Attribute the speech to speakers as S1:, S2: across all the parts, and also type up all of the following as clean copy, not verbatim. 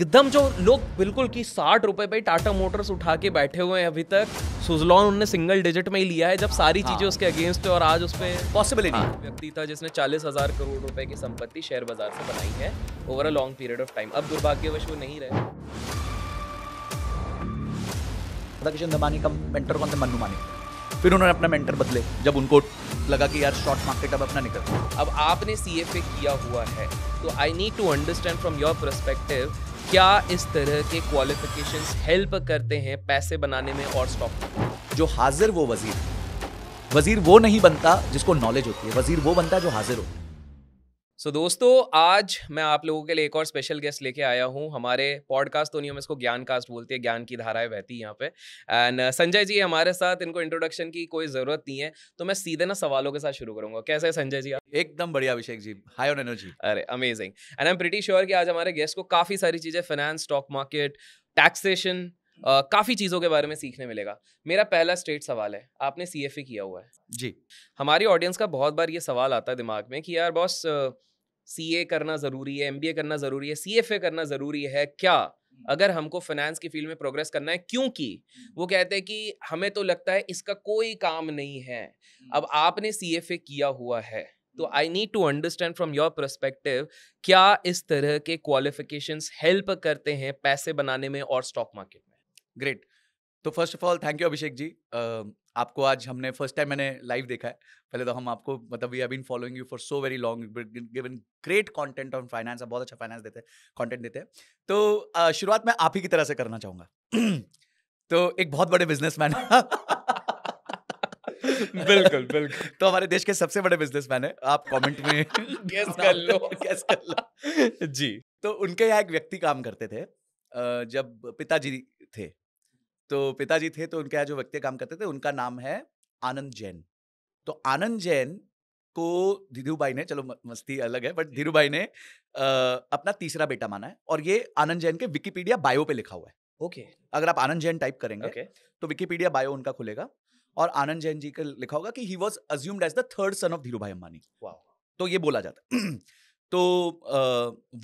S1: एकदम जो लोग बिल्कुल कि 60 रुपए पे टाटा मोटर्स उठा के बैठे हुए हैं अभी तक। सुजलॉन उन्होंने सिंगल डिजिट में ही लिया है जब सारी चीजें उसके अगेंस्ट है और आज उस पे
S2: पॉसिबल ही नहीं।
S1: व्यक्ति था जिसने 40,000 करोड़ रुपए की संपत्ति शेयर बाजार से बनाई है over a long period of time. अब दुर्भाग्यवश वो नहीं रहे।
S2: किशन धमानी का मेंटर कौन थे? मन्नू मानिक। फिर उन्होंने अपना मेंटर बदले जब उनको लगा कि यार शॉर्ट मार्केट अब अपना निकल।
S1: अब आपने सीएफए किया हुआ है तो I need to understand from your perspective, क्या इस तरह के क्वालिफिकेशंस हेल्प करते हैं पैसे बनाने में और स्टॉक में?
S2: जो हाजिर वो वजीर। वजीर वो नहीं बनता जिसको नॉलेज होती है, वजीर वो बनता है जो हाजिर होता है।
S1: सो दोस्तों, आज मैं आप लोगों के लिए एक और स्पेशल गेस्ट लेके आया हूँ। हमारे पॉडकास्ट तो नहीं, हम इसको ज्ञान कास्ट बोलते हैं, ज्ञान की धाराएं बहती है यहाँ पे। एंड संजय जी हमारे साथ, इनको इंट्रोडक्शन की कोई ज़रूरत नहीं है, तो मैं सीधे ना सवालों के साथ शुरू करूँगा। कैसे है संजय जी आप?
S2: एकदम बढ़िया Abhishek ji, high on energy.
S1: अरे amazing. And I am pretty sure कि आज हमारे गेस्ट को काफ़ी सारी चीज़ें, फाइनेंस, स्टॉक मार्केट, टैक्सेशन, काफ़ी चीज़ों के बारे में सीखने मिलेगा। मेरा पहला स्ट्रेट सवाल है, आपने सीएफए किया हुआ है
S2: जी।
S1: हमारी ऑडियंस का बहुत बार ये सवाल आता है दिमाग में कि यार बॉस, सीए करना ज़रूरी है, एमबीए करना ज़रूरी है, सीएफए करना ज़रूरी है क्या अगर हमको फाइनेंस की फील्ड में प्रोग्रेस करना है? क्योंकि वो कहते हैं कि हमें तो लगता है इसका कोई काम नहीं है। अब आपने सीएफए किया हुआ है तो I need to understand from your perspective, क्या इस तरह के क्वालिफिकेशंस हेल्प करते हैं पैसे बनाने में और स्टॉक मार्केट में?
S2: ग्रेट। तो first of all thank you Abhishek ji. आपको आज हमने फर्स्ट टाइम मैंने लाइव देखा है। पहले तो हम आपको मतलब we have been following you for so very long, given great content on finance. आप बहुत अच्छा फाइनेंस देते हैं, कंटेंट देते हैं। तो शुरुआत मैं आप ही की तरह से करना चाहूंगा। तो एक बहुत बड़े बिजनेसमैन
S1: बिल्कुल बिल्कुल।
S2: तो हमारे देश के सबसे बड़े बिजनेसमैन है। आप कमेंट में
S1: गेस कर लो।
S2: गेस कर लो जी। तो उनके यहाँ एक व्यक्ति काम करते थे जब पिताजी थे। तो पिताजी थे तो उनके यहाँ जो व्यक्ति काम करते थे उनका नाम है आनंद जैन। तो आनंद जैन को धीरू भाई ने, चलो मस्ती अलग है, बट धीरू भाई ने अपना तीसरा बेटा माना है और ये आनंद जैन के विकिपीडिया बायो पे लिखा हुआ है।
S1: ओके
S2: अगर आप आनंद जैन टाइप करेंगे
S1: ओके।
S2: तो विकिपीडिया बायो उनका खुलेगा और आनंद जैन जी का लिखा होगा कि he was assumed as the third son of Dhiru bhai Ambani.
S1: Wow.
S2: तो ये बोला जाता है। तो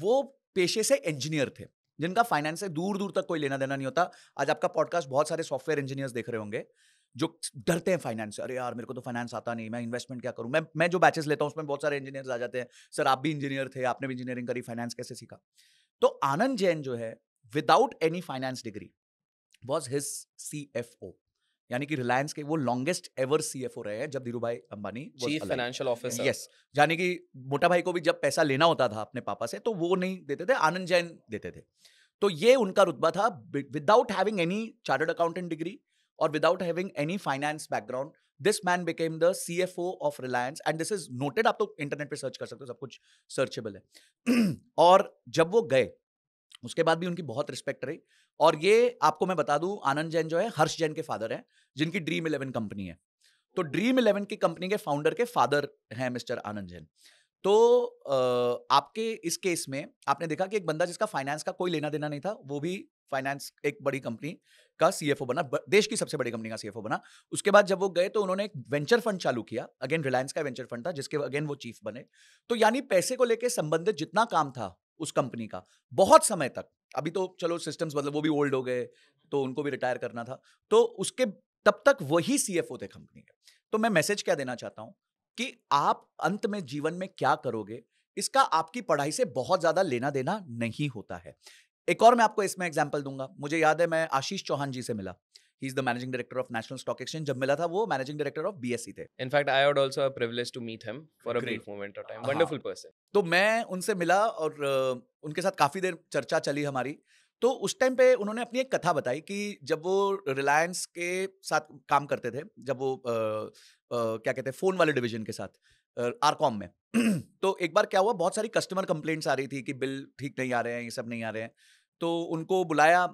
S2: वो पेशे से इंजीनियर थे जिनका फाइनेंस से दूर दूर तक कोई लेना देना नहीं होता। आज आपका पॉडकास्ट बहुत सारे सॉफ्टवेयर इंजीनियर्स देख रहे होंगे जो डरते हैं फाइनेंस से। अरे यार मेरे को तो फाइनेंस आता नहीं, मैं इन्वेस्टमेंट क्या करूं। मैं जो बैचेस लेता हूं उसमें बहुत सारे इंजीनियर्स आ जाते हैं, सर आप भी इंजीनियर थे, आपने भी इंजीनियरिंग करी, फाइनेंस कैसे सीखा? तो आनंद जैन जो है without any finance degree was his CFO, यानी कि रिलायंस के वो लॉन्गेस्ट एवर सीएफओ रहे हैं जब Dhiru bhai Ambani
S1: chief financial officer.
S2: Yes. यानी कि मोटा भाई को भी जब पैसा लेना होता था अपने पापा से तो वो नहीं देते थे, आनंद जैन देते थे। तो ये उनका रुतबा था। Without having any chartered accountant degree और without having any finance background, this man became the CFO of Reliance and this is noted. आप तो इंटरनेट पे सर्च कर सकते हो, सब कुछ सर्चेबल है। और जब वो गए उसके बाद भी उनकी बहुत रिस्पेक्ट रही। और ये आपको मैं बता दूं, आनंद जैन जो है हर्ष जैन के फादर हैं जिनकी ड्रीम 11 कंपनी है। तो ड्रीम 11 की कंपनी के फाउंडर के फादर हैं मिस्टर आनंद जैन। तो आपके इस केस में आपने देखा कि एक बंदा जिसका फाइनेंस का कोई लेना देना नहीं था वो भी फाइनेंस एक बड़ी कंपनी का सीएफओ बना, देश की सबसे बड़ी कंपनी का सीएफओ बना। उसके बाद जब वो गए तो उन्होंने एक वेंचर फंड चालू किया, अगेन रिलायंस का वेंचर फंड था जिसके अगेन वो चीफ बने। तो यानी पैसे को लेकर संबंधित जितना काम था उस कंपनी का बहुत समय तक, अभी तो चलो सिस्टम्स बदले, वो भी ओल्ड हो गए तो उनको भी रिटायर करना था, तो उसके तब तक वही सीएफओ थे कंपनी के। तो मैं मैसेज क्या देना चाहता हूं कि आप अंत में जीवन में क्या करोगे इसका आपकी पढ़ाई से बहुत ज्यादा लेना देना नहीं होता है। एक और मैं आपको इसमें एग्जांपल दूंगा। मुझे याद है मैं आशीष चौहान जी से मिला, he is the managing director of national Stock exchange. जब मिला था वो मैनेजिंग डायरेक्टर ऑफ बीएसई थे।
S1: In fact, I had also a privilege to meet him for a
S2: Great.
S1: brief moment of time.
S2: हाँ।
S1: Wonderful person.
S2: तो मैं उनसे मिला और उनके साथ काफी देर चर्चा चली हमारी। तो उस टाइम पे उन्होंने अपनी एक कथा बताई कि जब वो रिलायंस के साथ काम करते थे, जब वो क्या कहते हैं फोन वाले डिवीजन के साथ आरकॉम में तो एक बार क्या हुआ, बहुत सारी कस्टमर कंप्लेंट्स आ रही थी कि बिल ठीक नहीं आ रहे हैं, ये सब नहीं आ रहे हैं। तो उनको बुलाया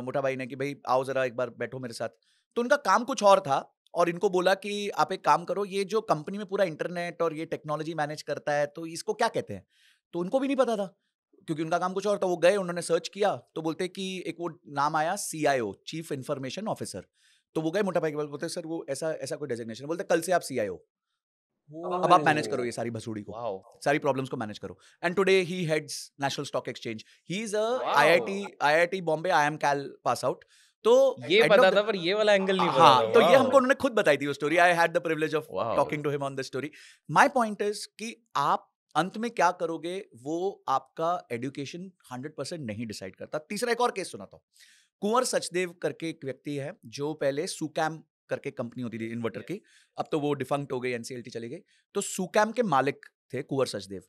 S2: मोटा भाई ने कि भाई आओ जरा एक बार बैठो मेरे साथ। तो उनका काम कुछ और था और इनको बोला कि आप एक काम करो, ये जो कंपनी में पूरा इंटरनेट और ये टेक्नोलॉजी मैनेज करता है तो इसको क्या कहते हैं। तो उनको भी नहीं पता था क्योंकि उनका काम कुछ और था। वो गए, उन्होंने सर्च किया तो बोलते कि एक वो नाम आया सीआईओ, चीफ इंफॉर्मेशन ऑफिसर। तो वो गए मोटा भाई के पास, बोलते सर वो ऐसा ऐसा कोई डेजिग्नेशन, बोलते कल से आप सीआईओ। अब आप मैनेज करो ये सारी भसूड़ी को,
S1: वाओ,
S2: सारी प्रॉब्लम्स को मैनेज करो. And today he heads National Stock Exchange. He is a
S1: Wow.
S2: IIT Bombay IIM Cal pass out. तो
S1: ये
S2: end of
S1: पता
S2: the-
S1: था पर ये वाला एंगल नहीं पता
S2: हाँ,
S1: था.
S2: तो ये
S1: Wow.
S2: हमको उन्होंने खुद बताई थी वो story. I had the privilege of
S1: Wow.
S2: Talking to him on the story. My point is कि आप अंत में क्या करोगे वो आपका एजुकेशन 100% नहीं डिसाइड करता. तीसरा एक और केस सुनाता हूँ. कुंवर सचदेव करके एक व्यक्ति है जो पहले सुकैम करके कंपनी होती थी इन्वर्टर की, अब तो वो डिफंक्ट हो गई, NCLT चली गई. तो सुकैम के मालिक थे कुंवर सचदेव.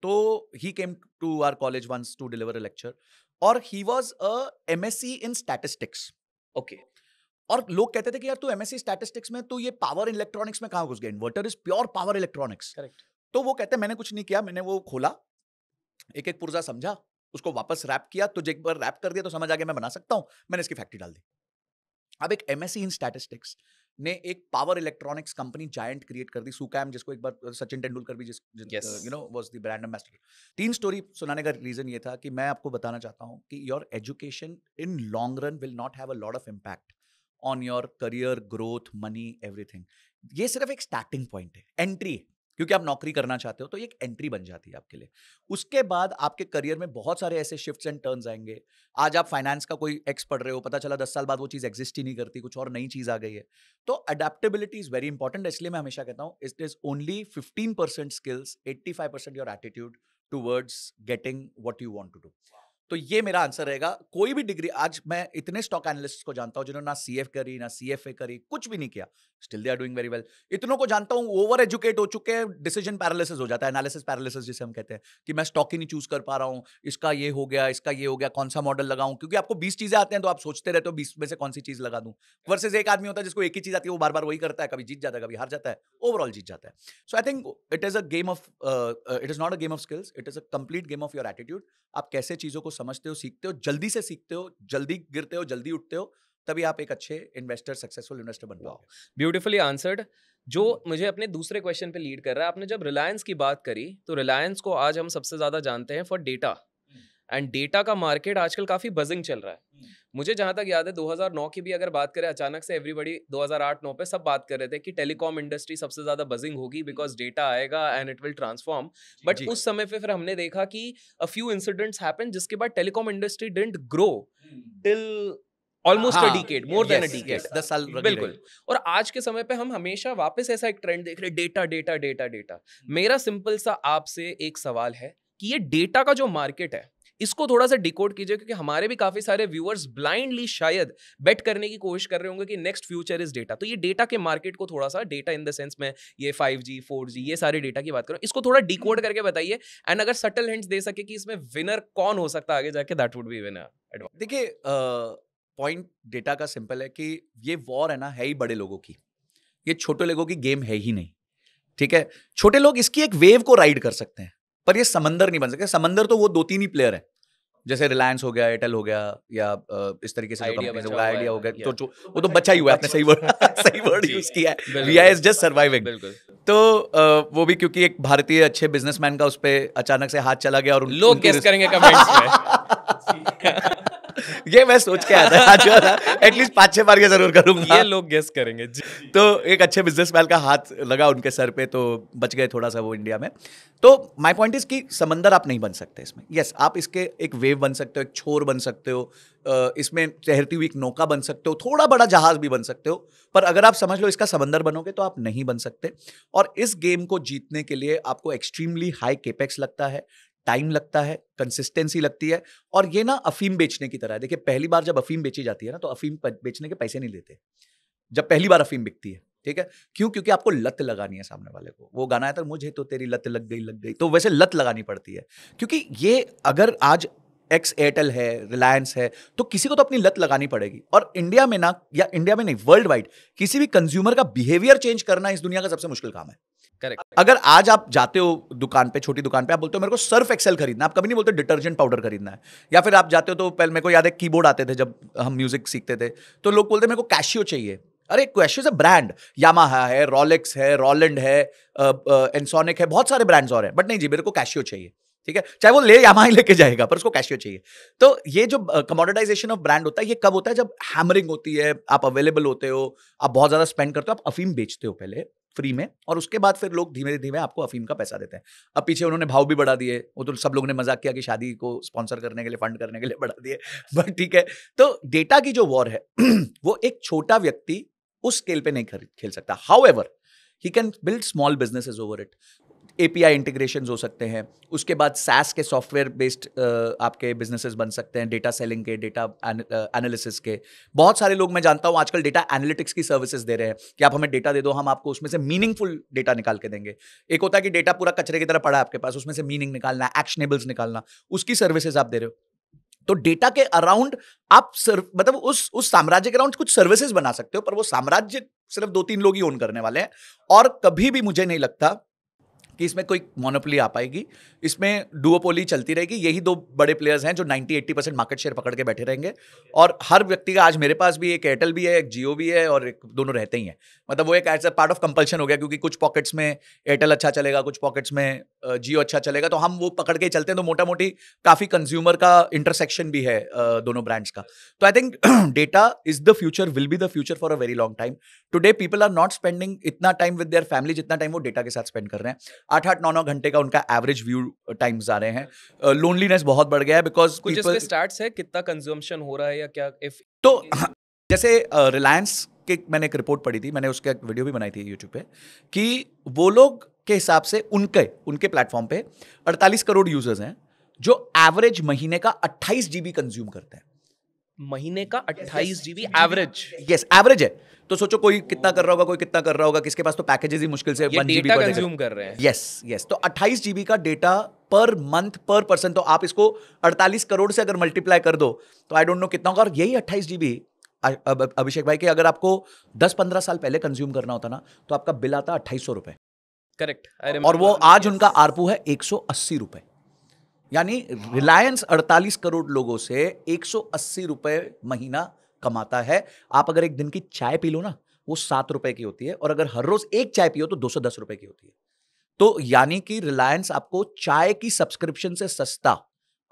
S2: तो he came to our college once to deliver a lecture और he was a MSc in statistics.
S1: Okay.
S2: और लोग कहते थे कि यार तू MSc स्टैटिस्टिक्स में, तू ये पावर इलेक्ट्रॉनिक्स में कहां घुस गया? Inverter is pure power electronics.
S1: Correct.
S2: तो वो कहते हैं मैंने कुछ नहीं किया, मैंने वो खोला, एक एक पुर्जा समझा, उसको वापस रैप किया, तो एक बार रैप कर दिया तो समझ आ गया मैं बना सकता हूं, मैंने इसकी फैक्ट्री डाल दी. अब एक MSc इन स्टैटिस्टिक्स ने एक power electronics company giant create कर दी, सुकैम, जिसको एक बार सचिन तेंदुलकर भी
S1: Yes.
S2: Was the brand ambassador. 3 story सुनाने का रीजन ये था कि मैं आपको बताना चाहता हूं कि your education in long run will not have a lot of impact on your career growth, money, everything. ये सिर्फ एक स्टार्टिंग पॉइंट है, एंट्री है, क्योंकि आप नौकरी करना चाहते हो तो ये एक एंट्री बन जाती है आपके लिए. उसके बाद आपके करियर में बहुत सारे ऐसे शिफ्ट्स एंड टर्न्स आएंगे. आज आप फाइनेंस का कोई एक्स पढ़ रहे हो, पता चला 10 साल बाद वो चीज एग्जिस्ट ही नहीं करती, कुछ और नई चीज आ गई है. तो अडेप्टेबिलिटी इज वेरी इंपॉर्टेंट. इसलिए मैं हमेशा कहता हूं it is only 15% skills, 85% your attitude towards getting what you want to do. तो ये मेरा आंसर रहेगा. कोई भी डिग्री, आज मैं इतने स्टॉक एनालिस्ट को जानता हूं जिन्होंने ना CF करी ना CFA करी, कुछ भी नहीं किया, still they are doing very well. इतनों को जानता हूं ओवर एजुकेट हो चुके हैं, डिसीजन पैरालिसिस हो जाता है, एनालिसिस पैरालिसिस जिसे हम कहते हैं, कि मैं स्टॉक ही नहीं चूज कर पा रहा हूं, इसका ये हो गया, इसका ये हो गया, कौन सा मॉडल लगाऊं, क्योंकि आपको 20 चीजें आते हैं तो आप सोचते रहते हो 20 में से कौन सी चीज लगा दूं. वर्सेस एक आदमी होता है जिसको एक ही चीज आती है, वो बार बार वही करता है, कभी जीत जाता है कभी हार जाता है, ओवरऑल जीत जाता है. So I think it is a game of it is not a game of skills, it is a complete game of your attitude. आप कैसे चीजों को समझते हो, सीखते हो, जल्दी से सीखते हो, जल्दी गिरते हो, जल्दी उठते हो, तभी आप एक अच्छे इन्वेस्टर, सक्सेसफुल इन्वेस्टर बन पाओगे.
S1: Beautifully answered. जो मुझे अपने दूसरे क्वेश्चन पे लीड कर रहा है. आपने जब रिलायंस की बात करी तो रिलायंस को आज हम सबसे ज्यादा जानते हैं फॉर डेटा, एंड डेटा का मार्केट आजकल काफी बजिंग चल रहा है. मुझे जहां तक याद है 2009 की भी अगर बात करें, अचानक से एवरीबडी 2008-9 पे सब बात कर रहे थे कि टेलीकॉम इंडस्ट्री सबसे ज्यादा बजिंग होगी बिकॉज डेटा आएगा and it will transform. But
S2: जी.
S1: उस समय पे फिर हमने देखा कि अ फ्यू इंसिडेंट्स हैपन जिसके बाद telecom industry didn't grow till almost a decade, more than a decade.
S2: 10 साल
S1: बिल्कुल. और आज के समय पे हम हमेशा वापस ऐसा एक ट्रेंड देख रहे हैं, डेटा डेटा डेटा डेटा. मेरा सिंपल सा आपसे एक सवाल है कि ये डेटा का जो मार्केट है इसको थोड़ा सा डिकोड कीजिए, क्योंकि हमारे भी काफी सारे व्यूअर्स ब्लाइंडली शायद बेट करने की कोशिश कर रहे होंगे कि नेक्स्ट फ्यूचर इज डेटा. तो ये डेटा के मार्केट को थोड़ा सा, डेटा इन द सेंस में ये 5G 4G ये सारे डेटा की बात करो, इसको थोड़ा डिकोड करके बताइए. एंड अगर सटल हिंट्स दे सके कि इसमें विनर कौन हो सकता है आगे जाके, दैट वुड बी विनर.
S2: देखिए, पॉइंट डेटा का सिंपल है कि ये वॉर है ना, है ही बड़े लोगों की, ये छोटे लोगों की गेम है ही नहीं. ठीक है, छोटे लोग इसकी एक वेव को राइड कर सकते हैं, पर ये समंदर नहीं बन सकते. समंदर तो वो 2-3 ही प्लेयर है, जैसे रिलायंस हो गया, एयरटेल हो गया, या इस तरीके से जो कंपनीज हो गया, आइडिया हो गया, तो वो तो बचा ही हुआ है. आपने सही वर्ड सही वर्ड यूज किया है. We are just surviving. तो वो भी क्योंकि एक भारतीय अच्छे बिजनेसमैन का उस पे अचानक से हाथ चला गया, और
S1: लोग गेस करेंगे कमेंट्स में.
S2: ये मैं सोच के आया था, जो एटलीस्ट 5-6 बार ये जरूर करूंगा.
S1: ये लोग गेस करेंगे.
S2: तो एक अच्छे बिजनेसमैन का हाथ लगा उनके सर पे, तो बच गए थोड़ा सा वो इंडिया में. तो माय पॉइंट इज कि समंदर आप नहीं बन सकते इसमें. यस, आप इसके एक वेव बन सकते हो, एक छोर बन सकते हो, इसमें तैरती हुई एक नौका बन सकते हो, थोड़ा बड़ा जहाज भी बन सकते हो, पर अगर आप समझ लो इसका समंदर बनोगे तो आप नहीं बन सकते. और इस गेम को जीतने के लिए आपको एक्सट्रीमली हाई केपेक्स लगता है, टाइम लगता है, कंसिस्टेंसी लगती है. और ये ना अफीम बेचने की तरह है. देखिए, पहली बार जब अफीम बेची जाती है ना, तो अफीम बेचने के पैसे नहीं लेते जब पहली बार अफीम बिकती है. ठीक है, क्यों? क्योंकि आपको लत लगानी है सामने वाले को. वो गाना है था, मुझे तो तेरी लत लग गई, तो वैसे लत लगानी पड़ती है. क्योंकि ये अगर आज एक्स एयरटेल है, रिलायंस है, तो किसी को तो अपनी लत लगानी पड़ेगी. और इंडिया में ना, या इंडिया में नहीं, वर्ल्ड वाइड किसी भी कंज्यूमर का बिहेवियर चेंज करना इस दुनिया का सबसे मुश्किल काम है.
S1: करेक्ट.
S2: अगर आज आप जाते हो दुकान पे, छोटी दुकान पे, आप बोलते हो मेरे को सर्फ एक्सेल खरीदना, आप कभी नहीं बोलते डिटर्जेंट पाउडर खरीदना है. या फिर आप जाते हो तो पहले, मेरे को याद है कीबोर्ड आते थे जब हम म्यूजिक सीखते थे, तो लोग बोलते मेरे को कैशियो चाहिए. अरे cashew is a brand, Yamaha है, रोलेक्स है, रोलैंड है, एनसोनिक है, बहुत सारे ब्रांड्स और हैं, बट नहीं जी, मेरे को कैशियो चाहिए. ठीक है, चाहे वो ले यामाहा ही लेके जाएगा पर उसको कैशियो चाहिए। तो ये जो कमोडिटाइजेशन ऑफ ब्रांड होता है, ये कब होता है? जब हैमरिंग होती है, आप अवेलेबल होते हो, आप बहुत ज्यादा स्पेंड करते हो, आप अफीम बेचते हो पहले फ्री में, और उसके बाद फिर लोग धीमे धीमे आपको अफीम का पैसा देते हैं। अब पीछे उन्होंने भाव भी बढ़ा दिए, वो तो सब लोगों ने मजाक किया कि शादी को स्पॉन्सर करने के लिए, फंड करने के लिए बढ़ा दिए, बट ठीक है। तो डेटा की जो वॉर है वो एक छोटा व्यक्ति उस स्केल पे नहीं खेल सकता। However he can build small businesses over it. API integrations हो सकते हैं, उसके बाद SaaS के सॉफ्टवेयर बेस्ड आपके बिजनेसेस बन सकते हैं, डेटा सेलिंग के, डेटा एनालिसिस के। बहुत सारे लोग मैं जानता हूं आजकल डेटा एनालिटिक्स की सर्विसेज दे रहे हैं कि आप हमें डेटा दे दो, हम आपको उसमें से मीनिंगफुल डेटा निकाल के देंगे। एक होता है कि डेटा पूरा कचरे की तरह पड़ा है आपके पास, उसमें से मीनिंग निकालना, एक्शनेबल्स निकालना, उसकी सर्विसेज आप दे रहे हो। तो डेटा के अराउंड आप मतलब उस साम्राज्य के अराउंड कुछ सर्विसेज बना सकते हो, पर वो साम्राज्य सिर्फ 2-3 लोग ही ओन करने वाले हैं, और कभी भी मुझे नहीं लगता कि इसमें कोई मोनोपोली आ पाएगी। इसमें डुओपोली चलती रहेगी। यही दो बड़े प्लेयर्स हैं जो 90-80% मार्केट शेयर पकड़ के बैठे रहेंगे, और हर व्यक्ति का, आज मेरे पास भी एक एयरटेल भी है, एक जियो भी है, और एक दोनों रहते ही हैं। मतलब वो एक as a part of compulsion हो गया, क्योंकि कुछ पॉकेट्स में एयरटेल अच्छा चलेगा, कुछ पॉकेट्स में जियो अच्छा चलेगा, तो हम वो पकड़ के चलते हैं। तो मोटा मोटी काफी कंज्यूमर का इंटरसेक्शन भी है दोनों ब्रांड्स का। तो I think data is the future, will be the future for a very long time. Today people are not spending इतना टाइम विद देयर फैमिली जितना टाइम वो डेटा के साथ स्पेंड कर रहे हैं। 8-8, 9-9 घंटे का उनका एवरेज व्यू टाइम्स आ रहे हैं। लोनलीनेस बहुत बढ़ गया है, बिकॉज
S1: कुछ इसके स्टार्ट्स है कितना कंजम्पशन हो रहा है या क्या? इफ
S2: तो जैसे रिलायंस के मैंने एक रिपोर्ट पढ़ी थी, मैंने उसका एक वीडियो भी बनाई थी यूट्यूब पे, कि वो लोग के हिसाब से उनके प्लेटफॉर्म पे 48 करोड़ यूजर्स हैं जो एवरेज महीने का 28 GB कंज्यूम करते हैं।
S1: महीने का 28 GB एवरेज?
S2: यस, एवरेज है। तो सोचो कोई कितना कर रहा होगा, कोई कितना कर रहा होगा, किसके पास तो पैकेजेस ही मुश्किल से 1 GB पर
S1: कंज्यूम कर रहे हैं।
S2: यस। तो 28 GB का डेटा पर मंथ पर पर्सन, तो आप इसको 48 करोड़ से अगर मल्टीप्लाई कर दो तो आई डोंट नो कितना होगा। और यही 28 GB अभिषेक भाई, कि अगर आपको 10-15 साल पहले कंज्यूम करना होता ना, तो आपका बिल आता 2800 रुपए।
S1: करेक्ट।
S2: और वो आज उनका आरपू है 180 रुपए। यानी रिलायंस 48 करोड़ लोगों से 180 रुपए महीना कमाता है। आप अगर एक दिन की चाय पी लो ना, वो 7 रुपए की होती है, और अगर हर रोज एक चाय पियो तो 210 रुपए की होती है। तो यानी कि रिलायंस आपको चाय की सब्सक्रिप्शन से सस्ता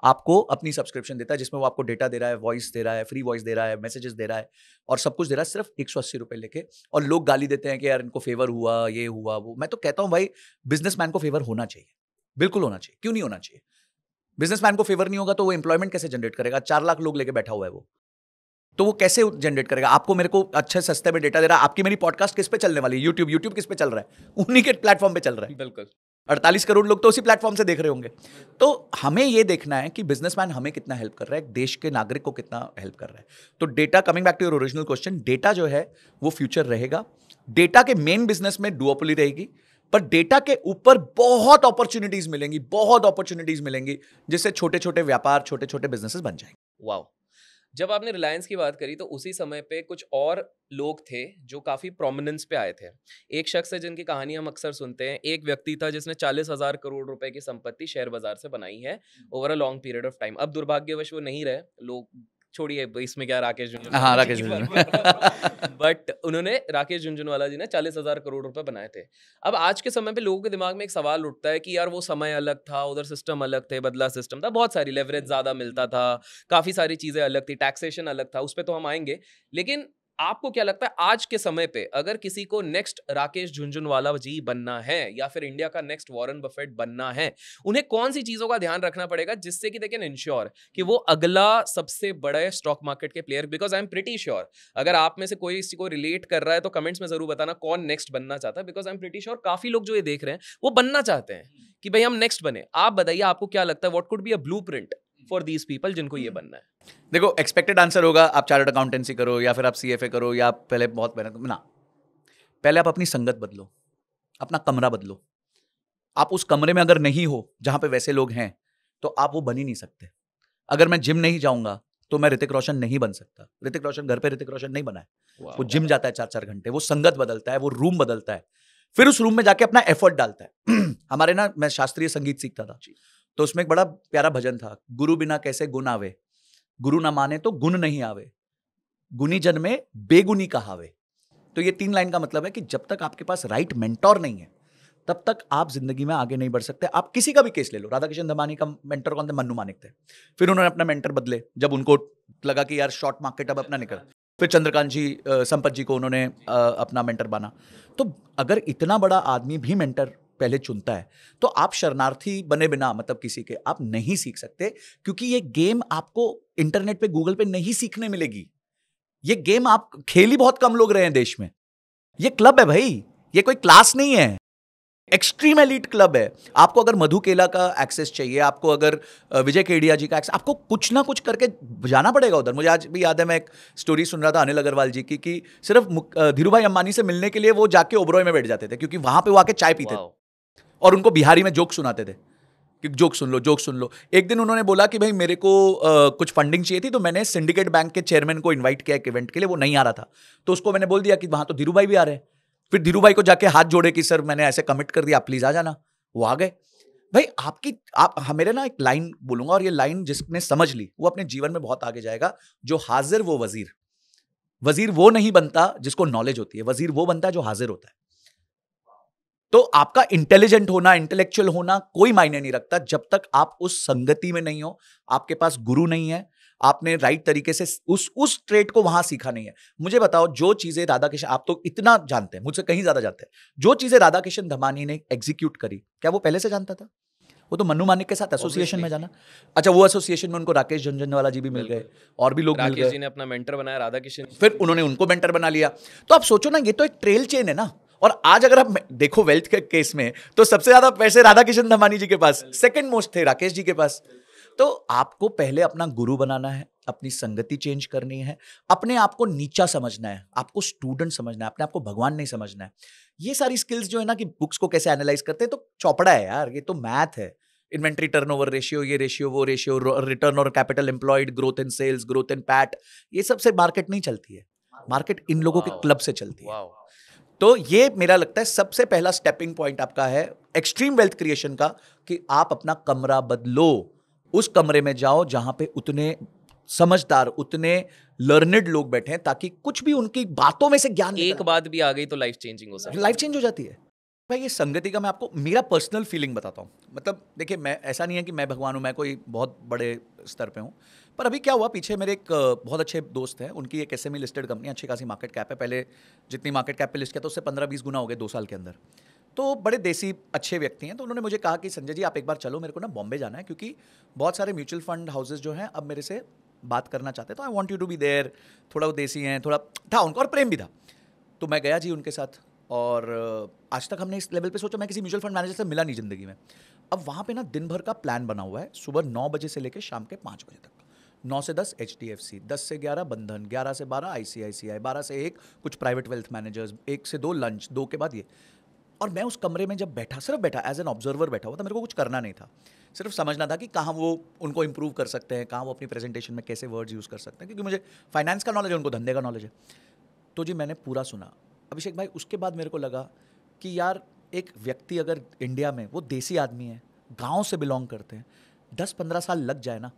S2: आपको अपनी सब्सक्रिप्शन देता है, जिसमें वो आपको डेटा दे रहा है, वॉइस दे रहा है, फ्री वॉइस दे रहा है, मैसेजेस दे रहा है, और सब कुछ दे रहा है सिर्फ 180 रुपए लेके। और लोग गाली देते हैं कि यार इनको फेवर हुआ, ये हुआ, वो। मैं तो कहता हूं भाई, बिजनेसमैन को फेवर होना चाहिए, बिल्कुल होना चाहिए। क्यों नहीं होना चाहिए? बिजनेसमैन को फेवर नहीं होगा तो वो एम्प्लॉयमेंट कैसे जनरेट करेगा? 4 लाख लोग लेके बैठा हुआ है वो, तो वो कैसे जनरेट करेगा? आपको मेरे को अच्छे सस्ते में डेटा दे रहा है। आपकी मेरी पॉडकास्ट किस पे चलने वाली है? यूट्यूब किस पे चल रहा है? उन्हीं के प्लेटफॉर्म पे चल रहा है।
S1: बिल्कुल।
S2: 48 करोड़ लोग तो उसी प्लेटफॉर्म से देख रहे होंगे। तो हमें ये देखना है कि बिजनेसमैन हमें कितना हेल्प कर रहा है, देश के नागरिक को कितना हेल्प कर रहा है। तो data, coming back to your original question, data जो है वो फ्यूचर रहेगा। डेटा के मेन बिजनेस में डुओपोली रहेगी, पर डेटा के ऊपर बहुत अपॉर्चुनिटीज मिलेंगी, जिससे छोटे छोटे व्यापार, छोटे छोटे बिजनेसेस बन जाएंगे।
S1: वाओ। जब आपने रिलायंस की बात करी तो उसी समय पे कुछ और लोग थे जो काफी प्रोमिनेंस पे आए थे। एक शख्स है जिनकी कहानी हम अक्सर सुनते हैं। एक व्यक्ति था जिसने 40,000 करोड़ रुपए की संपत्ति शेयर बाजार से बनाई है over a long period of time. अब दुर्भाग्यवश वो नहीं रहे। लोग छोड़िए, इसमें क्या राकेश झुनझुनवाला।
S2: हाँ, राकेश झुनझुनवाला।
S1: बट उन्होंने, राकेश झुनझुनवाला जी ने 40,000 करोड़ रुपए बनाए थे। अब आज के समय पे लोगों के दिमाग में एक सवाल उठता है कि यार वो समय अलग था, उधर सिस्टम अलग थे, बदला सिस्टम था, बहुत सारी लेवरेज ज्यादा मिलता था, काफी सारी चीजें अलग थी, टैक्सेशन अलग था, उस पर तो हम आएंगे। लेकिन आपको क्या लगता है आज के समय पे अगर किसी को नेक्स्ट राकेश झुनझुनवाला जी बनना है या फिर इंडिया का नेक्स्ट वॉरेन बफेट बनना है, उन्हें कौन सी चीजों का ध्यान रखना पड़ेगा जिससे कि दे कैन इंश्योर कि वो अगला सबसे बड़े स्टॉक मार्केट के player? Because I am pretty sure, अगर आप में से कोई इसी को रिलेट कर रहा है तो कमेंट्स में जरूर बताना कौन नेक्स्ट बनना चाहता है। Because I am pretty sure काफी लोग जो ये देख रहे हैं वो बनना चाहते हैं कि भाई हम नेक्स्ट बने। आप बताइए, आपको क्या लगता है, what could be a blueprint for these people जिनको ये बनना है?
S2: देखो, एक्सपेक्टेड आंसर होगा आप चार्टर्ड अकाउंटेंसी करो या फिर आप CFA करो या आप पहले बहुत मेहनत ना। पहले आप अपनी संगत बदलो, अपना कमरा बदलो। आप उस कमरे में अगर नहीं हो जहां पे वैसे लोग हैं तो आप वो बन ही नहीं सकते। अगर मैं जिम नहीं जाऊंगा तो मैं ऋतिक रोशन नहीं बन सकता। ऋतिक रोशन घर पे ऋतिक रोशन नहीं बना है। वो जिम जाता है 4-4 घंटे, वो संगत बदलता है, वो रूम बदलता है, फिर उस रूम में जाके अपना एफर्ट डालता है। हमारे ना, मैं शास्त्रीय संगीत सीखता था, तो उसमें एक बड़ा प्यारा भजन था, गुरु बिना कैसे गुण आवे, गुरु ना माने तो गुण नहीं आवे, गुनी जन में बेगुनी कहावे। तो ये 3 लाइन का मतलब है कि जब तक आपके पास राइट मेंटोर नहीं है, तब तक आप जिंदगी में आगे नहीं बढ़ सकते। आप किसी का भी केस ले लो, राधा किशन दमानी का मेंटर कौन थे? मन्नू मानिक थे। फिर उन्होंने अपना मेंटर बदले जब उनको लगा कि यार शॉर्ट मार्केट अब अपना निकल। फिर चंद्रकांत जी, संपत जी को उन्होंने अपना मेंटर बना। तो अगर इतना बड़ा आदमी भी मेंटर पहले चुनता है तो आप शरणार्थी बने बिना, मतलब किसी के, आप नहीं सीख सकते, क्योंकि ये गेम आपको इंटरनेट पे, गूगल पे नहीं सीखने मिलेगी। ये गेम आप खेल ही बहुत कम लोग रहे हैं देश में। ये क्लब है भाई, ये कोई क्लास नहीं है, एक्सट्रीम एलीट क्लब है। आपको अगर मधु केला का एक्सेस चाहिए, आपको अगर विजय केडिया जी का एक्सेस, आपको कुछ ना कुछ करके जाना पड़ेगा उधर। मुझे आज भी याद है, मैं एक स्टोरी सुन रहा था अनिल अग्रवाल जी की, कि सिर्फ धीरू भाई अंबानी से मिलने के लिए वो जाके ओबरॉय में बैठ जाते थे, क्योंकि वहां पे वो आके चाय पीते थे और उनको बिहारी में जोक सुनाते थे कि जोक सुन लो, जोक सुन लो। एक दिन उन्होंने बोला कि भाई मेरे को कुछ फंडिंग चाहिए थी, तो मैंने सिंडिकेट बैंक के चेयरमैन को इन्वाइट किया एक इवेंट के लिए, वो नहीं आ रहा था, तो उसको मैंने बोल दिया कि वहां तो धीरू भाई भी आ रहे हैं। फिर धीरू भाई को जाके हाथ जोड़े कि सर मैंने ऐसे कमिट कर दिया, आप प्लीज आ जाना। वो आ गए। भाई मेरे ना एक लाइन बोलूंगा, और ये लाइन जिसने समझ ली वो अपने जीवन में बहुत आगे जाएगा। जो हाजिर वो वजीर। वजीर वो नहीं बनता जिसको नॉलेज होती है, वजीर वो बनता है जो हाजिर होता है। तो आपका इंटेलिजेंट होना, इंटेलेक्चुअल होना कोई मायने नहीं रखता जब तक आप उस संगति में नहीं हो, आपके पास गुरु नहीं है, आपने राइट तरीके से उस ट्रेड को वहां सीखा नहीं है। मुझे बताओ, जो चीजें राधा किशन, आप तो इतना जानते हैं, मुझसे कहीं ज्यादा जानते हैं, जो चीजें राधा किशन दमानी ने एग्जीक्यूट करी, क्या वो पहले से जानता था? वो तो मन्नू मानिक के साथ एसोसिएशन में जाना। अच्छा, वो एसोसिएशन में उनको राकेश झुनझुनवाला जी भी मिल गए, और भी लोग मिल गए।
S1: राकेश जी ने अपना मेंटर बनाया राधा किशन,
S2: फिर उन्होंने उनको मेंटर बना लिया। तो आप सोचो ना, ये तो एक ट्रेल चेन है ना। और आज अगर आप देखो वेल्थ के केस में, तो सबसे ज्यादा पैसे राधा किशन दमानी जी के पास, सेकंड मोस्ट थे राकेश जी के पास। तो आपको पहले अपना गुरु बनाना है, अपनी संगति चेंज करनी है, अपने आप को नीचा समझना है, आपको स्टूडेंट समझना है, अपने आप को भगवान नहीं समझना है। ये सारी स्किल्स जो है ना, कि बुक्स को कैसे एनालाइज करते हैं, तो चौपड़ा है यार, ये तो मैथ है। इन्वेंट्री टर्नओवर रेशियो, ये रेशियो, वो रेशियो, रिटर्न और capital employed, growth in sales, growth in PAT, ये सबसे मार्केट नहीं चलती है। मार्केट इन लोगों के क्लब से चलती है। तो ये मेरा लगता है सबसे पहला स्टेपिंग पॉइंट आपका है एक्सट्रीम वेल्थ क्रिएशन का, कि आप अपना कमरा बदलो। उस कमरे में जाओ जहां पे उतने समझदार, उतने लर्नेड लोग बैठे हैं, ताकि कुछ भी उनकी बातों में से ज्ञान,
S1: एक बात भी आ गई तो लाइफ चेंजिंग हो सकती है,
S2: लाइफ चेंज हो जाती है। भाई ये संगति का मैं आपको मेरा पर्सनल फीलिंग बताता हूँ। मतलब देखिए, मैं ऐसा नहीं है कि मैं भगवान हूँ, मैं कोई बहुत बड़े स्तर पे हूँ, पर अभी क्या हुआ, पीछे मेरे एक बहुत अच्छे दोस्त हैं, उनकी एक SME लिस्टेड कंपनी, अच्छी खासी मार्केट कैप है। पहले जितनी मार्केट कैप पे लिस्ट किया था उससे 15-20 गुना हो गए 2 साल के अंदर। तो बड़े देसी अच्छे व्यक्ति हैं। तो उन्होंने मुझे कहा कि संजय जी आप एक बार चलो, मेरे को ना बॉम्बे जाना है, क्योंकि बहुत सारे म्यूचुअल फंड हाउसेज जो हैं अब मेरे से बात करना चाहते हैं, तो I want you to be there. थोड़ा वो देसी हैं, थोड़ा था उनको, और प्रेम भी था। तो मैं गया जी उनके साथ, और आज तक हमने इस लेवल पे सोचा, मैं किसी म्यूचुअल फंड मैनेजर से मिला नहीं जिंदगी में। अब वहाँ पे ना दिन भर का प्लान बना हुआ है, सुबह 9 बजे से लेकर शाम के 5 बजे तक। 9 से 10 HDFC, 10 से 11 बंधन, 11 से 12 ICICI, 12 से 1 कुछ प्राइवेट वेल्थ मैनेजर्स, 1 से 2 लंच, 2 के बाद ये। और मैं उस कमरे में जब बैठा, सिर्फ बैठा एज एन ऑब्जर्वर बैठा हुआ था, मेरे को कुछ करना नहीं था, सिर्फ समझना था कि कहाँ वो उनको इंप्रूव कर सकते हैं, कहाँ वो अपनी प्रेजेंटेशन में कैसे वर्ड्स यूज़ कर सकते हैं, क्योंकि मुझे फाइनेंस का नॉलेज है, उनको धंधे का नॉलेज है। तो जी मैंने पूरा सुना अभिषेक भाई। उसके बाद मेरे को लगा कि यार एक व्यक्ति अगर इंडिया में, वो देसी आदमी है, गांव से बिलोंग करते हैं, 10-15 साल लग जाए ना,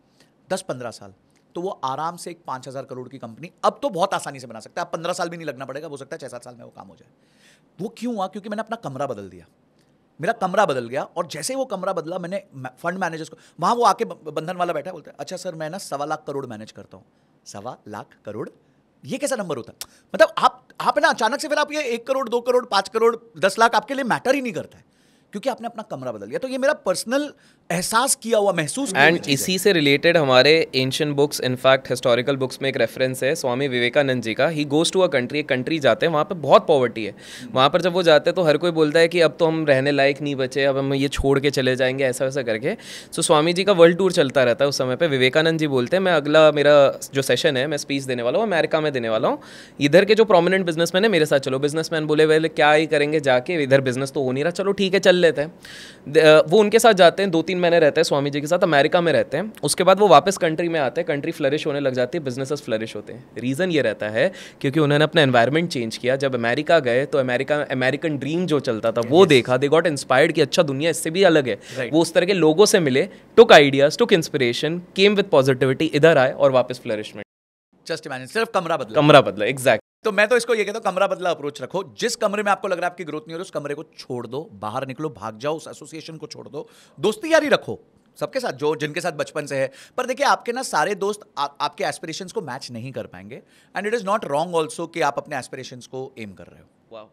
S2: 10-15 साल, तो वो आराम से एक 5,000 करोड़ की कंपनी अब तो बहुत आसानी से बना सकता है। अब 15 साल भी नहीं लगना पड़ेगा, हो सकता है 6-7 साल में वो काम हो जाए। वो क्यों हुआ? क्योंकि मैंने अपना कमरा बदल दिया। मेरा कमरा बदल गया, और जैसे ही वो कमरा बदला, मैंने फंड मैनेजर्स को, वहाँ वो आके बंधन वाला बैठा है, बोलते हैं अच्छा सर मैं ना 1.25 लाख करोड़ मैनेज करता हूँ। 1.25 लाख करोड़, ये कैसा नंबर होता है? मतलब आप ना अचानक से फिर आप ये 1 करोड़, 2 करोड़, 5 करोड़, 10 लाख आपके लिए मैटर ही नहीं करता है, क्योंकि आपने अपना कमरा बदल लिया। तो ये मेरा पर्सनल एहसास किया हुआ, महसूस किया।
S1: एंड इसी से रिलेटेड हमारे ancient books, in fact historical books में एक रेफरेंस है स्वामी विवेकानंद जी का। He goes to a country, एक कंट्री जाते हैं, वहाँ पे बहुत पॉवर्टी है। वहाँ पर जब वो जाते हैं तो हर कोई बोलता है कि अब तो हम रहने लायक नहीं बचे, अब हम ये छोड़ के चले जाएंगे, ऐसा वैसा करके। सो स्वामी जी का वर्ल्ड टूर चलता रहता है उस समय पर। विवेकानंद जी बोलते हैं मैं अगला मेरा जो सेशन है, मैं स्पीच देने वाला हूँ, अमेरिका में देने वाला हूँ, इधर के जो प्रोमिनेंट बिजनेसमैन है मेरे साथ चलो। बिजनेसमैन बोले वेल क्या ही करेंगे जाके, इधर बिजनेस तो हो नहीं रहा, चलो ठीक है चल लेते हैं। वो उनके साथ जाते हैं, 2-3 महीने रहते हैं स्वामी जी के साथ, अमेरिका में रहते हैं। उसके बाद वो वापस कंट्री में आते हैं, कंट्री फ्लरिश होने लग जाती है, बिजनेसेस फ्लरिश होते हैं। रीज़न ये रहता है क्योंकि उन्होंने अपना एनवायरनमेंट चेंज किया। जब अमेरिका गए तो अमेरिकन ड्रीम जो चलता था वो देखा, दे गॉट इंस्पायर्ड कि अच्छा दुनिया इससे भी अलग है। वो उस तरह के लोगों से मिले, took ideas, took inspiration, came with positivity, इधर आए और वापस फ्लरिशमेंट।
S2: जस्ट इमेजिन, सिर्फ कमरा बदला,
S1: एग्जैक्ट।
S2: तो मैं तो इसको ये कहता हूं, कमरा बदला अप्रोच रखो। जिस कमरे में आपको लग रहा है आपकी ग्रोथ नहीं हो रही, उस कमरे को छोड़ दो, बाहर निकलो, भाग जाओ, उस एसोसिएशन को छोड़ दो, दोस्ती यारी रखो सबके साथ जो जिनके साथ बचपन से है। पर देखिए, आपके ना सारे दोस्त आपके एस्पिरेशंस को मैच नहीं कर पाएंगे, and it is not wrong also कि आप अपने एस्पिरेशंस को एम कर रहे हो।
S1: वाह,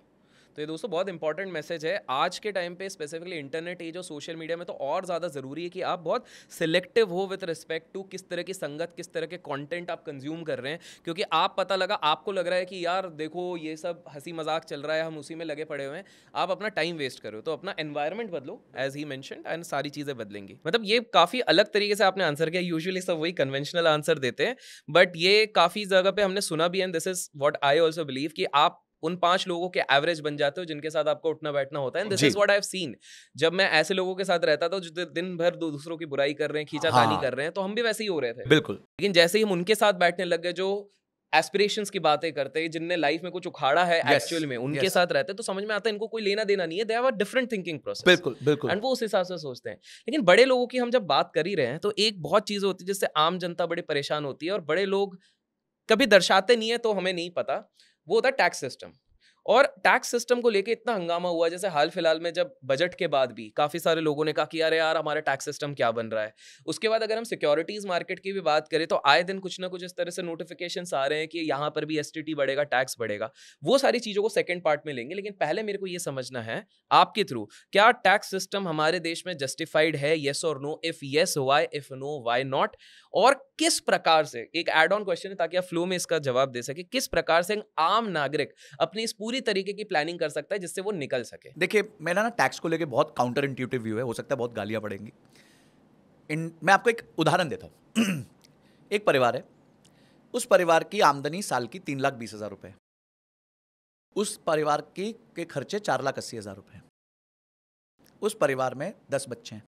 S1: तो ये दोस्तों बहुत इंपॉर्टेंट मैसेज है आज के टाइम पे, स्पेसिफिकली इंटरनेट एज और सोशल मीडिया में तो और ज़्यादा ज़रूरी है कि आप बहुत सिलेक्टिव हो विद रिस्पेक्ट टू किस तरह की संगत, किस तरह के कंटेंट आप कंज्यूम कर रहे हैं। क्योंकि आप पता लगा, आपको लग रहा है कि यार देखो ये सब हंसी मजाक चल रहा है, हम उसी में लगे पड़े हुए हैं, आप अपना टाइम वेस्ट करो। तो अपना एनवायरनमेंट बदलो, एज ही मेंशन्ड, एंड सारी चीज़ें बदलेंगी। मतलब ये काफ़ी अलग तरीके से आपने आंसर किया। यूजुअली सब वही कन्वेंशनल आंसर देते हैं, बट ये काफ़ी जगह पे हमने सुना भी है, and this is what I also believe कि आप उन 5 लोगों के एवरेज बन जाते हो जिनके साथ आपको उठना बैठना होता है। And this is what I have seen. जब मैं ऐसे लोगों के साथ रहता था जो दिन भर दूसरों की बुराई कर रहे हैं, खींचातानी कर रहे हैं, तो हम भी वैसे ही हो रहे थे।
S2: बिल्कुल।
S1: लेकिन जैसे ही हम उनके साथ बैठने लग गए, जो एस्पिरेशंस की बातें करते हैं, जिनने लाइफ में कुछ उखाड़ा है एक्चुअल में, उनके साथ रहते हैं, तो समझ में आता है इनको कोई लेना देना नहीं है। They have a different thinking process.
S2: बिल्कुल बिल्कुल।
S1: एंड वो उस हिसाब से सोचते हैं। लेकिन बड़े लोगों की हम जब बात कर ही रहे हैं, तो एक बहुत चीज होती है जिससे आम जनता बड़ी परेशान होती है, और बड़े लोग कभी दर्शाते नहीं है, तो हमें नहीं पता। वो होता है टैक्स सिस्टम। और टैक्स सिस्टम को लेके इतना हंगामा हुआ, जैसे हाल फिलहाल में जब बजट के बाद भी काफी सारे लोगों ने कहा कि अरे यार हमारा टैक्स सिस्टम क्या बन रहा है। उसके बाद अगर हम सिक्योरिटीज मार्केट की भी बात करें, तो आए दिन कुछ ना कुछ इस तरह से नोटिफिकेशंस आ रहे हैं कि यहाँ पर भी एसटीटी बढ़ेगा, टैक्स बढ़ेगा। वो सारी चीजों को सेकंड पार्ट में लेंगे, लेकिन पहले मेरे को ये समझना है आपके थ्रू, क्या टैक्स सिस्टम हमारे देश में जस्टिफाइड है? येस और no? If yes why, if no why not? और किस प्रकार से, एक एड ऑन क्वेश्चन है ताकि आप फ्लो में इसका जवाब दे सके, किस प्रकार से आम नागरिक अपनी इस पूरी तरीके की प्लानिंग कर सकता है जिससे वो निकल सके?
S2: देखिए, मेरा ना टैक्स को लेके बहुत काउंटर इंट्यूटिव व्यू है, हो सकता है बहुत गालियां पड़ेंगी। मैं आपको एक उदाहरण देता हूं। एक परिवार है, उस परिवार की आमदनी साल की 3,20,000 रुपए, उस परिवार के खर्चे 4,80,000 रुपए। उस परिवार में 10 बच्चे हैं,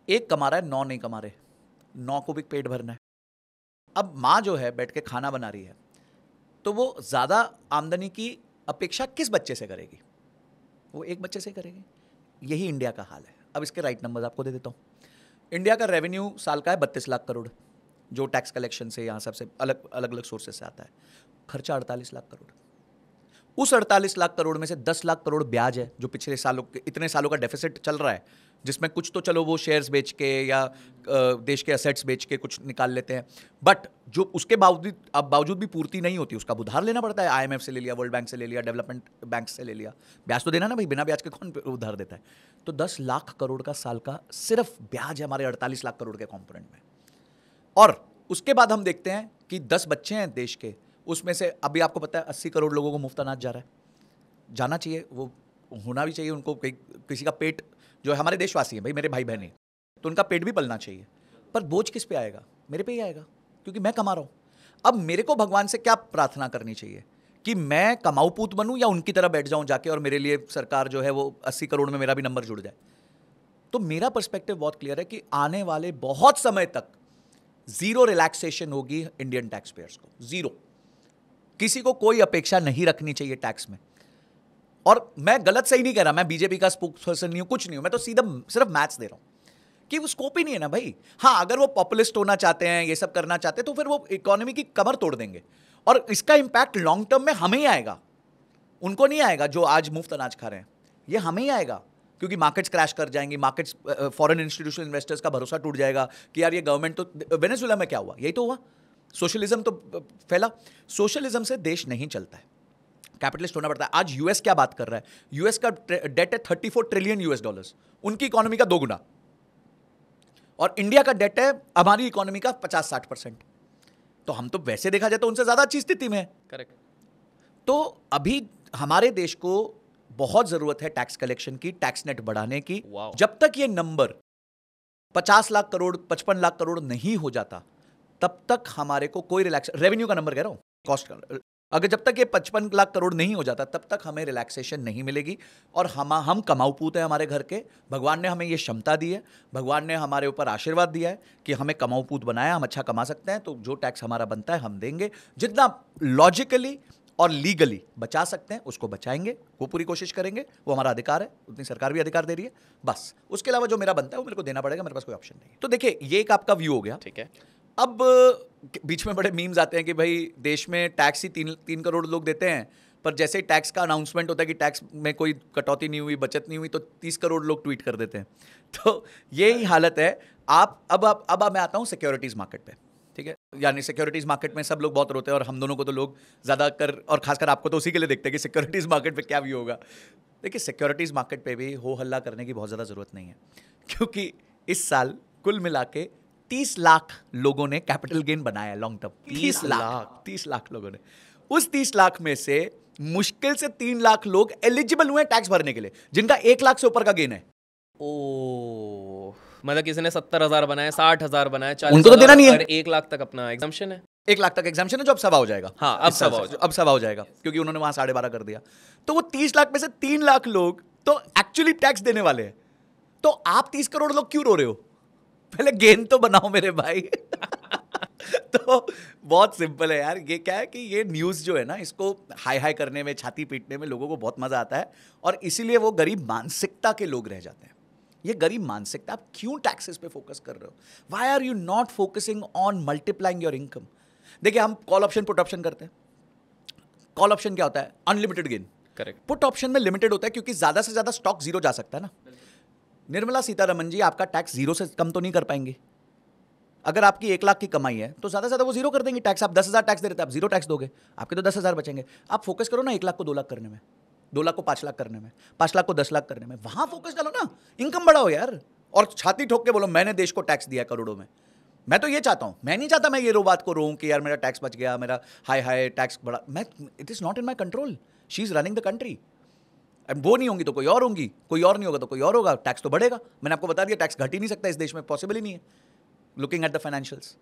S2: एक कमा रहा है, 9 नहीं कमा रहे, 9 को भी पेट भरना है। अब माँ जो है बैठ के खाना बना रही है, तो वो ज्यादा आमदनी की अपेक्षा किस बच्चे से करेगी? वो एक बच्चे से करेगी। यही इंडिया का हाल है। अब इसके राइट नंबर्स आपको दे देता हूँ। इंडिया का रेवेन्यू साल का है 32 लाख करोड़, जो टैक्स कलेक्शन से यहाँ सबसे अलग अलग सोर्सेज से आता है। खर्चा 48 लाख करोड़। उस 48 लाख करोड़ में से 10 लाख करोड़ ब्याज है, जो पिछले सालों के इतने सालों का डेफिसिट चल रहा है, जिसमें कुछ तो चलो वो शेयर्स बेच के या देश के असेट्स बेच के कुछ निकाल लेते हैं, बट जो उसके बावजूद भी पूर्ति नहीं होती, उसका उधार लेना पड़ता है। IMF से ले लिया, वर्ल्ड बैंक से ले लिया, डेवलपमेंट बैंक से ले लिया, ब्याज तो देना ना भाई, बिना ब्याज के कौन उधार देता है? तो 10 लाख करोड़ का साल का सिर्फ ब्याज है हमारे 48 लाख करोड़ के कॉम्पोनेंट में। और उसके बाद हम देखते हैं कि 10 बच्चे हैं देश के, उसमें से अभी आपको पता है 80 करोड़ लोगों को मुफ्त अनाज जा रहा है। जाना चाहिए, वो होना भी चाहिए उनको। किसी का पेट, जो हमारे देशवासी हैं भाई, मेरे भाई बहन हैं, तो उनका पेट भी पलना चाहिए। पर बोझ किस पे आएगा? मेरे पे ही आएगा, क्योंकि मैं कमा रहा हूं। अब मेरे को भगवान से क्या प्रार्थना करनी चाहिए कि मैं कमाऊ पूत बनूं, या उनकी तरह बैठ जाऊं जाके और मेरे लिए सरकार जो है वो 80 करोड़ में मेरा भी नंबर जुड़ जाए? तो मेरा पर्सपेक्टिव बहुत क्लियर है कि आने वाले बहुत समय तक जीरो रिलैक्सेशन होगी इंडियन टैक्स पेयर्स को, जीरो। किसी को कोई अपेक्षा नहीं रखनी चाहिए टैक्स में। और मैं गलत सही नहीं कह रहा, मैं बीजेपी का स्पोक्सपर्सन नहीं हूं, कुछ नहीं हूं, मैं तो सीधा सिर्फ मैथ्स दे रहा हूं कि वो स्कोप ही नहीं है ना भाई। हाँ, अगर वो पॉपुलिस्ट होना चाहते हैं, ये सब करना चाहते हैं, तो फिर वो इकोनॉमी की कमर तोड़ देंगे, और इसका इंपैक्ट लॉन्ग टर्म में हमें ही आएगा, उनको नहीं आएगा। जो आज मुफ्त अनाज खा रहे हैं, ये हमें ही आएगा, क्योंकि मार्केट्स क्रैश कर जाएंगी, मार्केट्स, फॉरेन इंस्टीट्यूशनल इन्वेस्टर्स का भरोसा टूट जाएगा कि यार ये गवर्नमेंट तो, वेनेजुएला में क्या हुआ, यही तो हुआ, सोशलिज्म तो फैला। सोशलिज्म से देश नहीं चलता है, कैपिटलिस्ट होना पड़ता है। आज यूएस क्या बात कर रहा है? यूएस का डेट है 34 ट्रिलियन US डॉलर्स, उनकी इकोनॉमी का 2 गुना। और इंडिया का डेट है हमारी इकोनॉमी का 50-60%। तो हम तो वैसे देखा जाए तो उनसे ज्यादा अच्छी स्थिति में है।
S1: करेक्ट।
S2: तो अभी हमारे देश को बहुत जरूरत है टैक्स कलेक्शन की, टैक्स नेट बढ़ाने की। जब तक ये नंबर 50 लाख करोड़ 55 लाख करोड़ नहीं हो जाता, तब तक हमारे को कोई रिलैक्स, रेवेन्यू का नंबर कह रहा हूं, कॉस्ट का, अगर जब तक ये 55 लाख करोड़ नहीं हो जाता, तब तक हमें रिलैक्सेशन नहीं मिलेगी। और हम कमाऊ पूत हैं हमारे घर के, भगवान ने हमें ये क्षमता दी है, भगवान ने हमारे ऊपर आशीर्वाद दिया है कि हमें कमाऊ पूत बनाया, हम अच्छा कमा सकते हैं, तो जो टैक्स हमारा बनता है हम देंगे। जितना लॉजिकली और लीगली बचा सकते हैं उसको बचाएंगे, वो पूरी कोशिश करेंगे, वो हमारा अधिकार है, उतनी सरकार भी अधिकार दे रही है। बस उसके अलावा जो मेरा बनता है वो मेरे को देना पड़ेगा, मेरे पास कोई ऑप्शन नहीं। तो देखिए, ये एक आपका व्यू हो गया,
S1: ठीक है।
S2: अब बीच में बड़े मीम्स आते हैं कि भाई देश में टैक्स ही 3 करोड़ लोग देते हैं, पर जैसे ही टैक्स का अनाउंसमेंट होता है कि टैक्स में कोई कटौती नहीं हुई, बचत नहीं हुई, तो 30 करोड़ लोग ट्वीट कर देते हैं। तो यही हालत है। अब मैं आता हूँ सिक्योरिटीज मार्केट पे, ठीक है। यानी सिक्योरिटीज मार्केट में सब लोग बहुत रोते हैं और हम दोनों को तो लोग ज़्यादा कर, और खासकर आपको तो उसी के लिए देखते हैं कि सिक्योरिटीज मार्केट पे क्या व्यू होगा। देखिए सिक्योरिटीज मार्केट पे भी हो हल्ला करने की बहुत ज़्यादा ज़रूरत नहीं है, क्योंकि इस साल कुल मिला के 30 लाख लोगों ने कैपिटल गेन बनाया है लॉन्ग टर्म। 30 लाख लोगों ने। उस 30 लाख में से मुश्किल से 3 लाख लोग एलिजिबल हुए टैक्स भरने के लिए, जिनका 1 लाख से ऊपर का गेन है।
S1: ओ, मतलब किसी ने 70,000 बनाया, 60,000 बनाया, 40,000,
S2: उनको तो देना नहीं है।
S1: 1 लाख तक अपना एग्जम्पशन है।
S2: 1 लाख तक एग्जाम्पशन है, जो अब सवा हो जाएगा।
S1: हाँ, अब
S2: सवा हो जाएगा, क्योंकि उन्होंने वहां 12.5 कर दिया। तो वो 30 लाख में से 3 लाख लोग तो एक्चुअली टैक्स देने वाले हैं। तो आप 30 करोड़ लोग क्यों रो रहे हो? पहले गेन तो बनाओ मेरे भाई। तो बहुत सिंपल है यार। ये क्या है कि ये न्यूज़ जो है ना, इसको हाई हाई करने में, छाती पीटने में लोगों को बहुत मजा आता है, और इसीलिए वो गरीब मानसिकता के लोग रह जाते हैं। ये गरीब मानसिकता। आप क्यों टैक्सेस पे फोकस कर रहे हो? Why are you not focusing on multiplying your income? देखिए हम कॉल ऑप्शन पुट ऑप्शन करते हैं। कॉल ऑप्शन क्या होता है? Unlimited gain.
S1: Correct.
S2: Put option में लिमिटेड होता है, क्योंकि ज्यादा से ज्यादा स्टॉक जीरो जा सकता है ना। निर्मला सीतारमण जी आपका टैक्स जीरो से कम तो नहीं कर पाएंगे। अगर आपकी 1 लाख की कमाई है तो ज्यादा से ज्यादा वो जीरो कर देंगे टैक्स। आप 10,000 टैक्स दे रहे थे, आप जीरो टैक्स दोगे, आपके तो 10,000 बचेंगे। आप फोकस करो ना 1 लाख को 2 लाख करने में, 2 लाख को 5 लाख करने में, 5 लाख को 10 लाख करने में। वहां फोकस डालो ना, इनकम बढ़ाओ यार। और छाती ठोक के बोलो मैंने देश को टैक्स दिया करोड़ों में। मैं तो ये चाहता हूं, मैं नहीं चाहता मैं ये रो बात को रोऊं कि यार मेरा टैक्स बच गया, मेरा हाई हाई टैक्स बढ़ा। मैं, it is not in my control. She is running the country. वो नहीं होंगी तो कोई और होंगी, कोई और नहीं होगा तो कोई और होगा, टैक्स तो बढ़ेगा। मैंने आपको बता दिया टैक्स घट ही नहीं सकता इस देश में, पॉसिबल ही नहीं है, लुकिंग एट द फाइनेंशियल्स।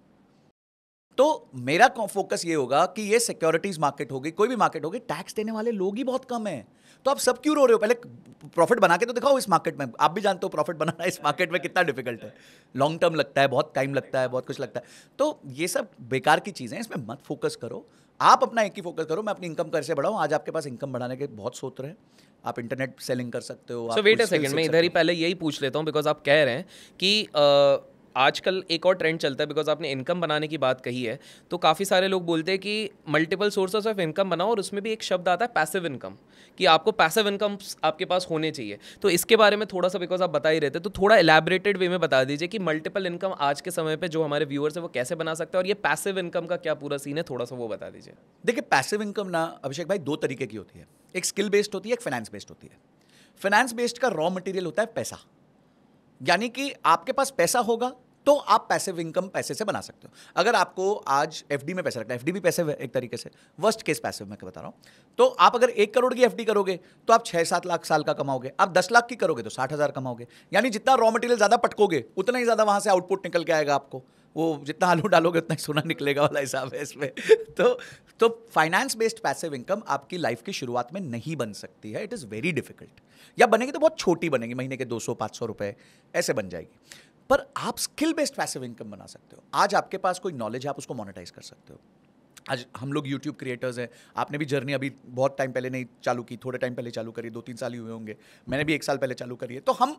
S2: तो मेरा फोकस ये होगा कि ये सिक्योरिटीज मार्केट होगी, कोई भी मार्केट होगी, टैक्स देने वाले लोग ही बहुत कम हैं। तो आप सब क्यों रो रहे हो? पहले प्रॉफिट बना के तो दिखाओ इस मार्केट में। आप भी जानते हो प्रॉफिट बनाना इस मार्केट में कितना डिफिकल्ट है। लॉन्ग टर्म लगता है, बहुत टाइम लगता है, बहुत कुछ लगता है। तो ये सब बेकार की चीज़ें हैं, इसमें मत फोकस करो। आप अपना एक ही फोकस करो, मैं अपनी इनकम कैसे बढ़ाऊं। आज आपके पास इनकम बढ़ाने के बहुत स्रोत हैं। आप इंटरनेट सेलिंग कर सकते हो।
S1: सो वेट अ सेकंड, मैं इधर ही पहले यही पूछ लेता हूँ, बिकॉज आप कह रहे हैं कि आजकल एक और ट्रेंड चलता है, बिकॉज आपने इनकम बनाने की बात कही है, तो काफ़ी सारे लोग बोलते हैं कि मल्टीपल सोर्सेस ऑफ इनकम बनाओ, और उसमें भी एक शब्द आता है पैसिव इनकम, कि आपको पैसिव इनकम आपके पास होने चाहिए। तो इसके बारे में थोड़ा सा, बिकॉज आप बता ही रहे थे, तो थोड़ा एलैबोरेटेड वे में बता दीजिए कि मल्टीपल इनकम आज के समय पे जो हमारे व्यूअर्स है वो कैसे बना सकते हैं, और ये पैसिव इनकम का क्या पूरा सीन है, थोड़ा सा वो बता दीजिए।
S2: देखिए पैसिव इनकम ना अभिषेक भाई 2 तरीके की होती है। एक स्किल बेस्ड होती है, एक फाइनेंस बेस्ड होती है। फाइनेंस बेस्ड का रॉ मटेरियल होता है पैसा, यानी कि आपके पास पैसा होगा तो आप पैसिव इनकम पैसे से बना सकते हो। अगर आपको आज एफडी में पैसा रखना है, एफडी भी पैसिव है एक तरीके से, वर्स्ट केस पैसिव मैं बता रहा हूं। तो आप अगर 1 करोड़ की एफडी करोगे तो आप 6-7 लाख साल का कमाओगे। आप 10 लाख की करोगे तो 60,000 कमाओगे। यानी जितना रॉ मटेरियल ज्यादा पटकोगे उतना ही ज्यादा वहां से आउटपुट निकल के आएगा आपको। वो जितना आलू डालोगे उतना ही सोना निकलेगा वाला हिसाब है इसमें। तो फाइनेंस बेस्ड पैसिव इनकम आपकी लाइफ की शुरुआत में नहीं बन सकती है। It is very difficult. या बनेगी तो बहुत छोटी बनेगी, महीने के 200-500 रुपए ऐसे बन जाएगी। पर आप स्किल बेस्ड पैसिव इनकम बना सकते हो। आज आपके पास कोई नॉलेज है, आप उसको मोनेटाइज कर सकते हो। आज हम लोग यूट्यूब क्रिएटर्स हैं। आपने भी जर्नी अभी बहुत टाइम पहले नहीं चालू की, थोड़े टाइम पहले चालू करी, 2-3 साल ही हुए होंगे। मैंने भी 1 साल पहले चालू करी है। तो हम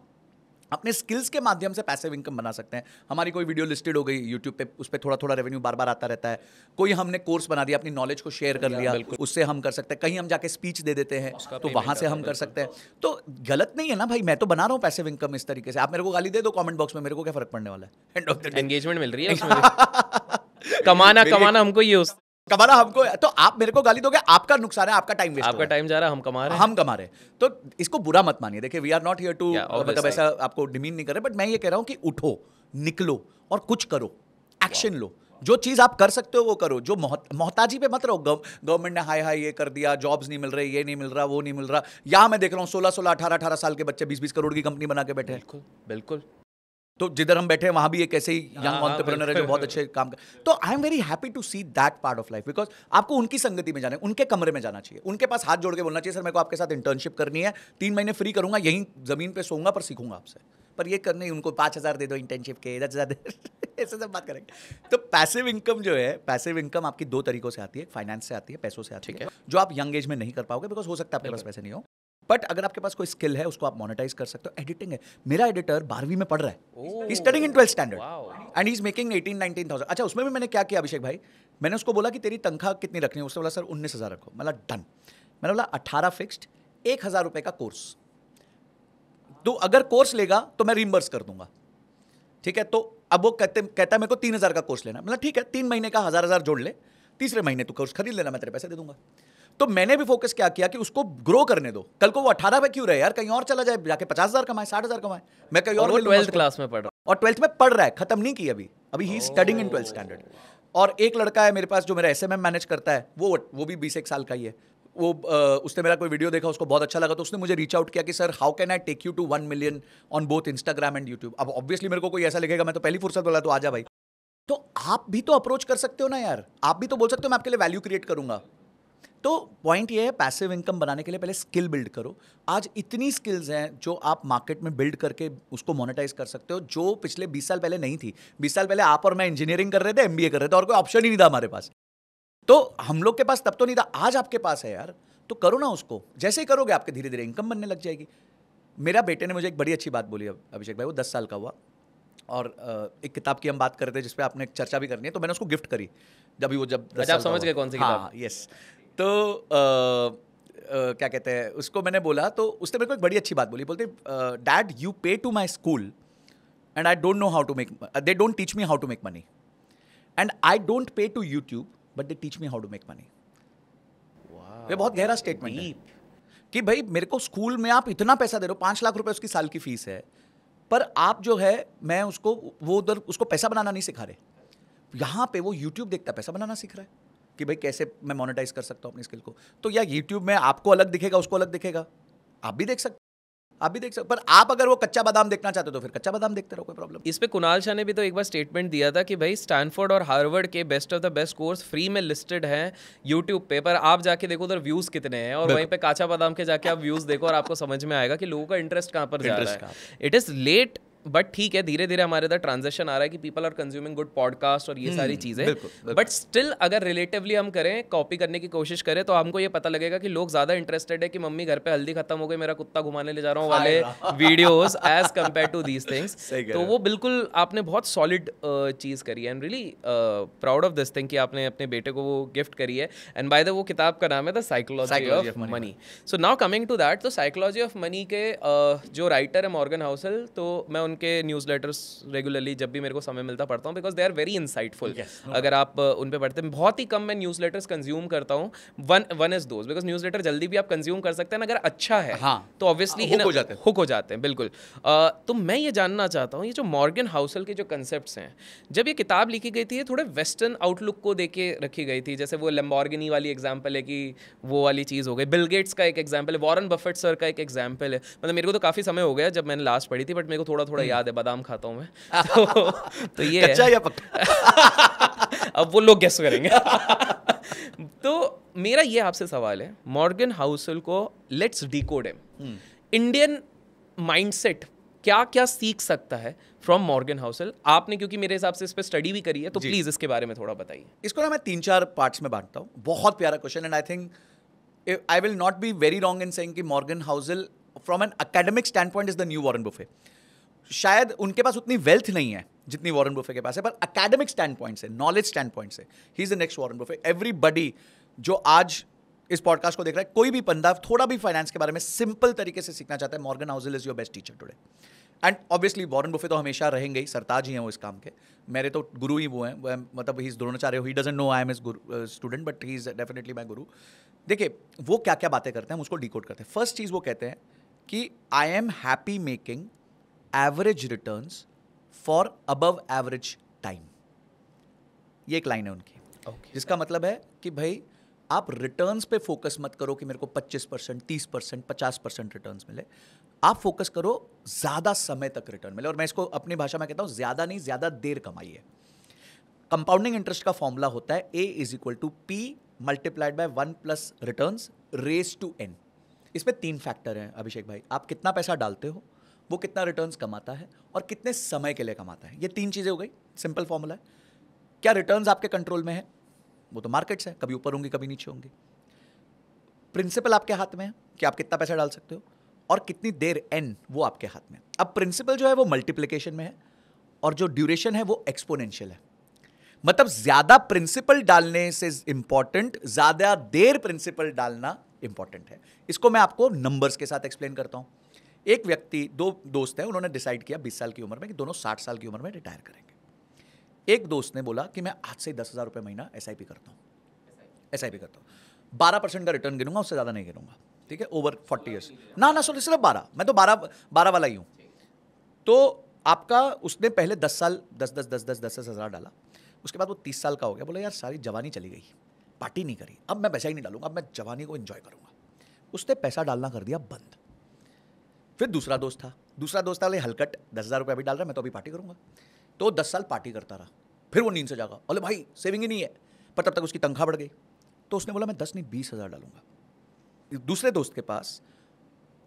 S2: अपने स्किल्स के माध्यम से पैसिव इनकम बना सकते हैं। हमारी कोई वीडियो लिस्टेड हो गई यूट्यूब पे, उस पर थोड़ा थोड़ा रेवेन्यू बार बार आता रहता है। कोई हमने कोर्स बना दिया, अपनी नॉलेज को शेयर कर लिया, उससे हम कर सकते हैं। कहीं हम जाके स्पीच दे देते हैं तो वहां से हम कर सकते हैं। तो गलत नहीं है ना भाई, मैं तो बना रहा हूँ पैसिव इनकम इस तरीके से। आप मेरे को गाली दे दो कमेंट बॉक्स में, मेरे को क्या फर्क पड़ने वाला है? End of the day
S1: engagement मिल रही है उसमें। कमाना हमको ये
S2: कमाना हमको। तो आप मेरे को गाली दोगे, आपका नुकसान है, आपका टाइम वेस्ट,
S1: आपका टाइम जा रहा है, हम कमा रहे हैं,
S2: हम कमा रहे हैं। तो इसको बुरा मत मानिए। देखिए we are not here to, मतलब ऐसा आपको डिमीन नहीं कर रहे, बट मैं ये कह रहा हूं कि उठो, निकलो और कुछ करो, एक्शन लो। जो चीज आप कर सकते हो वो करो। जो मोहताजी पे मत रहो। गवर्नमेंट ने हाई हाई ये कर दिया, जॉब्स नहीं मिल रहे, ये नहीं मिल रहा, वो नहीं मिल रहा। यहां मैं देख रहा हूं 16-16, 18-18 साल के बच्चे 20-20 करोड़ की कंपनी बना के बैठे हैं।
S1: बिल्कुल बिल्कुल।
S2: तो जिधर हम बैठे हैं वहां भी एक ऐसे ही यंग एंटरप्रेन्योर है जो बहुत अच्छे काम कर। तो I am very happy to see that part of life, because आपको उनकी संगति में जाना है, उनके कमरे में जाना चाहिए, उनके पास हाथ जोड़ के बोलना चाहिए सर मेरे को आपके साथ इंटर्नशिप करनी है, 3 महीने फ्री करूंगा, यहीं जमीन पे सोऊंगा पर सीखूंगा आपसे। पर ये करने उनको 5,000 दे दो इंटर्नशिप के, 10,000 दे, ऐसे सब बात करेंगे। तो पैसिव इनकम जो है, पैसिव इनकम आपकी 2 तरीकों से आती है, फाइनेंस से आती है, पैसों से आती है, जो आप यंग एज में नहीं कर पाओगे बिकॉज हो सकता है आपके पास पैसे नहीं हो। बट अगर आपके पास कोई स्किल है उसको आप मोनेटाइज कर सकते हो। एडिटिंग है, मेरा एडिटर 12वीं में पढ़ रहा है, he studying in 12th standard. And he is making 18-19,000. अच्छा, उसमें भी मैंने क्या किया अभिषेक भाई, मैंने उसको बोला कि तेरी तनख्वाह कितनी रखनी है, उसने बोला सर 19,000 रखो. मतलब डन. मैंने बोला 18 फिक्स्ड, 1,000 रुपए का कोर्स, तो अगर कोर्स लेगा तो मैं रीइंबर्स कर दूंगा. ठीक है, तो अब वो कहता है मेरे को 3,000 का कोर्स लेना. मतलब ठीक है, 3 महीने का 1,000 जोड़ ले, तीसरे महीने तू कोर्स खरीद लेना, मैं तेरे पैसे दे दूंगा. तो मैंने भी फोकस क्या किया कि उसको ग्रो करने दो. कल को वो 18 पे क्यों रहे यार, कहीं और चला जाए, जाके 50,000 कमाए, 60,000 कमाए, मैं कहीं और.
S1: 12th क्लास में पढ़ रहा,
S2: और 12th में पढ़ रहा है, खत्म नहीं की अभी ही स्टडिंग इन 12th स्टैंडर्ड. और एक लड़का है मेरे पास जो मेरा SMM मैनेज करता है, वो भी 20 साल का ही है. वो उसने मेरा कोई वीडियो देखा, उसको बहुत अच्छा लगा, तो उसने मुझे रीच आउट किया कि sir how can I take you to 1 million on both Instagram and YouTube. अब ऑब्वियसली मेरे को कोई ऐसा लिखेगा, मैं तो पहली फुर्सत बोला तो आजा भाई. तो आप भी तो अप्रोच कर सकते हो ना यार, आप भी तो बोल सकते हो मैं आपके लिए वैल्यू क्रिएट करूंगा. तो पॉइंट ये है, पैसिव इनकम बनाने के लिए पहले स्किल बिल्ड करो. आज इतनी स्किल्स हैं जो आप मार्केट में बिल्ड करके उसको मोनेटाइज कर सकते हो, जो पिछले 20 साल पहले नहीं थी. 20 साल पहले आप और मैं इंजीनियरिंग कर रहे थे, MBA कर रहे थे, और कोई ऑप्शन ही नहीं था हमारे पास. तो हम लोग के पास तब तो नहीं था, आज आपके पास है यार, तो करो ना उसको. जैसे ही करोगे आपके धीरे धीरे इनकम बनने लग जाएगी. मेरा बेटे ने मुझे एक बड़ी अच्छी बात बोली अभिषेक भाई, वो 10 साल का हुआ, और एक किताब की हम बात कर रहे थे जिसपे आपने एक चर्चा भी करनी है, तो मैंने उसको गिफ्ट करी जब 10
S1: आप समझ गए कौन सी किताब?
S2: हाँ, यस. तो क्या कहते हैं उसको, मैंने बोला तो उसने मेरे को एक बड़ी अच्छी बात बोली. बोलते dad you pay to my school and I don't know how to make, they don't teach me how to make money, and I don't pay to YouTube but they teach me how to make money. ये बहुत गहरा statement है कि भाई मेरे को school में आप इतना पैसा दे रहे हो, 5 लाख रुपए उसकी साल की फीस है, पर आप जो है, मैं उसको वो उधर उसको पैसा बनाना नहीं सिखा रहे. यहाँ पे वो YouTube देखता पैसा बनाना सीख रहा है कि भाई कैसे मैं मोनेटाइज कर सकता हूँ अपनी स्किल को. तो यार YouTube में आपको अलग दिखेगा, उसको अलग दिखेगा, आप भी देख सकते, पर आप अगर वो कच्चा बादाम देखना चाहते हो तो फिर कच्चा बादाम देखते रहो, कोई प्रॉब्लम.
S1: इस पे कुणाल शाह ने भी तो एक बार स्टेटमेंट दिया था कि भाई स्टैनफोर्ड और हार्वर्ड के best of the best course free में लिस्टेड हैं यूट्यूब पे, पर आप जाके देखो उधर व्यूज कितने हैं, और वहीं पे काचा बादाम के जाके आप व्यूज देखो और आपको समझ में आएगा कि लोगों का इंटरेस्ट कहाँ पर जा रहा है. इट इज लेट बट ठीक है, धीरे धीरे हमारे इधर ट्रांजेक्शन आ रहा है कि people are consuming good podcast और ये सारी चीजें. बट स्टिल अगर रिलेटिवली हम करें, कॉपी करने की कोशिश करें, तो हमको ये पता लगेगा कि लोग ज्यादा इंटरेस्टेड है कि मम्मी घर पे हल्दी खत्म हो गई, मेरा कुत्ता घुमाने ले जा रहा हूँ वाले videos as compare to these things. तो वो बिल्कुल आपने बहुत सॉलिड चीज करी है, and really proud of this thing कि आपने अपने बेटे को वो गिफ्ट करी है. एंड बाय द वो किताब का नाम है the psychology of money. So now coming to that, तो साइकोलॉजी ऑफ मनी के जो राइटर है मॉर्गन हाउसल, तो मैं उनके न्यूज़लेटर्स रेगुलरली जब भी मेरे को समय मिलता पढ़ता हूँ, because they are very insightful. अगर आप उन पे पढ़ते हैं, बहुत ही कम मैं न्यूज़लेटर्स कंज्यूम करता हूँ. One is those, because newsletter जल्दी भी आप कंज्यूम कर सकते हैं, अगर अच्छा है तो ऑब्वियसली हुक हो जाते हैं. बिल्कुल. तो मैं ये जानना चाहता हूँ, ये जो मॉर्गन हाउसल के जो कंसेप्ट्स हैं, जब ये किताब लिखी गई थी, ये थोड़े वेस्टर्न आउटलुक को देके रखी गई थी. जैसे वो लैम्बोर्गिनी वाली एग्जाम्पल है कि वो वाली चीज़ हो गई, बिल गेट्स का एक एग्जाम्पल है, वॉरेन बफेट सर का एक एग्जाम्पल है. मतलब मेरे को तो काफ़ी समय हो गया जब मैंने लास्ट पढ़ी थी, बट मेरे को थोड़ा थोड़ा याद है, बादाम खाता हूँ मैं. तो ये
S2: कच्चा या पक्का?
S1: अब वो लोग गेस करेंगे. तो मेरा ये आपसे सवाल है, मॉर्गन हाउसल को let's decode him. Indian mindset क्या क्या सीख सकता है फ्रॉम मॉर्गन हाउसल? आपने क्योंकि मेरे हिसाब से इस पे स्टडी भी करी है, तो प्लीज इसके बारे में थोड़ा बताइए.
S2: इसको ना मैं 3-4 पार्ट्स में बांटता हूँ. बहुत प्यारा question, and I think I will not be very wrong in saying कि Morgan Housel from an academic stand point is the new Warren Buffett. शायद उनके पास उतनी वेल्थ नहीं है जितनी वॉरेन बुफे के पास है, पर एकेडमिक स्टैंड पॉइंट से, नॉलेज स्टैंड पॉइंट से, he is the next Warren Buffett. Everybody जो आज इस पॉडकास्ट को देख रहा है, कोई भी बंदा थोड़ा भी फाइनेंस के बारे में सिंपल तरीके से सीखना चाहता है, Morgan Housel is your best teacher today. And obviously Warren Buffett तो हमेशा रहेंगे ही, सरताज ही हैं वो इस काम के. मेरे तो गुरु ही वो हैं, मतलब he is Dronacharya. He doesn't know I am his student, but he is definitely माई गुरु. देखिए वो क्या क्या बातें करते हैं, हम उसको डिकोड करते हैं. फर्स्ट चीज़ वो कहते हैं कि I am happy making average returns for above average time. ये एक लाइन है उनकी, जिसका मतलब है कि भाई आप रिटर्न्स पे फोकस मत करो कि मेरे को 25%, 30%, 50% रिटर्न्स मिले. आप फोकस करो ज़्यादा समय तक रिटर्न मिले. और मैं इसको अपनी भाषा में कहता हूँ, ज़्यादा नहीं, ज़्यादा देर कमाइए. कंपाउंडिंग इंटरेस्ट का फॉर्मूला होता है A=P multiplied by 1 plus returns raise to n. इसमें 3 फैक्टर हैं अभिषेक भाई. आप कितना पैसा डालते हो, वो कितना रिटर्न्स कमाता है, और कितने समय के लिए कमाता है. ये 3 चीज़ें हो गई. सिंपल फॉर्मूला है. क्या रिटर्न्स आपके कंट्रोल में है? वो तो मार्केट्स है, कभी ऊपर होंगी कभी नीचे होंगी. प्रिंसिपल आपके हाथ में है कि आप कितना पैसा डाल सकते हो, और कितनी देर n वो आपके हाथ में. अब प्रिंसिपल जो है वो मल्टीप्लिकेशन में है, और जो ड्यूरेशन है वो एक्सपोनेंशियल है। मतलब ज्यादा प्रिंसिपल डालने से इंपॉर्टेंट ज्यादा देर प्रिंसिपल डालना इंपॉर्टेंट है। इसको मैं आपको नंबर्स के साथ एक्सप्लेन करता हूं। एक व्यक्ति, दो दोस्त हैं, उन्होंने डिसाइड किया 20 साल की उम्र में कि दोनों 60 साल की उम्र में रिटायर करेंगे। एक दोस्त ने बोला कि मैं आज से 10,000 रुपये महीना एसआईपी करता हूँ, 12% का रिटर्न गिनूंगा, उससे ज्यादा नहीं गिनूंगा, ठीक है, ओवर 40 ईयर्स। ना सॉरी, सिर्फ 12, मैं तो 12 वाला ही हूं। तो आपका उसने पहले 10 साल 10,000 डाला, उसके बाद वो 30 साल का हो गया, बोला यार सारी जवानी चली गई, पार्टी नहीं करी, अब मैं पैसा ही नहीं डालूंगा, अब मैं जवानी को एंजॉय करूंगा। उसने पैसा डालना कर दिया बंद। फिर दूसरा दोस्त था हलकट, 10,000 रुपये अभी डाल रहा है, मैं तो अभी पार्टी करूंगा। तो 10 साल पार्टी करता रहा। फिर वो नींद से जागा, बोले भाई सेविंग ही नहीं है, पर तब तक उसकी तनख्वाह बढ़ गई। तो उसने बोला मैं 10 नहीं 20,000 डालूंगा। दूसरे दोस्त के पास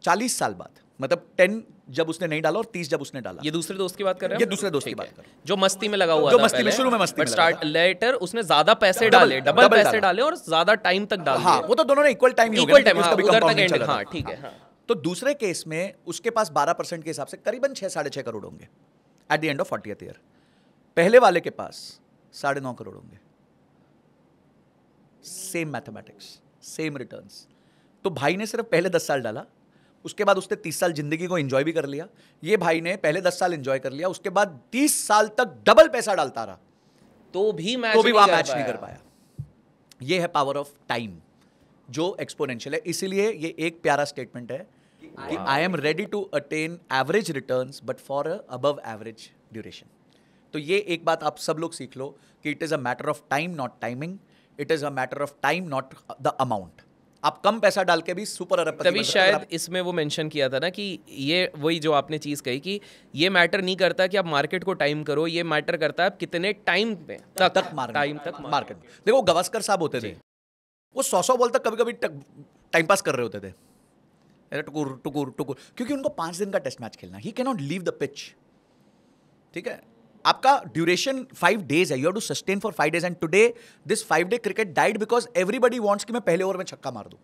S2: 40 साल बाद, मतलब 10 जब उसने नहीं डाला और 30 जब उसने डाला।
S1: ये दूसरे दोस्त की बात कर रहे हैं?
S2: ये दूसरे दोस्त की बात कर रहे हैं,
S1: जो मस्ती में लगा हुआ
S2: जो
S1: था,
S2: मस्ती में शुरू में मस्ती में
S1: स्टार्ट लेटर उसने ज्यादा पैसे डाले, डबल पैसे डाले और ज्यादा टाइम तक डाले।
S2: हाँ, वो तो दोनों ने इक्वल टाइम
S1: उधर तक एंड। हाँ ठीक है।
S2: तो दूसरे केस में उसके पास 12% के हिसाब से करीबन 6-6.5 करोड़ होंगे at the end of 40th year. पहले वाले के पास 9.5 करोड़ होंगे। Same mathematics, same returns. तो भाई ने सिर्फ पहले 10 साल डाला, उसके बाद उसने 30 साल जिंदगी को एंजॉय भी कर लिया। ये भाई ने पहले 10 साल एंजॉय कर लिया, उसके बाद 30 साल तक डबल पैसा डालता रहा,
S1: तो भी
S2: वहां मैच नहीं कर पाया। ये है पावर ऑफ टाइम जो एक्सपोनेंशियल है। इसीलिए ये एक प्यारा स्टेटमेंट है कि I am ready to attain average returns but for a above average duration. तो ये एक बात आप सब लोग सीख लो कि it is a matter of time not timing, it is a matter of time not the amount. आप कम पैसा डाल के भी सुपर अरबपति,
S1: तभी शायद इसमें वो मेंशन किया था ना कि ये वही जो आपने चीज कही कि ये मैटर नहीं करता कि आप मार्केट को टाइम करो, ये मैटर करता है आप कितने टाइम में तक
S2: मार्केट। देखो गवास्कर साहब होते थे, वो 100 बॉल तक कभी कभी टाइम पास कर रहे होते थे, टुकुर टुकुर टुकुर, क्योंकि उनको 5 दिन का टेस्ट मैच खेलना, he cannot leave the pitch. ठीक है, आपका ड्यूरेशन 5 days है, you have to sustain for 5 days and today this 5-day cricket died because everybody wants कि मैं पहले ओवर में छक्का मार दूं।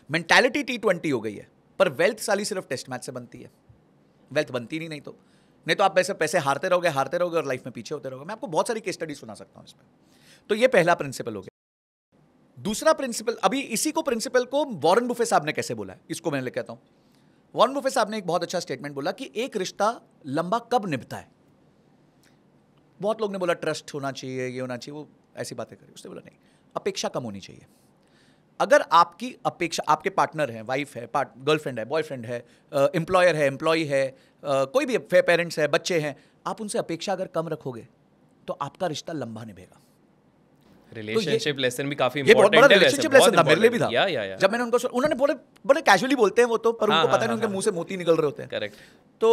S2: मेंटालिटी T20 हो गई है, पर वेल्थ साली सिर्फ टेस्ट मैच से बनती है, वेल्थ बनती नहीं तो आप पैसे हारते रहोगे और लाइफ में पीछे होते रहोगे। मैं आपको बहुत सारी केस स्टडी सुना सकता हूं इस पर। तो ये पहला प्रिंसिपल हो गया। दूसरा प्रिंसिपल, अभी इसी को प्रिंसिपल को वॉरेन बुफे साहब ने कैसे बोला है, इसको मैं कहता हूं। वॉरेन बुफे साहब ने एक बहुत अच्छा स्टेटमेंट बोला कि एक रिश्ता लंबा कब निभता है। बहुत लोग ने बोला ट्रस्ट होना चाहिए, ये होना चाहिए, वो ऐसी बातें करी। उसने बोला नहीं, अपेक्षा कम होनी चाहिए। अगर आपकी अपेक्षा, आपके पार्टनर है, वाइफ है, गर्लफ्रेंड है, बॉयफ्रेंड है, एम्प्लॉयर है, एम्प्लॉई है, कोई भी पेरेंट्स है, बच्चे हैं, आप उनसे अपेक्षा अगर कम रखोगे तो आपका रिश्ता लंबा निभेगा।
S1: रिलेशनशिप लेसन भी काफी
S2: ये बहुत बड़ा रिलेशनशिप लेसन था, मेरे लिए भी था।
S1: जब
S2: मैंने उनको, उन्होंने बड़े कैजुअली बोलते हैं वो तो, पर उनको पता नहीं उनके मुंह से मोती निकल रहे होते हैं।
S1: करेक्ट।
S2: तो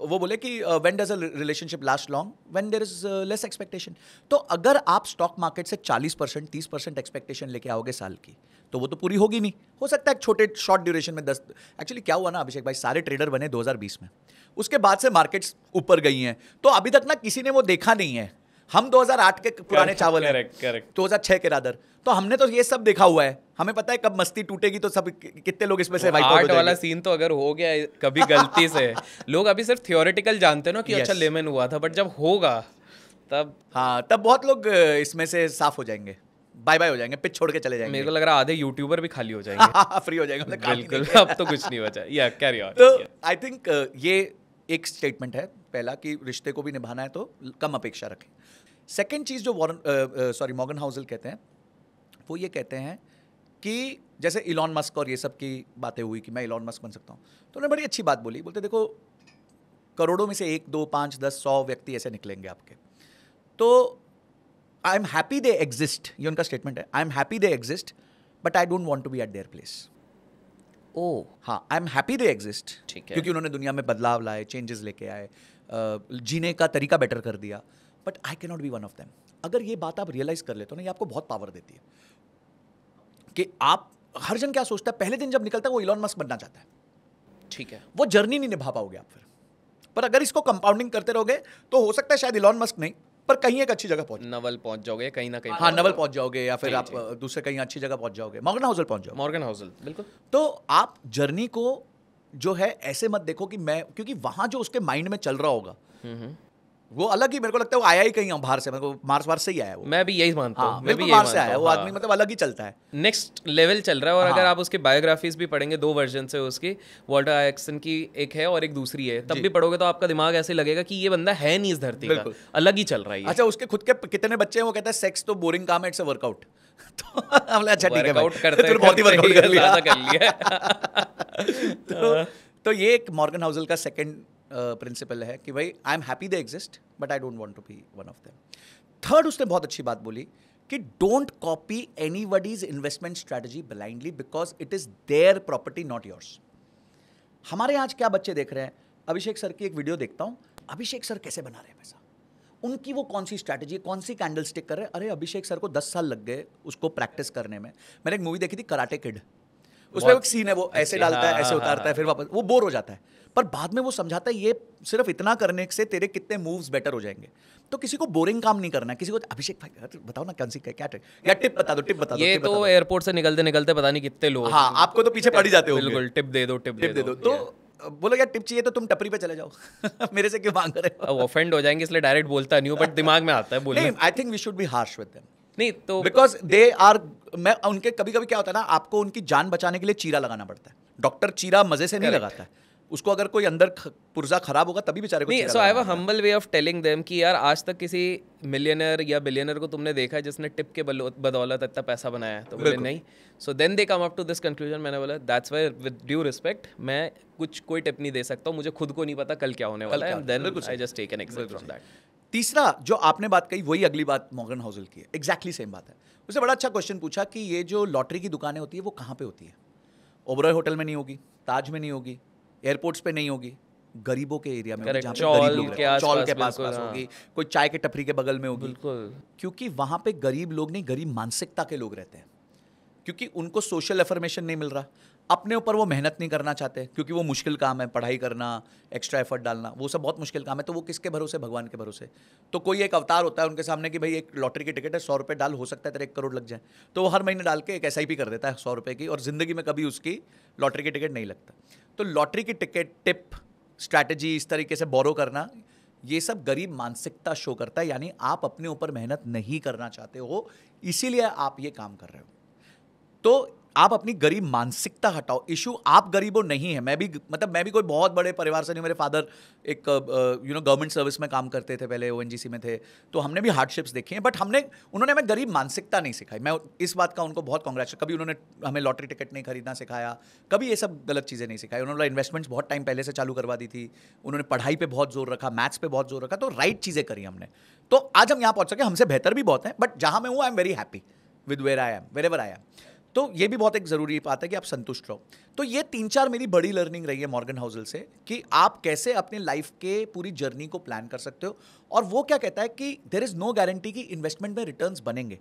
S2: वो बोले कि when does a relationship last long, when there is less expectation. तो अगर आप स्टॉक मार्केट से 40% 30% एक्सपेक्टेशन लेके आओगे साल की, तो वो तो पूरी होगी नहीं। हो सकता है एक छोटे शॉर्ट ड्यूरेशन में 10। एक्चुअली क्या हुआ ना अभिषेक भाई, सारे ट्रेडर बने 2020 में, उसके बाद से मार्केट्स ऊपर गई हैं, तो अभी तक ना किसी ने वो देखा नहीं है। हम 2008 के पुराने चावल हैं, 2006 के रादर, तो हमने तो ये सब देखा हुआ है, हमें पता है कब मस्ती टूटेगी तो सब कितने लोग इसमें से वाइप आउट हो जाएंगे।
S1: वाला सीन तो अगर हो गया कभी गलती से, लोग अभी सिर्फ थियोरेटिकल जानते हैं ना कि अच्छा लेमन हुआ था, बट जब होगा तब,
S2: हाँ, तब बहुत लोग इसमें से साफ हो जाएंगे, बाय बाय हो जाएंगे, पिच छोड़ के चले जाएंगे।
S1: मेरे को लग रहा है आधे यूट्यूबर भी खाली हो जाएंगे,
S2: फ्री हो जाएंगे,
S1: बिल्कुल। अब तो कुछ नहीं बचा। या कैरी ऑन।
S2: तो आई थिंक ये एक स्टेटमेंट है पहला कि रिश्ते को भी निभाना है तो कम अपेक्षा रखें। सेकेंड चीज जो मॉर्गन हाउसल कहते हैं, वो ये कहते हैं कि जैसे इलॉन मस्क और ये सब की बातें हुई कि मैं इलॉन मस्क बन सकता हूँ, तो उन्होंने बड़ी अच्छी बात बोली। बोलते देखो करोड़ों में से 1, 2, 5, 10, 100 व्यक्ति ऐसे निकलेंगे आपके, तो I am happy they exist, ये उनका स्टेटमेंट है। I am happy they exist but I don't want to be at their place.
S1: Oh
S2: हाँ, I am happy they exist,
S1: ठीक है,
S2: क्योंकि उन्होंने दुनिया में बदलाव लाए, चेंजेस लेके आए, जीने का तरीका बेटर कर दिया, but I can not be one of them. अगर ये बात आप रियलाइज कर लेते हो ना, ये आपको बहुत पावर देती है कि आप, हर जन क्या सोचता है पहले दिन जब निकलता है वो इलॉन मस्क बनना चाहता है,
S1: ठीक है,
S2: वो जर्नी नहीं निभा पाओगे आप फिर। पर अगर इसको कंपाउंडिंग करते रहोगे तो हो सकता है शायद इलॉन मस्क नहीं, पर कहीं एक अच्छी जगह पहुंच,
S1: नवल पहुंच जाओगे कहीं ना कहीं।
S2: हाँ, नवल पहुंच जाओगे, या फिर आप दूसरे कहीं अच्छी जगह पहुंच जाओगे, मॉर्गन हाउसल पहुंच जाओगे।
S1: मॉर्गन हाउसल, बिल्कुल।
S2: तो आप जर्नी को जो है ऐसे मत देखो कि मैं, क्योंकि वहां जो उसके माइंड में चल रहा होगा वो अलग ही, मेरे को लगता है वो आया ही कहीं बाहर से, मेरे को मार्स वार्स से ही आया वो।
S1: मैं भी यही मानता हूँ,
S2: हाँ,
S1: मैं भी
S2: बिल्कुल
S1: यही
S2: मार्स से
S1: मानता
S2: आया
S1: हूँ,
S2: वो
S1: हाँ।
S2: आदमी, मतलब अलग ही चलता है।
S1: नेक्स्ट लेवल चल रहा है। और अगर
S2: हाँ।
S1: आप उसकी बायोग्राफीज भी पढ़ेंगे, 2 वर्जन है उसकी, वॉल्टर आइजैक्सन की एक है और एक दूसरी है, तब
S2: जी।
S1: भी पढ़ोगे तो आपका दिमाग ऐसे लगेगा कि ये बंदा है नहीं इस धरती का,
S2: बिल्कुल।
S1: अलग ही चल रहा है ये।
S2: अच्छा, उसके खुद के कितने बच्चे हैं, वो कहता है सेक्स तो बोरिंग काम है, इट्स अ वर्कआउट। तो हमने अच्छा ठीक है भाई,
S1: वर्कआउट करते
S2: तूने बहुत ही
S1: करते
S2: वर्कआउट कर लिया।
S1: ज़्यादा कर लिया।
S2: तो ये एक मॉर्गन हाउसल का सेकंड प्रिंसिपल है कि भाई I am happy they exist but I don't want to be one of them. Third, उसने बहुत अच्छी बात बोली कि don't copy anybody's investment strategy blindly because it is their property not yours. हमारे आज क्या बच्चे देख रहे हैं, अभिषेक सर की एक वीडियो देखता हूं, अभिषेक सर कैसे बना रहे हैं पैसा, उनकी वो कौन सी स्ट्रैटेजी, कौन सी कैंडल स्टिक कर रहे हैं। अरे अभिषेक सर को 10 साल लग गए उसको प्रैक्टिस करने में। मैंने एक मूवी देखी थी कराटे किड, उसमें एक सीन है वो ऐसे डालता है, ऐसे उतारता है, फिर वापस, वो बोर हो जाता है, पर बाद में वो समझाता है ये सिर्फ इतना करने से तेरे कितने मूव्स बेटर हो जाएंगे। तो किसी को बोरिंग काम नहीं करना है, किसी को अभिषेक भाई बताओ ना कौन सी क्या ट्रिक या टिप बता दो, टिप बता दो।
S1: ये तो एयरपोर्ट से निकलते निकलते पता नहीं कितने लोग,
S2: हाँ, आपको तो पीछे पड़ ही जाते हो।
S1: बिल्कुल, टिप दे दो, टिप दे दो।
S2: तो बोलो यार टिप चाहिए तो तुम टपरी पे चले जाओ। मेरे से क्यों मांग रहे हो?
S1: अब ऑफेंड हो जाएंगे इसलिए डायरेक्ट बोलता नहीं हूँ, बट दिमाग में आता है बोलने।
S2: नहीं, I think we should be harsh with them.
S1: नहीं तो
S2: बिकॉज दे आर, मैं उनके कभी कभी क्या होता है ना, आपको उनकी जान बचाने के लिए चीरा लगाना पड़ता है। डॉक्टर चीरा मजे से नहीं लगाता है, उसको अगर कोई अंदर पुर्जा खराब होगा तभी बेचारे को
S1: नहीं।
S2: चीरा
S1: सो आई हैव अ
S2: लगाना
S1: humble way of telling them कि यार आज तक किसी मिलियनर या बिलियनर को तुमने देखा है जिसने टिप के बदौलत इतना पैसा बनाया है? तो बोले नहीं। So then they come up to this conclusion. मैंने बोला that's why with due respect मैं कोई टिप नहीं दे सकता हूँ, मुझे खुद को नहीं पता कल क्या होने वाला है, then I just take an exit from that.
S2: तीसरा जो आपने बात कही वही अगली बात मॉर्गन हाउसल की है, एग्जैक्टली सेम बात है। उसने बड़ा अच्छा क्वेश्चन पूछा कि ये जो लॉटरी की दुकानें होती है वो कहाँ पे होती है? ओबरॉय होटल में नहीं होगी, ताज में नहीं होगी, एयरपोर्ट्स पे नहीं होगी, गरीबों के एरिया में होगी, जहाँ पे गरीब लोग रहते हैं, चौल के पास होगी, कोई चाय के टपरी के बगल में होगी।
S1: बिल्कुल,
S2: क्योंकि वहाँ पे गरीब लोग नहीं, गरीब मानसिकता के लोग रहते हैं, क्योंकि उनको सोशल अफर्मेशन नहीं मिल रहा, अपने ऊपर वो मेहनत नहीं करना चाहते, क्योंकि वो मुश्किल काम है, पढ़ाई करना, एक्स्ट्रा एफर्ट डालना, वो सब बहुत मुश्किल काम है। तो वो किसके भरोसे? भगवान के भरोसे। तो कोई एक अवतार होता है उनके सामने कि भाई एक लॉटरी की टिकट है, 100 रुपये डाल, हो सकता है तेरे 1 करोड़ लग जाए। तो वो हर महीने डाल के एक SIP कर देता है 100 रुपये की, और जिंदगी में कभी उसकी लॉटरी की टिकट नहीं लगता। तो लॉटरी की टिकट, टिप, स्ट्रैटेजी, इस तरीके से बोरो करना, ये सब गरीब मानसिकता शो करता है, यानी आप अपने ऊपर मेहनत नहीं करना चाहते हो, इसीलिए आप ये काम कर रहे हो। तो आप अपनी गरीब मानसिकता हटाओ। इशू आप गरीबों नहीं है। मैं भी कोई बहुत बड़े परिवार से नहीं। मेरे फादर एक गवर्नमेंट सर्विस में काम करते थे, पहले ONGC में थे, तो हमने भी हार्डशिप्स देखी हैं, बट उन्होंने हमें गरीब मानसिकता नहीं सिखाई। मैं इस बात का उनको बहुत कांग्रेचुलेट, कभी उन्होंने हमें लॉटरी टिकट नहीं खरीदना सिखाया, कभी ये सब गलत चीज़ें नहीं सिखाई। उन्होंने इन्वेस्टमेंट्स बहुत टाइम पहले से चालू करवा दी थी, उन्होंने पढ़ाई पर बहुत जोर रखा, मैथ्स पर बहुत जोर रखा, तो राइट चीज़ें करी हमने। तो आज हम यहाँ पहुँच सके। हमसे बेहतर भी बहुत हैं, बट जहाँ मैं हूँ I am very happy with where I am, wherever I am. तो ये भी बहुत एक ज़रूरी बात है कि आप संतुष्ट रहो। तो ये 3-4 मेरी बड़ी लर्निंग रही है मॉर्गन हाउसल से, कि आप कैसे अपने लाइफ के पूरी जर्नी को प्लान कर सकते हो। और वो क्या कहता है कि देयर इज़ नो गारंटी कि इन्वेस्टमेंट में रिटर्न्स बनेंगे,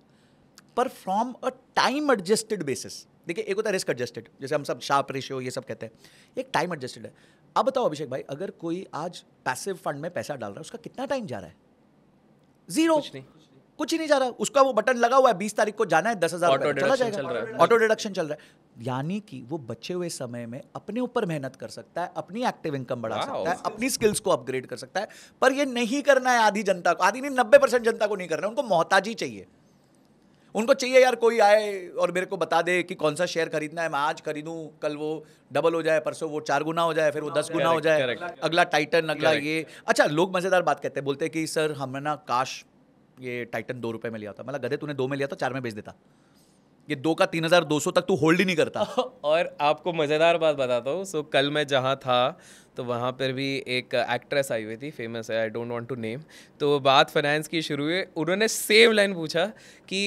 S2: पर from a time adjusted basis. देखिए, एक होता है रिस्क एडजस्टेड, जैसे हम सब शार्प रेशियो ये सब कहते हैं, एक टाइम एडजस्टेड है। अब बताओ अभिषेक भाई, अगर कोई आज पैसिव फंड में पैसा डाल रहा है, उसका कितना टाइम जा रहा है? 0, कुछ ही नहीं जा रहा। उसका वो बटन लगा हुआ है, 20 तारीख को जाना है, 10,000 चला जाएगा, ऑटो डिडक्शन चल रहा है। यानी कि वो बचे हुए समय में अपने ऊपर मेहनत कर सकता है, अपनी एक्टिव इनकम बढ़ा सकता है, अपनी स्किल्स को अपग्रेड कर सकता है। पर ये नहीं करना है आधी जनता को, आधी नहीं 90% जनता को नहीं करना है। उनको मोहताजी चाहिए। उनको चाहिए यार कोई आए और मेरे को बता दे कि कौन सा शेयर खरीदना है, मैं आज खरीदूं, कल वो डबल हो जाए, परसों वो 4 गुना हो जाए, फिर वो 10 गुना हो जाए, अगला टाइटन, अगला ये। अच्छा, लोग मजेदार बात कहते हैं, बोलते हैं कि सर हमें ना काश ये टाइटन 2 रुपए में लिया था। मतलब गधे, तूने 2 में लिया था, 4 में बेच देता। ये 2 का 3,200 तक तू होल्ड ही नहीं करता।
S1: और आपको मज़ेदार बात बताता हूँ। सो कल मैं जहाँ था तो वहाँ पर भी एक एक्ट्रेस आई हुई थी, फेमस है, I don't want to name. तो बात फाइनेंस की शुरू हुई, उन्होंने सेम लाइन पूछा कि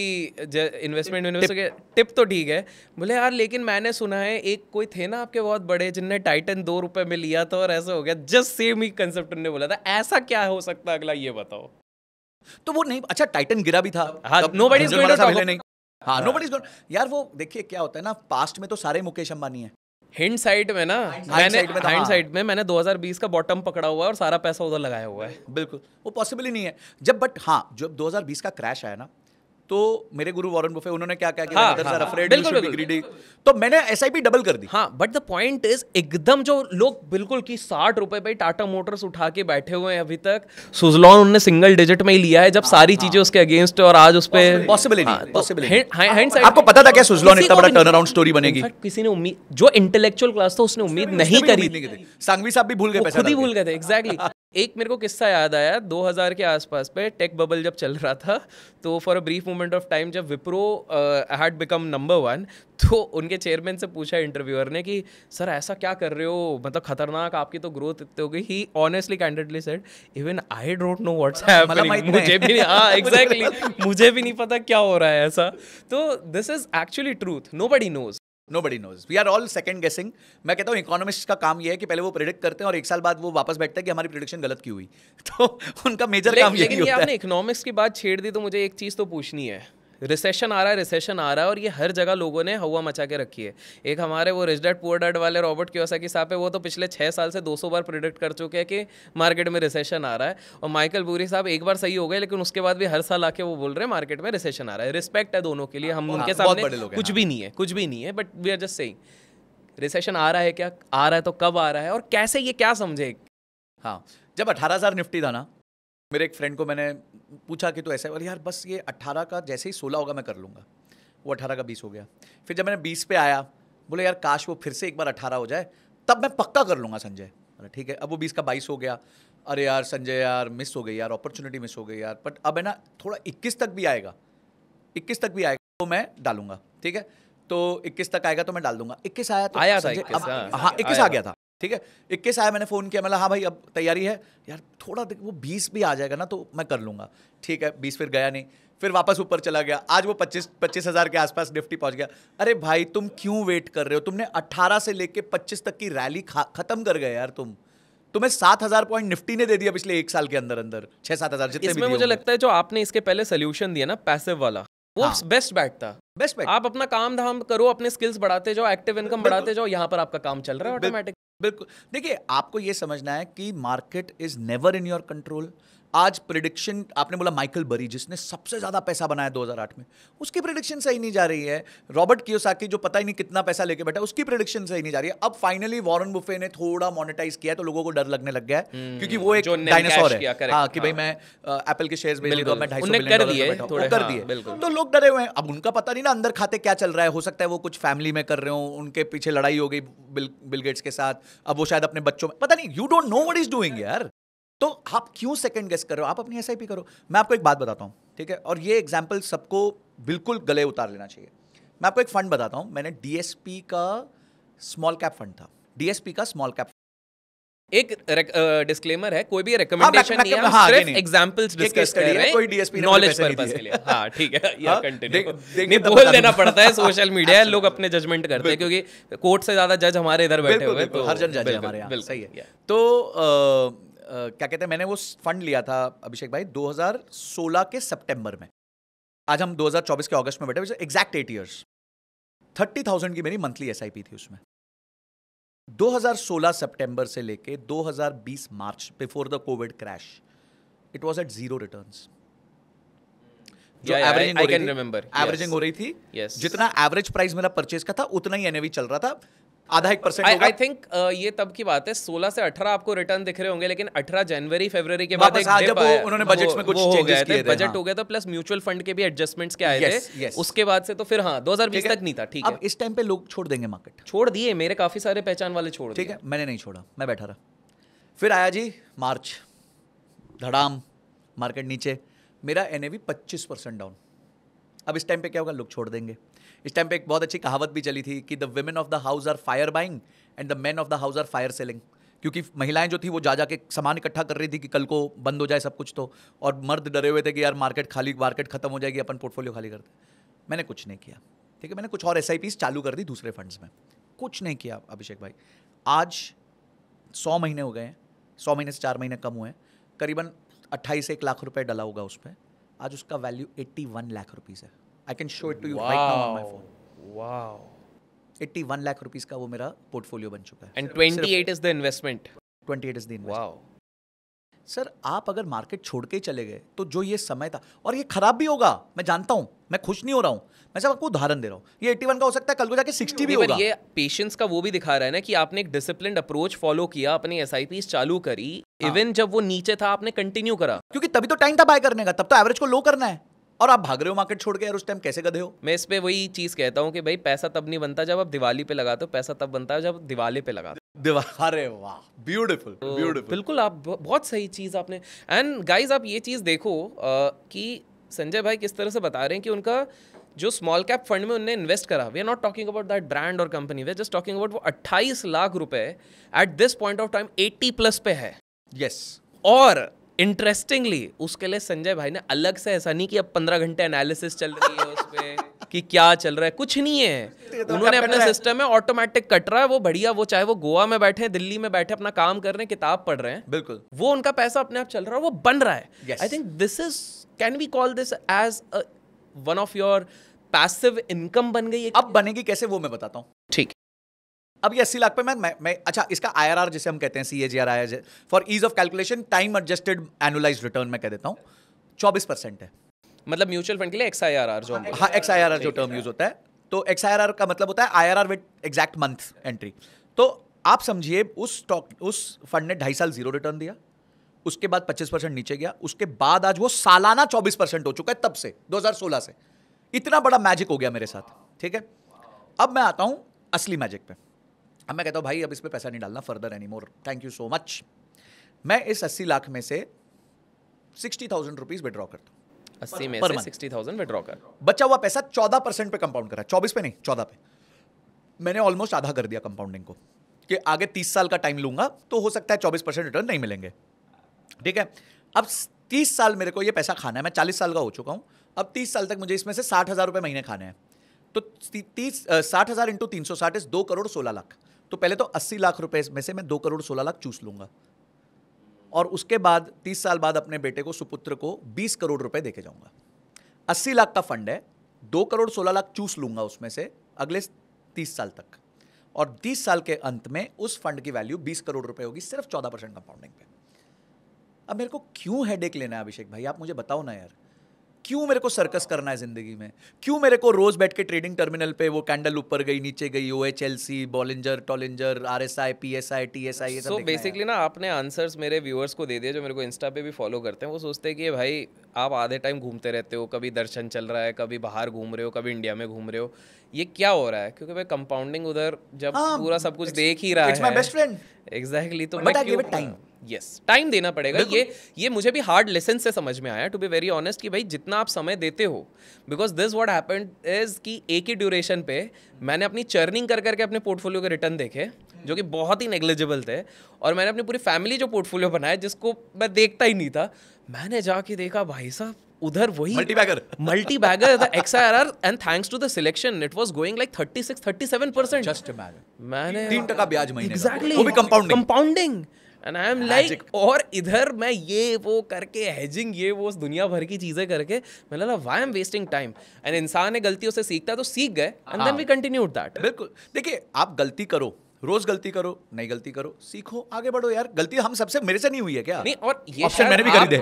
S1: इन्वेस्टमेंट के टिप तो ठीक है, बोले यार लेकिन मैंने सुना है एक कोई थे ना आपके बहुत बड़े जिनने टाइटन 2 रुपए में लिया था और ऐसा हो गया। जस्ट सेम ही कंसेप्ट उन्होंने बोला था। ऐसा क्या हो सकता है अगला, ये बताओ।
S2: तो वो नहीं, अच्छा टाइटन गिरा भी था,
S1: हाँ, nobody is going to talk
S2: नहीं। हाँ, नोबडी इज गोइंग। यार वो देखिए क्या होता है ना, पास्ट में तो सारे मुकेश अंबानी हैं।
S1: हिंडसाइट में ना, हाइंडसाइट में मैंने 2020 का बॉटम पकड़ा हुआ है और सारा पैसा उधर लगाया हुआ है।
S2: बिल्कुल, वो पॉसिबल ही नहीं है। बट हाँ, जब 2020 का क्रैश आया ना, तो मेरे गुरु वॉरेन बफे उन्होंने क्या क्या
S1: हाँ,
S2: किया,
S1: हाँ,
S2: afraid,
S1: बिल्कुल,
S2: you should be
S1: बिल्कुल।
S2: greedy। तो मैंने SIP डबल कर दी।
S1: हाँ, बट द पॉइंट इज एकदम जो लोग बिल्कुल कि 60 रुपए पे टाटा मोटर्स उठा के बैठे हुए हैं अभी तक, सुजलॉन उन्होंने सिंगल डिजिट में ही लिया है जब सारी चीजें उसके अगेंस्ट और आज उस पे
S2: आपको पता था क्या सुजलॉन इतना बड़ा टर्न अराउंड स्टोरी बनेगी?
S1: किसी ने उम्मीद, जो इंटेलेक्चुअल क्लास था उसने उम्मीद नहीं करी।
S2: सांघवी साहब भी भूल गए,
S1: खुद ही भूल गए थे। एग्जैक्टली। एक मेरे को किस्सा याद आया 2000 के आसपास पे, टेक बबल जब चल रहा था, तो for a brief moment of time जब विप्रो हैड बिकम नंबर 1, तो उनके चेयरमैन से पूछा इंटरव्यूअर ने कि सर ऐसा क्या कर रहे हो, मतलब खतरनाक, आपकी तो ग्रोथ इतनी हो गई। He honestly candidly said even I don't know what's happening, मुझे भी नहीं, हाँ एग्जैक्टली, मुझे भी नहीं पता क्या हो रहा है ऐसा। तो this is actually truth, nobody knows.
S2: Nobody knows. We are all second guessing. मैं कहता हूँ इकोनॉमिस्ट का काम ये है कि पहले वो प्रेडिक्ट करते हैं और एक साल बाद वो वापस बैठते हैं कि हमारी प्रेडिक्शन गलत क्यों हुई। तो उनका मेजर काम यही होता है।
S1: आपने इकोनॉमिक्स की बात छेड़ दी तो मुझे एक चीज़ तो पूछनी है। रिसेशन आ रहा है और ये हर जगह लोगों ने हवा मचा के रखी है। एक हमारे वो रिच डैड पुअर डैड वाले रॉबर्ट कियोसाकी साहब है, वो तो पिछले 6 साल से 200 बार प्रेडिक्ट कर चुके हैं कि मार्केट में रिसेशन आ रहा है। और माइकल बूरी साहब एक बार सही हो गए, लेकिन उसके बाद भी हर साल आके वो बोल रहे हैं मार्केट में रिसेशन आ रहा है। रिस्पेक्ट है दोनों के लिए, हम उनके सामने कुछ भी नहीं है, but we are just saying recession आ रहा है। क्या आ रहा है तो कब आ रहा है और कैसे, ये क्या समझे?
S2: हाँ, जब 18,000 निफ्टी था ना, मेरे एक फ्रेंड को मैंने पूछा कि तो ऐसा, बोले यार बस ये 18 का जैसे ही 16 होगा मैं कर लूँगा। वो 18 का 20 हो गया। फिर जब मैंने 20 पे आया, बोले यार काश वो फिर से एक बार 18 हो जाए, तब मैं पक्का कर लूँगा संजय। बोला ठीक है। अब वो 20 का 22 हो गया। अरे यार संजय यार मिस हो गई यार, अपॉर्चुनिटी मिस हो गई यार। बट अब है ना थोड़ा 21 तक भी आएगा, 21 तक भी आएगा तो मैं डालूंगा। ठीक है, तो 21 तक आएगा तो मैं डाल दूंगा। 21 आया तो
S1: आया था,
S2: 21 आ गया था। ठीक है, 21 आया, मैंने फ़ोन किया, मतलब हाँ भाई अब तैयारी है यार, थोड़ा वो 20 भी आ जाएगा ना तो मैं कर लूँगा। ठीक है, 20 फिर गया नहीं, फिर वापस ऊपर चला गया। आज वो 25,000 के आसपास निफ्टी पहुंच गया। अरे भाई तुम क्यों वेट कर रहे हो? तुमने 18 से लेके 25 तक की रैली खत्म कर गए यार। तुम्हें 7,000 पॉइंट निफ्टी ने दे दिया पिछले एक साल के अंदर अंदर, 6-7,000 जितने
S1: इसमें मुझे लगता है जो आपने इसके पहले सोल्यूशन दिया ना पैसिव वाला, वो बेस्ट बैट था।
S2: Best bat.
S1: आप अपना काम धाम करो, अपने स्किल्स बढ़ाते जाओ, एक्टिव इनकम बढ़ाते जाओ, यहाँ पर आपका काम चल रहा है ऑटोमेटिक।
S2: बिल्कुल। देखिए आपको ये समझना है कि market is never in your control. आज प्रिडिक्शन, आपने बोला माइकल बरी जिसने सबसे ज्यादा पैसा बनाया 2008 में, उसकी प्रिडिक्शन सही नहीं जा रही है। रॉबर्ट कियोसाकी जो पता ही नहीं कितना पैसा लेके बैठा, उसकी प्रिडिक्शन सही नहीं जा रही है। अब फाइनली वॉरेन बुफे ने थोड़ा मोनेटाइज किया तो लोगों को डर लगने लग गया है, क्योंकि वो एक डायनासोर है। हाँ, कि भाई मैं एप्पल के शेयर्स बेच दूंगा, मैं 250 बिलियन डॉलर कर दिए, तो लोग डरे हुए हैं। अब उनका पता नहीं ना अंदर खाते क्या चल रहा है। हो सकता है वो कुछ फैमिली में कर रहे हो, उनके पीछे लड़ाई हो गई बिल गेट्स के साथ, अब वो शायद अपने बच्चों में, पता नहीं, you don't know what is doing यार। तो आप क्यों सेकंड गेस कर रहे हो? आप अपनी एसआईपी करो। मैं आपको एक बात बताता हूं, ठीक है, और ये एग्जांपल सबको बिल्कुल गले उतार लेना चाहिए। मैं आपको एक फंड बताता हूं, मैंने डीएसपी का स्मॉल कैप फंड था, डीएसपी का स्मॉल कैप।
S1: एक डिस्क्लेमर है, कोई भी रिकमेंडेशन नहीं है, हम सिर्फ एग्जांपल्स डिस्कस कर रहे हैं,
S2: कोई डीएसपी
S1: नॉलेज पर्पस के लिए। हां ठीक है, या कंटिन्यू नहीं बोल देना पड़ता है, सोशल मीडिया है, लोग अपने जजमेंट करते हैं, क्योंकि कोर्ट से ज्यादा जज हमारे इधर बैठे हुए हैं, तो
S2: हर जन जज है हमारे यहाँ, सही है। तो क्या कहते हैं, मैंने वो फंड लिया था अभिषेक भाई 2016 के सितंबर में। आज हम 2024 के अगस्त में बैठे, एग्जैक्ट 8 इयर्स। 30,000 की मेरी मंथली एसआईपी थी उसमें। 2016 सितंबर से लेके 2020 मार्च, before the covid crash, it was at 0 returns. जो एवरेजिंग हो रही थी, जितना एवरेज प्राइस मेरा परचेज का था उतना ही एनएवी चल रहा था, आधा 1% होगा।
S1: आई थिंक ये तब की बात है, 16 से 18 आपको रिटर्न दिख रहे होंगे, लेकिन 18 जनवरी फरवरी के बाद एक डिप आया, उन्होंने बजट्स में कुछ चेंजेस किए थे, बजट हो गया था, प्लस म्यूचुअल फंड के भी एडजस्टमेंट्स के आए थे। उसके बाद से तो फिर हाँ 2020 तक नहीं था। ठीक है,
S2: अब इस टाइम पे लोग छोड़ देंगे मार्केट,
S1: छोड़ दिए, मेरे काफी सारे पहचान वाले छोड़ दिए।
S2: ठीक है, मैंने नहीं छोड़ा, मैं बैठा रहा। फिर आया जी मार्च, धड़ाम, मार्केट नीचे, मेरा एनएवी 25% डाउन। अब इस टाइम पे क्या होगा, लोग छोड़ देंगे। इस टाइम पे एक बहुत अच्छी कहावत भी चली थी कि the women of the house are fire buying and the men of the house are fire selling. क्योंकि महिलाएं जो थी वो जा के सामान इकट्ठा कर रही थी कि कल को बंद हो जाए सब कुछ, तो, और मर्द डरे हुए थे कि यार मार्केट खत्म हो जाएगी, अपन पोर्टफोलियो खाली करते। मैंने कुछ नहीं किया, ठीक है, मैंने कुछ और एसआईपीज चालू कर दी दूसरे फंड्स में, कुछ नहीं किया अभिषेक भाई। आज 100 महीने हो गए हैं, 100 महीने से 4 महीने कम हुए हैं, करीबन 28-1 लाख रुपए डला होगा उस पर। आज उसका वैल्यू 81 लाख रुपीज़ है। I can show it to you right now on my phone.
S1: Wow.
S2: 81 lakh rupees का वो मेरा पोर्टफोलियो बन चुका है।
S1: And 28 is the investment.
S2: 28 is the investment.
S1: Wow.
S2: Sir आप अगर मार्केट छोड़ के ही चले गए तो जो ये समय था, और ये खराब भी होगा, मैं जानता हूं, मैं खुश नहीं हो रहा हूं, मैं सिर्फ आपको उदाहरण दे रहा हूं। ये 81 का हो सकता है, कल को जाके 60 भी होगा।
S1: ये पेशेंस का वो भी दिखा रहा है ना कि आपने एक डिसिप्लिन्ड अप्रोच फॉलो किया, अपनी एसआईपीज चालू करी, इवन जब वो नीचे था आपने कंटिन्यू करा,
S2: क्योंकि तभी तो टाइम था बाय करने का, तब तो एवरेज को लो करना है, और आप भाग रहे हो मार्केट छोड़ के यार, उस टाइम कैसे गधे हो।
S1: मैं इस पे वही चीज कहता हूँ कि भाई पैसा तब नहीं बनता जब आप दिवाली पे लगाते हो, पैसा तब बनता है जब दिवाली पे लगाते हो।
S2: अरे वाह, ब्यूटीफुल ब्यूटीफुल।
S1: बिल्कुल, आप बहुत सही चीज आपने। एंड गाइस आप ये चीज देखो कि संजय भाई किस तरह से बता रहे हैं कि उनका जो स्मॉल कैप फंड में उन्होंने इन्वेस्ट करा, we are not talking about that brand और company, we are just talking about वो 28 लाख रुपए at this point of time 80+ पे है।
S2: यस।
S1: और इंटरेस्टिंगली उसके लिए संजय भाई ने अलग से, ऐसा नहीं कि अब 15 घंटे एनालिसिस चल रही है उस पे कि क्या चल रहा है, कुछ नहीं है। उन्होंने अपने सिस्टम में ऑटोमेटिक कट रहा है वो, बढ़िया, वो चाहे वो गोवा में बैठे, दिल्ली में बैठे अपना काम कर रहे हैं, किताब पढ़ रहे हैं,
S2: बिल्कुल
S1: वो उनका पैसा अपने आप चल रहा है, वो बन रहा है। I think this is, can we call this as one of your passive income बन गई है।
S2: अब बनेगी कैसे वो मैं बताता हूँ।
S1: ठीक।
S2: अब ये 80 लाख पे मैं अच्छा, इसका IRR जिसे हम कहते हैं, CAGR, for ease of calculation, time adjusted annualised return मैं कह देता हूँ, 24% है।
S1: मतलब म्यूचुअल फंड के लिए XIRR जो हम,
S2: हाँ, XIRR जो टर्म यूज होता है, तो XIRR का मतलब होता है IRR with exact month entry. तो आप समझिए उस फंड ने 2.5 साल जीरो रिटर्न दिया, उसके बाद 25% नीचे गया, उसके बाद आज वो सालाना 24% हो चुका है, तब से 2016 से। इतना बड़ा मैजिक हो गया मेरे साथ, ठीक है। अब मैं आता हूं असली मैजिक पे। अब मैं कहता हूं भाई अब इस पे पैसा नहीं डालना further any more, thank you so much. मैं इस 80 लाख में से 60,000 रुपीज विड्रॉ करता हूं।
S1: 80 में से 60,000 विड्रॉ कर,
S2: बचा हुआ पैसा 14% पे कंपाउंड करा, 24 पे नहीं 14 पे। मैंने ऑलमोस्ट आधा कर दिया कंपाउंडिंग को, कि आगे 30 साल का टाइम लूंगा तो हो सकता है 24% रिटर्न नहीं मिलेंगे, ठीक है। अब 30 साल मेरे को ये पैसा खाना है, मैं 40 साल का हो चुका हूं, अब 30 साल तक मुझे इसमें से 60,000 रुपए महीने खाने हैं। तो 60,000 इंटू 360 इज 2 करोड़ 16 लाख। तो पहले तो 80 लाख रुपए में से मैं 2 करोड़ 16 लाख चूस लूंगा, और उसके बाद 30 साल बाद अपने बेटे को, सुपुत्र को 20 करोड़ रुपए देके जाऊंगा। 80 लाख का फंड है, 2 करोड़ 16 लाख चूस लूंगा उसमें से अगले 30 साल तक, और 30 साल के अंत में उस फंड की वैल्यू 20 करोड़ रुपए होगी, सिर्फ 14% कंपाउंडिंग पे। अब मेरे को क्यों हेडेक लेना है अभिषेक भाई, आप मुझे बताओ ना यार, क्यों मेरे को सर्कस करना है जिंदगी में? क्यों मेरे को रोज बैठ के ट्रेडिंग टर्मिनल पे वो कैंडल ऊपर गई नीचे गई, OHLC, बॉलिंजर, टॉलिंजर, RSI, PSI, TSI, ये सब
S1: सो बेसिकली ना आपने आंसर्स मेरे व्यूअर्स को दे दिए जो मेरे को इंस्टा पे भी फॉलो करते हैं। वो सोचते हैं कि भाई आप आधे टाइम घूमते रहते हो, कभी दर्शन चल रहा है, कभी बाहर घूम रहे हो, कभी इंडिया में घूम रहे हो, ये क्या हो रहा है? क्योंकि भाई कंपाउंडिंग उधर जब पूरा सब कुछ देख ही रहा है,
S2: it's my best friend.
S1: Exactly. तो
S2: but I give it time.
S1: Yes, time देना पड़ेगा। ये मुझे भी हार्ड लेसन से समझ में आया, टू बी वेरी ऑनेस्ट, कि भाई जितना आप समय देते हो, because this what happened is कि एक ही ड्यूरेशन पे मैंने अपनी चर्निंग कर करके अपने पोर्टफोलियो के रिटर्न देखे जो कि बहुत ही नेग्लिजिबल थे, और मैंने अपनी पूरी फैमिली जो पोर्टफोलियो बनाया जिसको मैं देखता ही नहीं था, मैंने जाके देखा भाई साहब उधर वही multi bagger the XIRR, and thanks to the selection it was going like 36-37%।
S2: Just imagine,
S1: मैंने
S2: 3% ब्याज महीने का,
S1: एग्जैक्टली,
S2: वो भी compounding.
S1: And I am like, और इधर मैं ये वो करके हेजिंग, ये वो दुनिया भर की चीजें करके मैंने लगा why I am wasting time. And इंसान है गलतियों से सीखता है, तो सीख गए, and then we continued that.
S2: बिल्कुल, देखिए आप गलती करो, रोज गलती करो, नई गलती करो, सीखो, आगे बढ़ो यार। गलती हम सबसे, मेरे से नहीं हुई है क्या?
S1: नहीं, और ये
S2: ऑप्शन मैंने भी करी दे।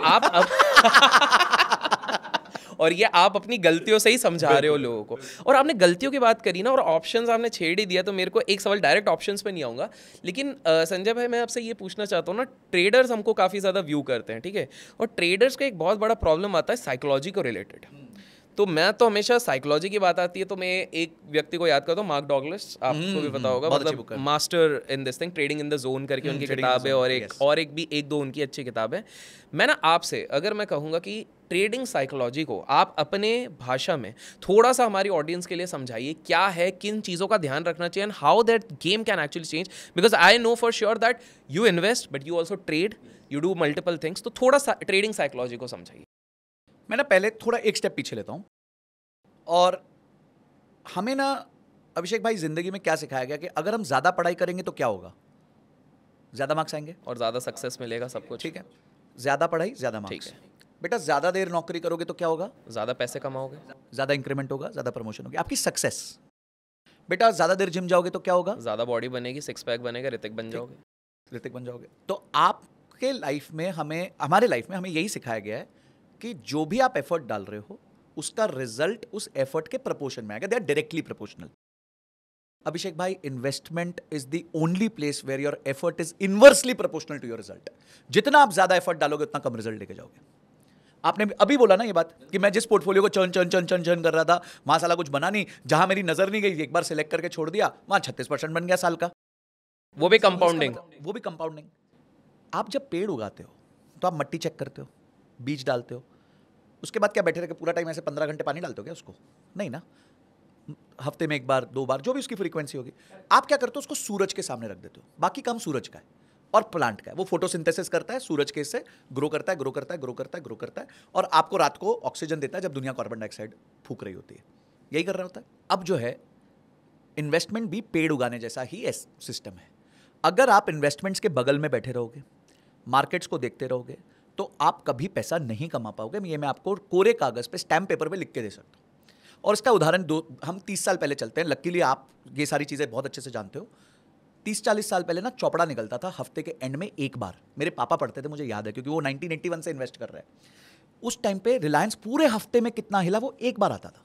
S1: और ये आप अपनी गलतियों से ही समझा रहे हो लोगों को। और आपने गलतियों की बात करी ना, और ऑप्शंस आपने छेड़ ही दिया, तो मेरे को एक सवाल, डायरेक्ट ऑप्शंस पे नहीं आऊँगा, लेकिन संजय भाई मैं आपसे ये पूछना चाहता हूँ ना, ट्रेडर्स हमको काफ़ी ज़्यादा व्यू करते हैं, ठीक है, और ट्रेडर्स का एक बहुत बड़ा प्रॉब्लम आता है साइकोलॉजी को रिलेटेड। तो मैं तो हमेशा साइकोलॉजी की बात आती है तो मैं एक व्यक्ति को याद करता हूँ, मार्क डॉगलस, आपको भी पता होगा, मतलब master in this thing, trading in the zone करके उनकी किताब है, और एक दो उनकी अच्छी किताब है। मैं ना आपसे अगर मैं कहूँगा कि ट्रेडिंग साइकोलॉजी को आप अपने भाषा में थोड़ा सा हमारी ऑडियंस के लिए समझाइए, क्या है, किन चीज़ों का ध्यान रखना चाहिए, and how that game can actually change, because I know for sure that you invest but you also trade, you do multiple things. तो थोड़ा सा ट्रेडिंग साइकोलॉजी को समझाइए।
S2: मैं ना पहले थोड़ा एक स्टेप पीछे लेता हूँ, और हमें ना अभिषेक भाई जिंदगी में क्या सिखाया गया कि अगर हम ज्यादा पढ़ाई करेंगे तो क्या होगा? ज्यादा मार्क्स आएंगे
S1: और ज्यादा सक्सेस मिलेगा, सब कुछ
S2: ठीक है। ज्यादा पढ़ाई ज्यादा मार्क्स, बेटा ज्यादा देर नौकरी करोगे तो क्या होगा?
S1: ज्यादा पैसे कमाओगे,
S2: ज्यादा इंक्रीमेंट होगा, ज्यादा प्रमोशन होगी, आपकी सक्सेस। बेटा ज्यादा देर जिम जाओगे तो क्या होगा?
S1: ज्यादा बॉडी बनेगी, सिक्स पैक बनेगा, ऋतिक बन जाओगे।
S2: तो आप आपके लाइफ में हमारे लाइफ में हमें यही सिखाया गया है कि जो भी आप एफर्ट डाल रहे हो उसका रिजल्ट उस एफर्ट के प्रपोर्शन में आएगा, they are directly proportional. Abhishek भाई, investment is the only place where your effort is inversely proportional to your result. जितना आप ज्यादा एफर्ट डालोगे उतना कम रिजल्ट लेके जाओगे। आपने अभी बोला ना ये बात कि मैं जिस पोर्टफोलियो को चर्न कर रहा था वहां साला कुछ बना नहीं, जहां मेरी नजर नहीं गई एक बार सिलेक्ट करके छोड़ दिया, वहां 36% बन गया साल का।
S1: वो भी कंपाउंडिंग।
S2: आप जब पेड़ उगाते हो तो आप मट्टी चेक करते हो, बीज डालते हो, उसके बाद क्या बैठे रह के पूरा टाइम ऐसे 15 घंटे पानी डालते हो क्या उसको? नहीं ना, हफ्ते में 1 बार 2 बार जो भी उसकी फ्रीक्वेंसी होगी। आप क्या करते हो, उसको सूरज के सामने रख देते हो। बाकी काम सूरज का है और प्लांट का है। वो फोटोसिंथेसिस करता है, सूरज के इससे ग्रो करता है और आपको रात को ऑक्सीजन देता है जब दुनिया कार्बन डाइऑक्साइड फूक रही होती है। यही कर रहा होता है। अब जो है इन्वेस्टमेंट भी पेड़ उगाने जैसा ही सिस्टम है। अगर आप इन्वेस्टमेंट्स के बगल में बैठे रहोगे, मार्केट्स को देखते रहोगे, तो आप कभी पैसा नहीं कमा पाओगे। ये मैं आपको कोरे कागज पे स्टैम्प पेपर पे लिख के दे सकता हूँ। और इसका उदाहरण हम 30 साल पहले चलते हैं। लकीली आप ये सारी चीज़ें बहुत अच्छे से जानते हो। 30-40 साल पहले ना चौपड़ा निकलता था हफ्ते के एंड में एक बार। मेरे पापा पढ़ते थे, मुझे याद है, क्योंकि वो 1981 से इन्वेस्ट कर रहे हैं। उस टाइम पे रिलायंस पूरे हफ्ते में कितना हिला वो एक बार आता था।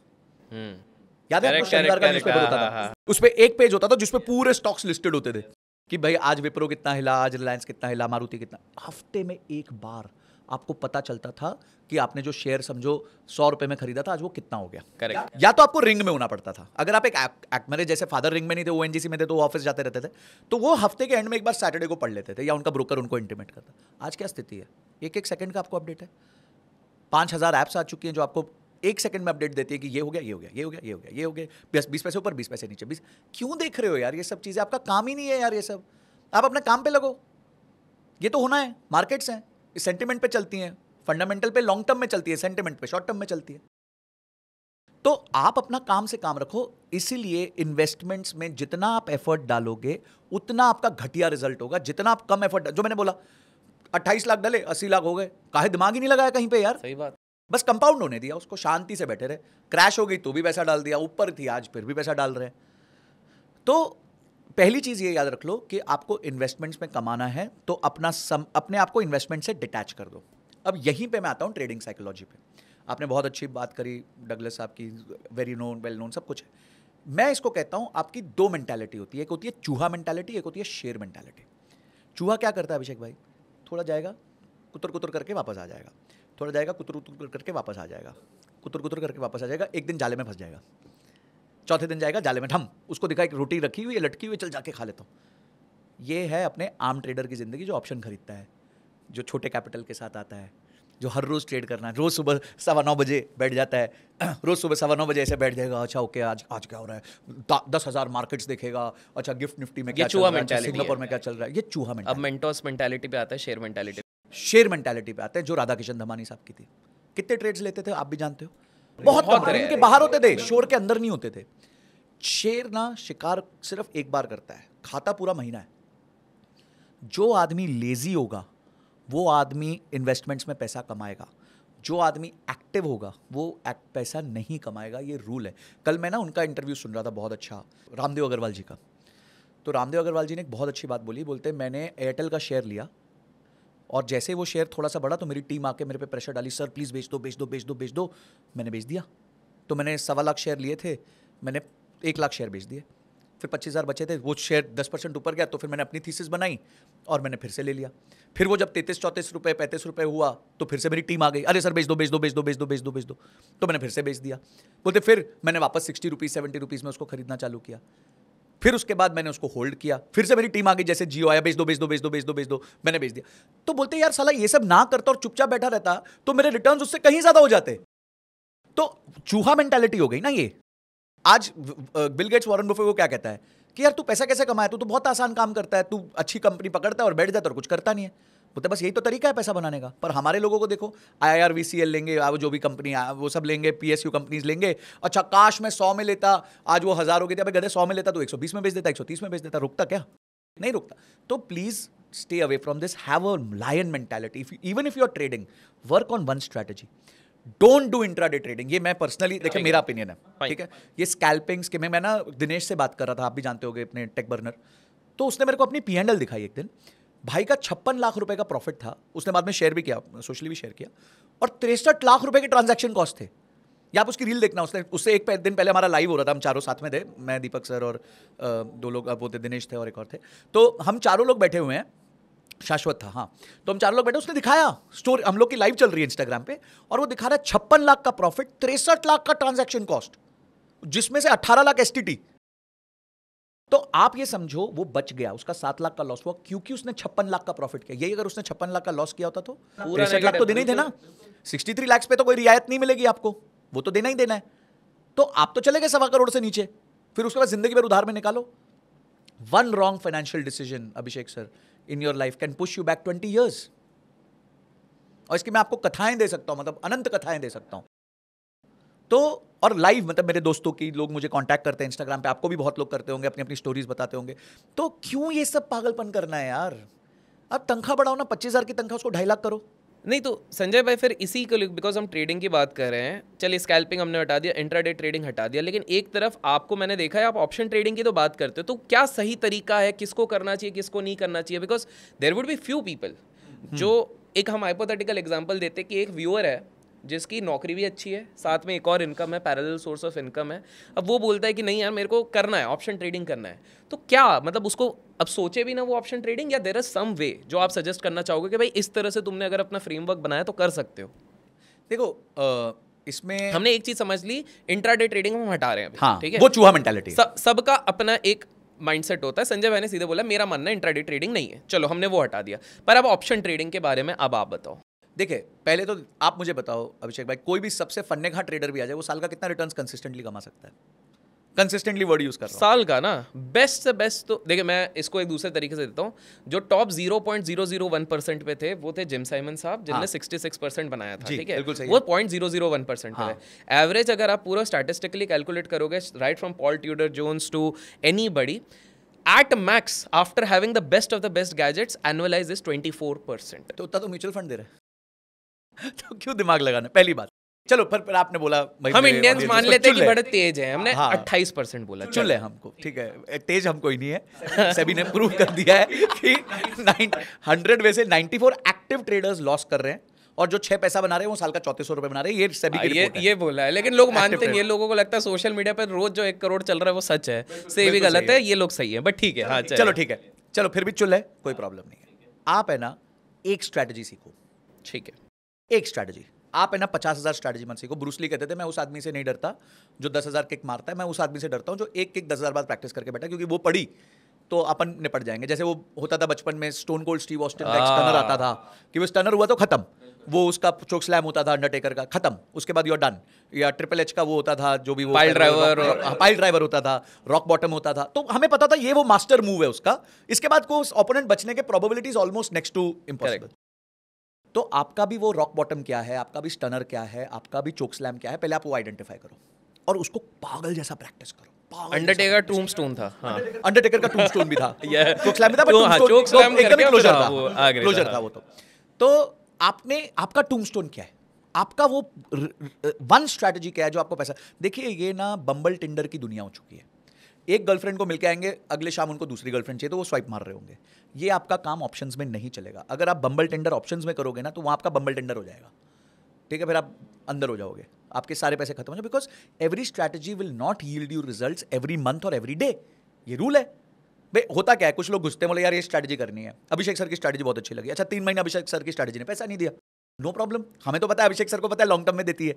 S2: याद है? शनिवार का न्यूज़पेपर होता था, उस पे एक पेज होता था जिसपे पूरे स्टॉक्स लिस्टेड होते थे कि भाई आज विप्रो कितना हिला, आज रिलायंस कितना हिला, मारुति कितना। हफ्ते में एक बार आपको पता चलता था कि आपने जो शेयर समझो 100 रुपए में खरीदा था, आज वो कितना हो गया।
S1: करेक्ट।
S2: या तो आपको रिंग में होना पड़ता था। अगर आप मेरे जैसे फादर रिंग में नहीं थे, वो ओएनजीसी में थे, तो वो ऑफिस जाते रहते थे, तो वो हफ्ते के एंड में एक बार सैटरडे को पढ़ लेते थे या उनका ब्रोकर उनको इंटीमेट करता। आज क्या स्थिति है? एक सेकंड का आपको अपडेट है। 5000 ऐप्स आ चुकी हैं जो आपको 1 सेकंड में अपडेट देती है कि ये हो गया, ये हो गया, ये हो गया, ये हो गया, ये हो गया। 20 पैसे ऊपर, 20 पैसे नीचे। 20 क्यों देख रहे हो यार? ये सब चीजें आपका काम ही नहीं है यार। ये सब आप अपने काम पे लगो। ये तो होना है। मार्केट्स हैं, सेंटिमेंट पे चलती हैं। फंडामेंटल पे लॉन्ग टर्म में चलती है, सेंटिमेंट पे शॉर्ट टर्म में चलती है। तो आप अपना काम से काम रखो। इसीलिए इन्वेस्टमेंट्स में जितना आप एफर्ट डालोगे उतना आपका घटिया रिजल्ट होगा। जितना आप कम एफर्ट, जो मैंने बोला 28 लाख डाले 80 लाख हो गए, काहे दिमाग ही नहीं लगाया कहीं पे यार।
S1: सही बात।
S2: बस कंपाउंड होने दिया उसको, शांति से बैठे रहे। क्रैश हो गई तो भी पैसा डाल दिया, ऊपर थी आज फिर भी पैसा डाल रहे हैं। तो पहली चीज ये याद रख लो कि आपको इन्वेस्टमेंट्स में कमाना है तो अपने आप को इन्वेस्टमेंट से डिटैच कर दो। अब यहीं पे मैं आता हूँ ट्रेडिंग साइकोलॉजी पे। आपने बहुत अच्छी बात करी, डगलस साहब की, वेरी नोन, वेल नोन, सब कुछ है। मैं इसको कहता हूँ आपकी 2 मेंटालिटी होती है। एक होती है चूहा मेंटालिटी, एक होती है शेर मेंटालिटी। चूहा क्या करता है अभिषेक भाई? थोड़ा जाएगा, कुतर कुतर करके वापस आ जाएगा, थोड़ा जाएगा, कुतर कुतर करके वापस आ जाएगा, कुतर कुतर करके वापस आ जाएगा। एक दिन जाले में फंस जाएगा, चौथे दिन जाएगा जाले में ठम, उसको दिखा एक रोटी रखी हुई है, लटकी हुई, चल जाके खा लेता हूँ। ये है अपने आम ट्रेडर की जिंदगी जो ऑप्शन खरीदता है, जो छोटे कैपिटल के साथ आता है, जो हर रोज ट्रेड करना है। रोज सुबह 9:15 बजे बैठ जाता है, रोज सुबह 9:15 बजे ऐसे बैठ जाएगा। अच्छा ओके, आज क्या हो रहा है, 10,000 मार्केट्स देखेगा। अच्छा गिफ्ट निफ्टी में क्या चल रहा है, सिंगापुर में क्या चल रहा है। ये चूहा मेंटालिटी।
S1: अब मेंटोस मेंटालिटी पे आता है, शेयर मेंटालिटी।
S2: शेर मेंटालिटी पे आते हैं, जो राधा किशन धमानी साहब की थी। कितने ट्रेड्स लेते थे आप भी जानते हो, बहुत कम, के बाहर होते थे, शोर के अंदर नहीं होते थे। शेर ना शिकार सिर्फ एक बार करता है, खाता पूरा महीना है। जो आदमी लेजी होगा वो आदमी इन्वेस्टमेंट्स में पैसा कमाएगा, जो आदमी एक्टिव होगा वो पैसा नहीं कमाएगा। ये रूल है। कल मैं ना उनका इंटरव्यू सुन रहा था, बहुत अच्छा, रामदेव अग्रवाल जी का। तो रामदेव अग्रवाल जी ने एक बहुत अच्छी बात बोली। बोलते मैंने एयरटेल का शेयर लिया और जैसे वो शेयर थोड़ा सा बढ़ा तो मेरी टीम आके मेरे पे प्रेशर डाली, सर प्लीज़ बेच दो, बेच दो, बेच दो, बेच दो। मैंने बेच दिया। तो मैंने 1.25 लाख शेयर लिए थे, मैंने 1 लाख शेयर बेच दिए। फिर 25,000 बचे थे, वो शेयर 10% ऊपर गया तो फिर मैंने अपनी थीसिस बनाई और मैंने फिर से ले लिया। फिर वो जब 33-34 रुपये 35 रुपये हुआ तो फिर से मेरी टीम आ गई, अरे सर बेच दो, बेच दो, बेच दो, बेच दो, बेच दो, बेच दो। तो मैंने फिर से बेच दिया। बोलते फिर मैंने वापस 60 रुपीज़ 70 रुपीज़ में उसको खरीदना चालू किया। फिर उसके बाद मैंने उसको होल्ड किया। फिर से मेरी टीम आ गई, जैसे जियो आया, बेच दो, बेच दो, बेच दो, बेच दो, बेच दो, मैंने बेच दिया। तो बोलते यार साला ये सब ना करता और चुपचाप बैठा रहता तो मेरे रिटर्न्स उससे कहीं ज्यादा हो जाते। तो चूहा मेंटालिटी हो गई ना ये। आज बिल गेट्स, वॉरेन बफेट को क्या कहता है कि यार तू पैसा कैसे कमाया, तू तो बहुत आसान काम करता है, तू अच्छी कंपनी पकड़ता है और बैठ जाता है और कुछ करता नहीं है। बोलते बस यही तो तरीका है पैसा बनाने का। पर हमारे लोगों को देखो, IRVCL लेंगे, जो भी कंपनी वो सब लेंगे, PSU कंपनीज लेंगे। अच्छा काश मैं 100 में लेता, आज वो 1000 हो गई थी, अबे गधे 100 में लेता तो 120 में बेच देता, 130 में बेच देता। रुकता क्या? नहीं रुकता। तो please stay away from this, have a lion mentality. Even if you are trading, work on one strategy, don't do intraday trading. ये मैं पर्सनली, देखिए मेरा ओपिनियन है, ठीक है। ये स्कैल्पिंग्स के, मैं ना दिनेश से बात कर रहा था, आप भी जानते होगे अपने टेक बर्नर, तो उसने मेरे को अपनी P&L दिखाई एक दिन। भाई का 56 लाख रुपए का प्रॉफिट था, उसने बाद में शेयर भी किया, सोशली भी शेयर किया, और 63 लाख रुपए के ट्रांजैक्शन कॉस्ट थे। या आप उसकी रील देखना, उससे एक दिन पहले हमारा लाइव हो रहा था, हम चारों साथ में थे, मैं, दीपक सर और 2 लोग, वो थे दिनेश थे और एक और थे, तो हम चारों लोग बैठे हुए हैं, शाश्वत था, हाँ, तो हम 4 लोग बैठे, उसने दिखाया स्टोरी, हम लोग की लाइव चल रही है इंस्टाग्राम पे, और वो दिखा रहा है 56 लाख का प्रॉफिट, 63 लाख का ट्रांजैक्शन कॉस्ट, जिसमें से 18 लाख एसटीटी। तो आप ये समझो वो बच गया, उसका 7 लाख का लॉस हुआ क्योंकि उसने 56 लाख का प्रॉफिट किया। यही अगर उसने 56 लाख का लॉस किया होता तो 63 लाख तो देना ही थे ना, 63 लाख पे तो कोई रियायत नहीं मिलेगी आपको, वो तो देना ही देना है। तो आप तो चले गए 1.25 करोड़ से नीचे, फिर उसके बाद जिंदगी भर उधार में निकालो। One wrong financial decision, Abhishek sir, in your life can push you back 20 years। और इसकी मैं आपको कथाएं दे सकता हूं, मतलब अनंत कथाएं दे सकता हूं। तो और लाइव, मतलब मेरे दोस्तों की, लोग मुझे कांटेक्ट करते हैं इंस्टाग्राम पे, आपको भी बहुत लोग करते होंगे, अपनी अपनी स्टोरीज बताते होंगे। तो क्यों ये सब पागलपन करना है यार? अब तनख्वाह बढ़ाओ ना, 25,000 की तनख्वाह उसको 2.5 लाख करो।
S1: नहीं तो संजय भाई फिर इसी को, बिकॉज हम ट्रेडिंग की बात कर रहे हैं, चलिए स्कैल्पिंग हमने हटा दिया, इंट्राडे ट्रेडिंग हटा दिया, लेकिन एक तरफ आपको मैंने देखा है आप ऑप्शन ट्रेडिंग की तो बात करते हो, तो क्या सही तरीका है, किसको करना चाहिए किसको नहीं करना चाहिए? Because there would be few people जो, एक हम हाइपोथेटिकल एग्जांपल देते कि एक व्यूअर है जिसकी नौकरी भी अच्छी है, साथ में एक और इनकम है, पैरेलल सोर्स ऑफ इनकम है, अब वो बोलता है कि नहीं यार मेरे को करना है, ऑप्शन ट्रेडिंग करना है, तो क्या मतलब उसको अब सोचे भी ना वो ऑप्शन ट्रेडिंग, या देयर इज सम वे जो आप सजेस्ट करना चाहोगे कि भाई इस तरह से तुमने अगर अपना फ्रेमवर्क बनाया तो कर सकते हो?
S2: देखो इसमें
S1: हमने एक चीज समझ ली, इंट्राडे ट्रेडिंग हम हटा रहे हैं,
S2: हाँ,
S1: ठीक है,
S2: वो चूहा मेंटालिटी,
S1: सबका अपना एक माइंडसेट होता है। संजय भाई ने सीधे बोला मेरा मानना है इंट्राडे ट्रेडिंग नहीं है, चलो हमने वो हटा दिया, पर अब ऑप्शन ट्रेडिंग के बारे में अब आप बताओ।
S2: देखिए पहले तो आप मुझे बताओ अभिषेक भाई, कोई भी सबसे फन्ने खा ट्रेडर भी आ जाए, वो साल का कितना रिटर्न्स कंसिस्टेंटली कमा सकता है? कंसिस्टेंटली वर्ड यूज कर रहा हूं,
S1: साल का ना, बेस्ट से बेस्ट तो देखिए, मैं इसको एक दूसरे तरीके से देता हूँ, जो टॉप 0.001% पे थे वो थे जिम साइमन साहब, जिनने 66% बनाया था, ठीक है, वो 0.001% पे है। एवरेज अगर आप पूरा स्टैटिस्टिकली कैलकुलेट करोगे, right from Paul Tudor Jones to anybody, at max after having the best of the best gadgets, annualize is 24%।
S2: तो उतना तो म्यूचुअल फंड दे रहा है तो क्यों दिमाग लगाना? पहली बात, चलो फिर आपने बोला भाई,
S1: हम इंडियंस मान लेते हैं कि बड़े तेज हैं, हमने 28% बोला,
S2: चल है हमको, ठीक है, तेज हम कोई नहीं है, सेबी ने प्रूव कर दिया है कि 100 में से 94 एक्टिव ट्रेडर्स लॉस कर रहे हैं, और जो 6 पैसा बना रहे हैं वो साल का 3400 रुपए बना रहे हैं। ये सेबी की रिपोर्ट है,
S1: ये बोला है, लेकिन लोग मानते नहीं है, लोगों को लगता है सोशल मीडिया पर रोज जो 1 करोड़ चल रहा है वो सच है, सेबी गलत है, ये लोग सही है, बट ठीक है, हाँ
S2: चलो ठीक है, चलो फिर भी चुल है, कोई प्रॉब्लम नहीं है। आप है ना एक स्ट्रैटेजी सीखो,
S1: ठीक है,
S2: एक स्ट्रैटेजी, आप है ना 50,000 स्ट्रैटेजी मत सीखो। ब्रूस ली कहते थे मैं उस आदमी से नहीं डरता जो 10,000 किक मारता है, मैं उस आदमी से डरता हूं जो एक किक 10,000 बार प्रैक्टिस करके बैठा, क्योंकि वो पड़ी तो अपन निपट जाएंगे। जैसे वो होता था बचपन में, स्टोन कोल्ड स्टीव ऑस्टिन का एक स्टनर आता था कि वो स्टनर हुआ तो खत्म, वो उसका चोक स्लैम होता था अंडरटेकर का, खत्म, उसके बाद यू आर डन। या ट्रिपल एच का वो होता था, जो भी वो
S1: पाइल ड्राइवर
S2: होता था, रॉक बॉटम होता था, तो हमें पता था ये वो मास्टर मूव है उसका, इसके बाद को ओपोनेंट बचने के probabilities almost next to impossible. तो आपका भी वो रॉक बॉटम क्या है, आपका भी स्टनर क्या है, आपका भी चोक स्लैम क्या है, पहले आप वो आइडेंटिफाई करो और उसको पागल जैसा प्रैक्टिस करो।
S1: अंडरटेकर टूम्बस्टोन था, हाँ,
S2: अंडरटेकर का टूम्बस्टोन भी था, चोक स्लैम भी था, बट
S1: चोक स्लैम
S2: एकदम क्लोजर था,
S1: क्लोजर
S2: था वो। तो आपने, आपका टूम्बस्टोन क्या है, आपका वो वन स्ट्रैटेजी क्या है जो आपको पैसा। देखिए ये ना बम्बल टिंडर की दुनिया हो चुकी है, एक गर्लफ्रेंड को मिलके आएंगे, अगले शाम उनको दूसरी गर्लफ्रेंड चाहिए तो वो स्वाइप मार रहे होंगे। ये आपका काम ऑप्शंस में नहीं चलेगा। अगर आप बम्बल टेंडर ऑप्शंस में करोगे ना तो वहाँ आपका बम्बल टेंडर हो जाएगा, ठीक है, फिर आप अंदर हो जाओगे, आपके सारे पैसे खत्म हो जाए, because every strategy will not yield you results every month और एवरी डे, ये रूल है। भाई होता क्या है, कुछ लोग घुसते हैं, बोले यार ये स्ट्रैटेजी करनी है, अभिषेक सर की स्ट्रैटेजी बहुत अच्छी लगी, अच्छा 3 महीने अभिषेक सर की स्ट्रैटेजी ने पैसा नहीं दिया, नो प्रॉब्लम, हमें तो पता है अभिषेक सर को पता है लॉन्ग टर्म में देती है,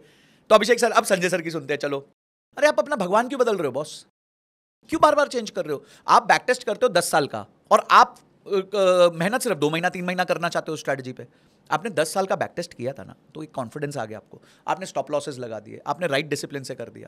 S2: तो अभिषेक सर अब संजय सर की सुनते हैं। चलो, अरे आप अपना भगवान क्यों बदल रहे हो बॉस, क्यों बार बार चेंज कर रहे हो? आप बैक टेस्ट करते हो 10 साल का, और आप मेहनत सिर्फ 2 महीना 3 महीना करना चाहते हो स्ट्रैटेजी पे। आपने 10 साल का बैक टेस्ट किया था ना, तो एक कॉन्फिडेंस आ गया आपको, आपने स्टॉप लॉसेस लगा दिए, आपने राइट डिसिप्लिन से कर दिया।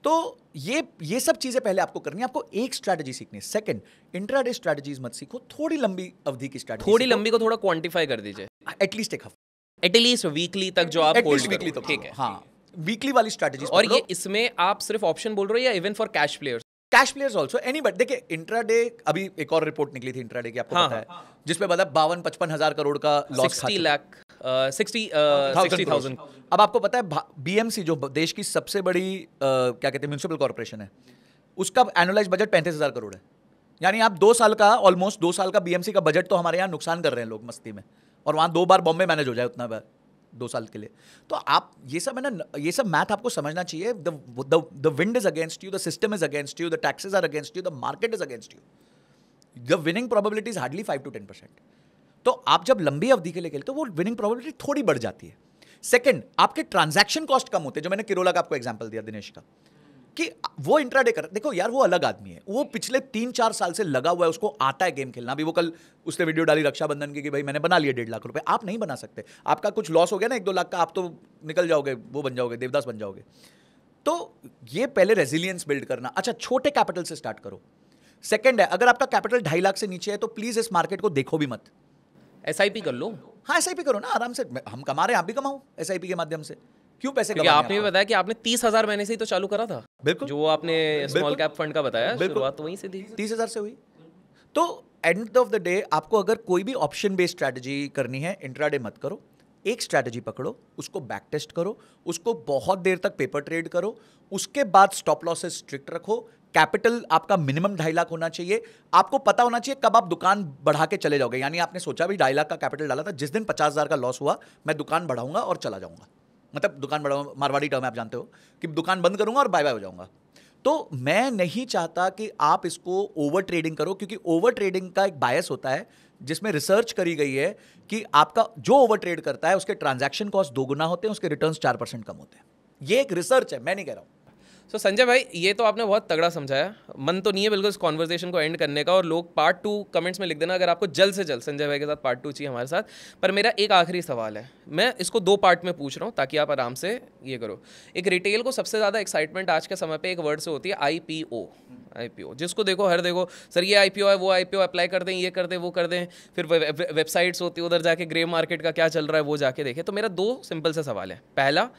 S2: तो ये सब चीजें पहले आपको करनी है, आपको एक स्ट्रैटेजी सीखनी है। सेकंड, इंट्राडे स्ट्रैटेजीज मत सीखो, थोड़ी लंबी अवधि की स्ट्रैटेजी,
S1: थोड़ी लंबी को थोड़ा क्वांटिफाई कर दीजिए,
S2: एटलीस्ट एक हफ्ता,
S1: एटलीस्ट वीकली तक जो आप होल्ड
S2: वीकली
S1: करो, ठीक है,
S2: हाँ, वीकली वाली स्ट्रैटेजी।
S1: और ये इसमें आप सिर्फ ऑप्शन बोल रहे हो या even for cash players?
S2: Cash players also, any but. देखिए इंट्राडे, अभी एक और रिपोर्ट निकली थी इंट्राडे की, आपको पता है, जिसपे बता 52-55 हजार करोड़ का लॉस,
S1: 60,000।
S2: अब आपको पता है बीएमसी जो देश की सबसे बड़ी क्या कहते हैं म्युनिसिपल कॉर्पोरेशन है, उसका एनुअलाइज बजट 35,000 करोड़ है। यानी आप 2 साल का, ऑलमोस्ट 2 साल का बीएमसी का बजट तो हमारे यहाँ नुकसान कर रहे हैं लोग मस्ती में, और वहाँ 2 बार बॉम्बे मैनेज हो जाए उतना बार 2 साल के लिए। तो आप ये सब है ना, ये सब मैथ आपको समझना चाहिए। The wind is against you, the system is against you, the taxes are against you, the market is against you, the winning probability is hardly 5 to 10%। तो आप जब लंबी अवधि के लिए खेलते हो, वो विनिंग प्रोबेबिलिटी थोड़ी बढ़ जाती है। सेकंड, आपके ट्रांजैक्शन कॉस्ट कम होते हैं, जो मैंने किरोला का आपको एग्जांपल दिया दिनेश का, कि वो इंट्राडे कर, देखो यार वो अलग आदमी है, वो पिछले 3-4 साल से लगा हुआ है, उसको आता है गेम खेलना। अभी वो कल उसने वीडियो डाली रक्षाबंधन की कि भाई मैंने बना लिए 1.5 लाख रुपए। आप नहीं बना सकते, आपका कुछ लॉस हो गया ना 1-2 लाख का, आप तो निकल जाओगे, वो बन जाओगे, देवदास बन जाओगे। तो ये पहले रेजिलियंस बिल्ड करना। अच्छा, छोटे कैपिटल से स्टार्ट करो। सेकंड है, अगर आपका कैपिटल 2.5 लाख से नीचे है तो प्लीज इस मार्केट को देखो भी मत,
S1: SIP कर लो।
S2: हाँ SIP करो ना आराम से, हम कमा रहे हैं, आप भी कमाओ SIP के माध्यम से। क्यों पैसे
S1: क्योंकि आपने भी बताया कि आपने 30,000 महीने से ही तो चालू करा था।
S2: बिल्कुल,
S1: जो आपने स्मॉल कैप फंड का बताया, शुरुआत तो वहीं से थी,
S2: 30,000 से हुई। तो एंड ऑफ द डे आपको अगर कोई भी ऑप्शन बेस्ड स्ट्रैटेजी करनी है, इंट्राडे मत करो, एक स्ट्रैटेजी पकड़ो, उसको बैक टेस्ट करो, उसको बहुत देर तक पेपर ट्रेड करो, उसके बाद स्टॉप लॉसेस स्ट्रिक्ट रखो। कैपिटल आपका मिनिमम 2.5 लाख होना चाहिए। आपको पता होना चाहिए कब आप दुकान बढ़ा के चले जाओगे। यानी आपने सोचा भी 2.5 लाख का कैपिटल डाला था, जिस दिन 50,000 का लॉस हुआ मैं दुकान बढ़ाऊंगा और चला जाऊंगा, मतलब दुकान बढ़ाऊंगा, मारवाड़ी टर्म आप जानते हो कि दुकान बंद करूंगा और बाय बाय हो जाऊंगा। तो मैं नहीं चाहता कि आप इसको ओवर ट्रेडिंग करो, क्योंकि ओवर ट्रेडिंग का एक बायस होता है जिसमें रिसर्च करी गई है कि आपका जो ओवर ट्रेड करता है उसके ट्रांजैक्शन कॉस्ट 2 गुना होते हैं, उसके रिटर्न्स 4% कम होते हैं। ये एक रिसर्च है, मैं नहीं कह रहा हूं।
S1: सो संजय भाई, ये तो आपने बहुत तगड़ा समझाया। मन तो नहीं है बिल्कुल इस कॉन्वर्सेशन को एंड करने का, और लोग पार्ट 2 कमेंट्स में लिख देना अगर आपको जल्द से जल्द संजय भाई के साथ पार्ट 2 चाहिए हमारे साथ। पर मेरा एक आखिरी सवाल है, मैं इसको 2 पार्ट में पूछ रहा हूँ ताकि आप आराम से ये करो। एक रिटेल को सबसे ज़्यादा एक्साइटमेंट आज के समय पे एक वर्ड से होती है, IPO। जिसको देखो हर देखो सर ये IPO है, वो IPO अप्लाई कर दें, ये कर दें, वो कर दें, फिर वेबसाइट्स होती है, उधर जाके ग्रे मार्केट का क्या चल रहा है वो जाके देखें। तो मेरा 2 सिंपल से सवाल है। पहला,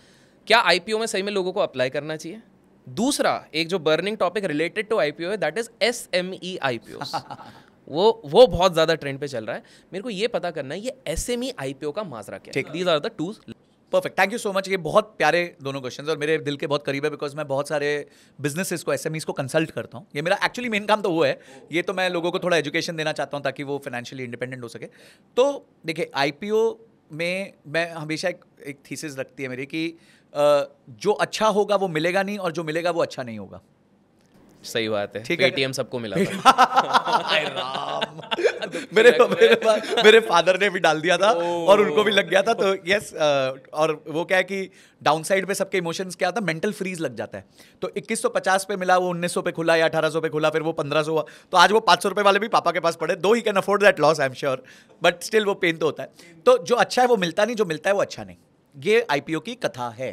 S1: क्या IPO में सही में लोगों को अप्लाई करना चाहिए? दूसरा, एक जो burning topic related to IPO है, दैट इज SME IPOs। वो बहुत ज्यादा ट्रेंड पे चल रहा है। मेरे को ये पता करना है ये SME IPO का माजरा क्या है। These are the 2।
S2: Perfect, thank you so much. ये बहुत प्यारे दोनों क्वेश्चंस और मेरे दिल के बहुत करीब है, बिकॉज मैं बहुत सारे बिजनेसेस को, SMEs को कंसल्ट करता हूँ। ये मेरा एक्चुअली मेन काम तो वो है। ये तो मैं लोगों को थोड़ा एजुकेशन देना चाहता हूँ ताकि वो फाइनेंशियली इंडिपेंडेंट हो सके। तो देखिए, IPO में मैं हमेशा एक थीसिस रखती है मेरी कि जो अच्छा होगा वो मिलेगा नहीं, और जो मिलेगा वो अच्छा नहीं होगा।
S1: सही बात है,
S2: ठीक है,
S1: ATM सबको मिला था।
S2: राम मेरे फादर ने भी डाल दिया था और उनको भी लग गया था। तो यस, और वो क्या है कि डाउनसाइड पे सबके इमोशंस क्या था, मेंटल फ्रीज लग जाता है। तो 2150 पे मिला, वो 1900 पे खुला या 1800 पे खुला, फिर वो 1500 हुआ, तो आज वो 500 रुपए वाले भी पापा के पास पड़े। दो he can afford that loss, I am sure, but still वो पेन तो होता है। तो जो अच्छा है वो मिलता नहीं, जो मिलता है वो अच्छा नहीं। ये IPO की कथा है।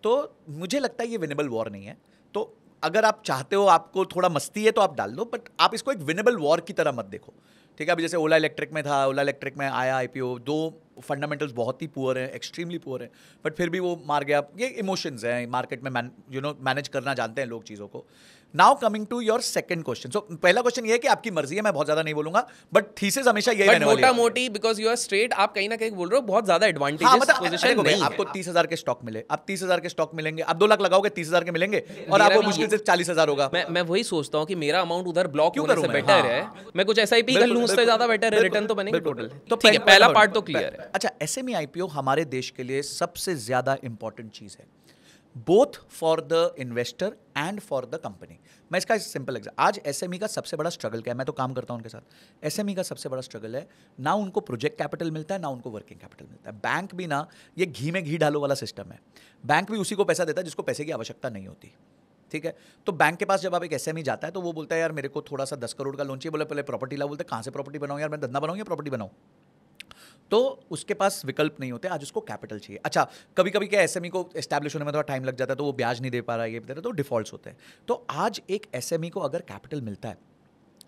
S2: तो मुझे लगता है ये विनेबल वॉर नहीं है। तो अगर आप चाहते हो, आपको थोड़ा मस्ती है तो आप डाल दो, बट आप इसको एक विनेबल वॉर की तरह मत देखो। ठीक है, अभी जैसे ओला इलेक्ट्रिक में था, ओला इलेक्ट्रिक में आया IPO, 2 फंडामेंटल्स बहुत ही पुअर हैं, एक्सट्रीमली पुअर हैं, बट फिर भी वो मार गया। ये इमोशंस हैं, मार्केट में मैनेज करना जानते हैं लोग चीज़ों को। Now coming to your second question. So पहला क्वेश्चन ये है कि आपकी मर्जी है, मैं बहुत ज्यादा नहीं बोलूंगा, बट थीसिस हमेशा यही रहने वाली है।
S1: मोटा मोटी, बिकॉज यू आर स्ट्रेट, आप कहीं ना कहीं बोल रहे हो बहुत ज्यादा एडवांटेजेस पोजीशन नहीं है।
S2: आपको 30,000 के स्टॉक मिले, आप 30,000 के स्टॉक मिलेंगे, आप 2 लाख लगाओगे 30,000 के मिलेंगे, और आपको मुश्किल से 40,000 होगा।
S1: मैं वही सोचता हूँ कि मेरा अमाउंट उधर ब्लॉक होने से बेटर है, मैं कुछ SIP कर लूं, उससे ज्यादा बेटर है, रिटर्न तो बनेंगे टोटल। तो ठीक है, पहला पार्ट तो क्लियर है।
S2: अच्छा, SME IPO हमारे देश के लिए सबसे ज्यादा इंपॉर्टेंट चीज है, both for the investor and for the company. मैं इसका सिंपल एग्जाम्पल, आज SME का सबसे बड़ा स्ट्रगल क्या है, मैं तो काम करता हूं उनके साथ। SME का सबसे बड़ा स्ट्रगल है, ना उनको प्रोजेक्ट कैपिटल मिलता है, ना उनको वर्किंग कैपिटल मिलता है। बैंक भी ना, ये घी में घी डालो वाला सिस्टम है। बैंक भी उसी को पैसा देता है जिसको पैसे की आवश्यकता नहीं होती। ठीक है, तो बैंक के पास जब आप एक SME जाता है तो वो बोलता है यार मेरे को थोड़ा सा 10 करोड़ का लोन चाहिए, बोले पहले प्रॉपर्टी ला। बोलते कहाँ से प्रॉपर्टी बनाऊं यार, मैं धंधा बनाऊं या प्रॉपर्टी बनाऊं? तो उसके पास विकल्प नहीं होते, आज उसको कैपिटल चाहिए। अच्छा, कभी कभी क्या SME को एस्टैब्लिश होने में थोड़ा टाइम लग जाता है, तो वो ब्याज नहीं दे पा रहा है, ये दे रहा, तो डिफॉल्ट्स होते हैं। तो आज एक SME को अगर कैपिटल मिलता है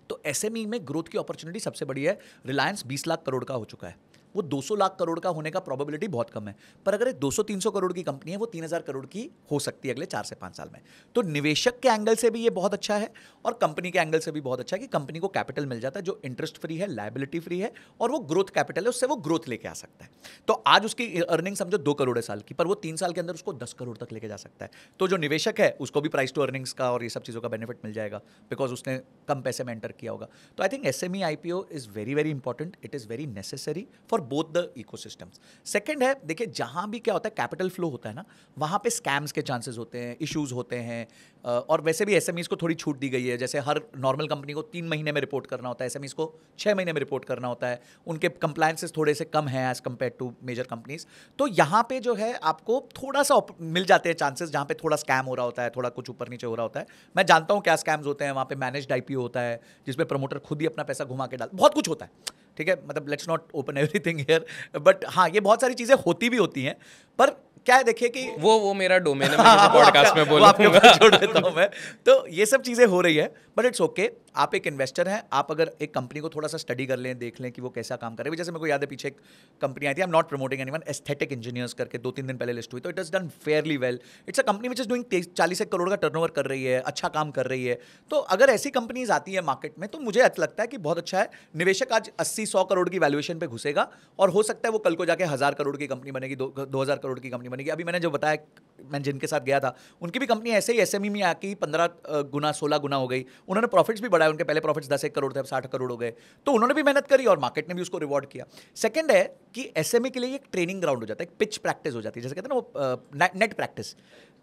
S2: तो SME में ग्रोथ की अपॉर्चुनिटी सबसे बड़ी है। रिलायंस 20 लाख करोड़ का हो चुका है, वो 200 लाख करोड़ का होने का प्रोबेबिलिटी बहुत कम है। पर अगर 200-300 करोड़ की कंपनी है, वो 3000 करोड़ की हो सकती है अगले 4 से 5 साल में। तो निवेशक के एंगल से भी ये बहुत अच्छा है और कंपनी के एंगल से भी बहुत अच्छा है कि कंपनी को कैपिटल मिल जाता है जो इंटरेस्ट फ्री है, लायबिलिटी फ्री है, और वो ग्रोथ कैपिटल है, उससे वो ग्रोथ लेके आ सकता है। तो आज उसकी अर्निंग समझो 2 करोड़ है साल की, पर वो 3 साल के अंदर उसको 10 करोड़ तक लेके जा सकता है। तो जो निवेशक है उसको भी प्राइस टू अर्निंग्स का और ये सब चीज़ों का बेनिफिट मिल जाएगा, बिकॉज उसने कम पैसे में एंटर किया होगा। तो I think SME IPO is very very important, it is very necessary for both the ecosystems. Second है, देखिए जहां भी क्या होता है कैपिटल फ्लो होता है ना, वहां पे स्कैम्स के चांसेस होते हैं, इश्यूज होते हैं, और वैसे भी SMEs को थोड़ी छूट दी गई है। जैसे हर नॉर्मल कंपनी को 3 महीने में रिपोर्ट करना होता है, SMEs को 6 महीने में रिपोर्ट करना होता है। उनके कंप्लायंसेस थोड़े से कम हैं as compare to major companies. तो यहाँ पे जो है आपको थोड़ा सा मिल जाते हैं चांसेस जहाँ पे थोड़ा स्कैम हो रहा होता है, थोड़ा कुछ ऊपर नीचे हो रहा होता है। मैं जानता हूँ क्या स्कैम्स होते हैं वहाँ पे। मैनेज्ड IPO होता है जिसमें प्रमोटर खुद ही अपना पैसा घुमा के डाल, बहुत कुछ होता है, ठीक है। मतलब let's not open everything here, but हाँ ये बहुत सारी चीजें होती भी होती हैं। पर क्या है देखिए कि
S1: वो मेरा डोमेन है, मैं पॉडकास्ट में
S2: बोलूंगा, छोड़ देता हूं मैं। तो ये सब चीजें हो रही है, बट इट्स ओके। आप एक इन्वेस्टर हैं, आप अगर एक कंपनी को थोड़ा सा स्टडी कर लें, देख लें कि वो कैसा काम कर रहे हैं। जैसे मेरे को याद है पीछे एक कंपनी आई थी, I am not promoting anyone, aesthetic engineers करके 2-3 दिन पहले लिस्ट हुई, तो it is done fairly well. It's a company which is doing 40 crore का टर्नओवर कर रही है, अच्छा काम कर रही है। तो अगर ऐसी कंपनीज आती है मार्केट में तो मुझे अच्छा लगता है कि बहुत अच्छा है। निवेशक आज 80-100 करोड़ की वैल्यूएशन पे घुसेगा और हो सकता है वो कल को जाके 1000 करोड़ की कंपनी बनेगी, 2000 करोड़ की कंपनी बनेगी। अभी मैंने जो बताया, मैं जिनके साथ गया था उनकी भी कंपनी ऐसे ही SME में आके 15 गुना 16 गुना हो गई। उन्होंने प्रॉफिट्स भी बढ़ाए, उनके पहले प्रॉफिट्स 10 करोड़ थे, अब 60 करोड़ हो गए। तो उन्होंने भी मेहनत करी और मार्केट ने भी उसको रिवॉर्ड किया। सेकंड है कि SME के लिए एक ट्रेनिंग ग्राउंड हो जाता है, एक पिच प्रैक्टिस हो जाती है, जैसे कहते हैं ना वो नेट प्रैक्टिस,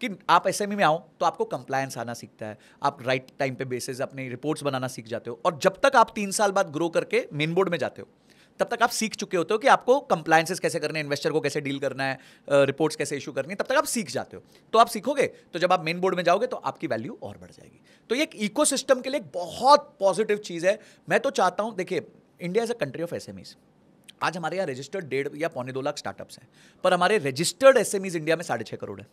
S2: कि आप SME में आओ तो आपको कंप्लायंस आना सीखता है, आप राइट टाइम पे बेसिस अपनी रिपोर्ट्स बनाना सीख जाते हो, और जब तक आप 3 साल बाद ग्रो करके मेन बोर्ड में जाते हो तब तक आप सीख चुके होते हो कि आपको कंप्लायंसेस कैसे करने हैं, इन्वेस्टर को कैसे डील करना है, रिपोर्ट्स कैसे इशू करनी है, तब तक आप सीख जाते हो। तो आप सीखोगे तो जब आप मेन बोर्ड में जाओगे तो आपकी वैल्यू और बढ़ जाएगी। तो ये एक इकोसिस्टम के लिए एक बहुत पॉजिटिव चीज़ है। मैं तो चाहता हूँ, देखिए India is a country of SMEs। आज हमारे यहाँ रजिस्टर्ड 1.5 या 2.25 लाख स्टार्टअप्स हैं, पर हमारे रजिस्टर्ड SMEs इंडिया में 6.5 करोड़ है।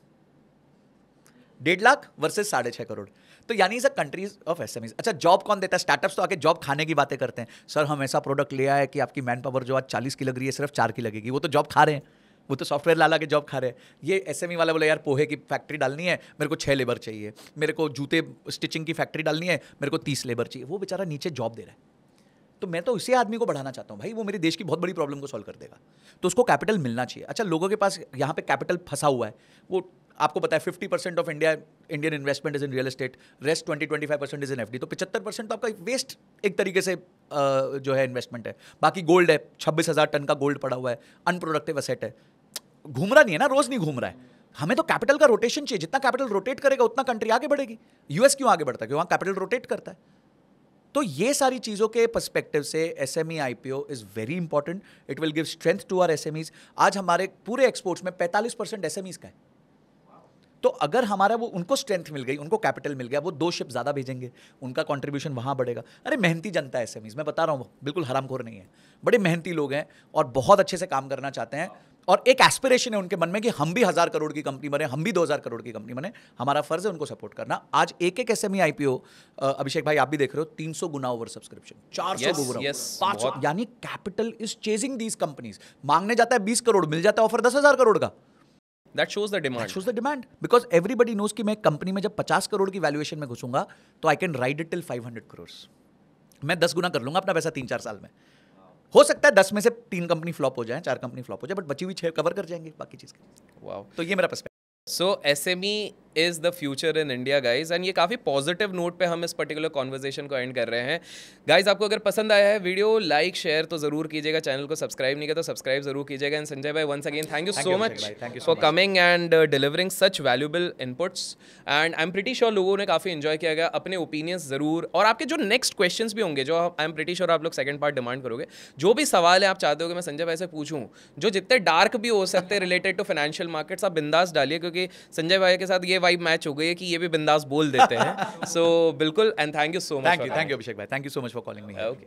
S2: 1.5 लाख वर्सेस 6.5 करोड़। तो यानी is a countries of SMEs। अच्छा, जॉब कौन देता है? स्टार्टअप्स तो आके जॉब खाने की बातें करते हैं। सर हम ऐसा प्रोडक्ट ले आए कि आपकी मैन पावर जो आज 40 की लग रही है सिर्फ 4 की लगेगी। वो तो जॉब खा रहे हैं, वो तो सॉफ्टवेयर ला के जॉब खा रहे हैं। ये SME वाला बोले यार पोहे की फैक्ट्री डालनी है, मेरे को 6 लेबर चाहिए, मेरे को जूते स्टिचिंग की फैक्ट्री डालनी है, मेरे को 30 लेबर चाहिए। वो बेचारा नीचे जॉब दे रहा है। तो मैं तो उसी आदमी को बढ़ाना चाहता हूँ भाई, वो मेरे देश की बहुत बड़ी प्रॉब्लम को सॉल्व कर देगा। तो उसको कैपिटल मिलना चाहिए। अच्छा, लोगों के पास यहाँ पे कैपिटल फंसा हुआ है, वो आपको पता है 50% of Indian investment is in real estate, rest 20-25% is in FD। तो 75% तो आपका वेस्ट एक तरीके से जो है इन्वेस्टमेंट है। बाकी गोल्ड है, 26,000 टन का गोल्ड पड़ा हुआ है, अनप्रोडक्टिव एसेट है, घूम रहा नहीं है ना, रोज नहीं घूम रहा है। हमें तो कैपिटल का रोटेशन चाहिए, जितना कैपिटल रोटेट करेगा उतना कंट्री आगे बढ़ेगी। US क्यों आगे बढ़ता है? क्योंकि वहाँ कैपिटल रोटेट करता है। तो ये सारी चीज़ों के पर्सपेक्टिव से SME IPO is very important. It will give strength to our SMEs। आज हमारे पूरे एक्सपोर्ट्स में 45% SMEs का है। तो अगर हमारा वो उनको स्ट्रेंथ मिल गई, उनको कैपिटल मिल गया, वो 2 शिप ज़्यादा भेजेंगे, उनका कंट्रीब्यूशन वहाँ बढ़ेगा। अरे मेहनती जनता है SMEs, मैं बता रहा हूँ, बिल्कुल हरामखोर नहीं है। बड़े मेहनती लोग हैं और बहुत अच्छे से काम करना चाहते हैं, और एक एस्पिरेशन है उनके मन में कि हम भी 1000 करोड़ की कंपनी बने, हम भी 2000 करोड़ की कंपनी बने। हमारा फर्ज है उनको सपोर्ट करना। आज एक SME IPO, अभिषेक भाई आप भी देख रहे हो, 300 गुना ओवर सब्सक्रिप्शन, 400 गुना, 500, यानी capital is chasing these companies. मांगने जाता है 20 करोड़, मिल जाता है ऑफर 10,000 करोड़ का।
S1: That shows the demand.
S2: That shows the demand. Because everybody knows कि मैं कंपनी में जब 50 करोड़ की वैल्यूएशन में घुसूंगा तो I can ride it till 500 crore. मैं 10 गुना कर लूंगा अपना पैसा 3-4 साल में। हो सकता है 10 में से 3 कंपनी फ्लॉप हो जाए, 4 कंपनी फ्लॉप हो जाए, बट बची हुई 6 कवर कर जाएंगे बाकी चीज़ के।
S1: वाओ,
S2: तो ये मेरा perspective.
S1: So SME is the future in India guys, and ये काफ़ी पॉजिटिव नोट पे हम इस पर्टिकुलर कॉन्वर्जेशन को एंड कर रहे हैं। गाइज आपको अगर पसंद आया है वीडियो, लाइक शेयर तो जरूर कीजिएगा, चैनल को सब्सक्राइब नहीं किया तो सब्सक्राइब जरूर कीजिएगा। एंड संजय भाई once again thank you so much for coming and delivering such valuable inputs, and I am pretty sure लोगों ने काफ़ी इन्जॉय किया गया। अपने ओपिनियंस ज़रूर, और आपके जो नेक्स्ट क्वेश्चंस भी होंगे, जो आई एम प्रीटी श्योर आप लोग सेकंड पार्ट डिमांड करोगे, जो भी सवाल है आप चाहते हो कि मैं संजय भाई से पूछूं, जो जितने डार्क भी हो सकते हैं रिलेटेड टू फाइनेंशियल मार्केट्स, आप बिंदास डालिए, क्योंकि संजय भाई के साथ ये वाइब मैच हो गई है कि ये भी बिंदास बोल देते हैं। सो बिल्कुल, and thank you so much.
S2: Thank you Abhishek भाई, thank you so much for calling me.
S1: Okay.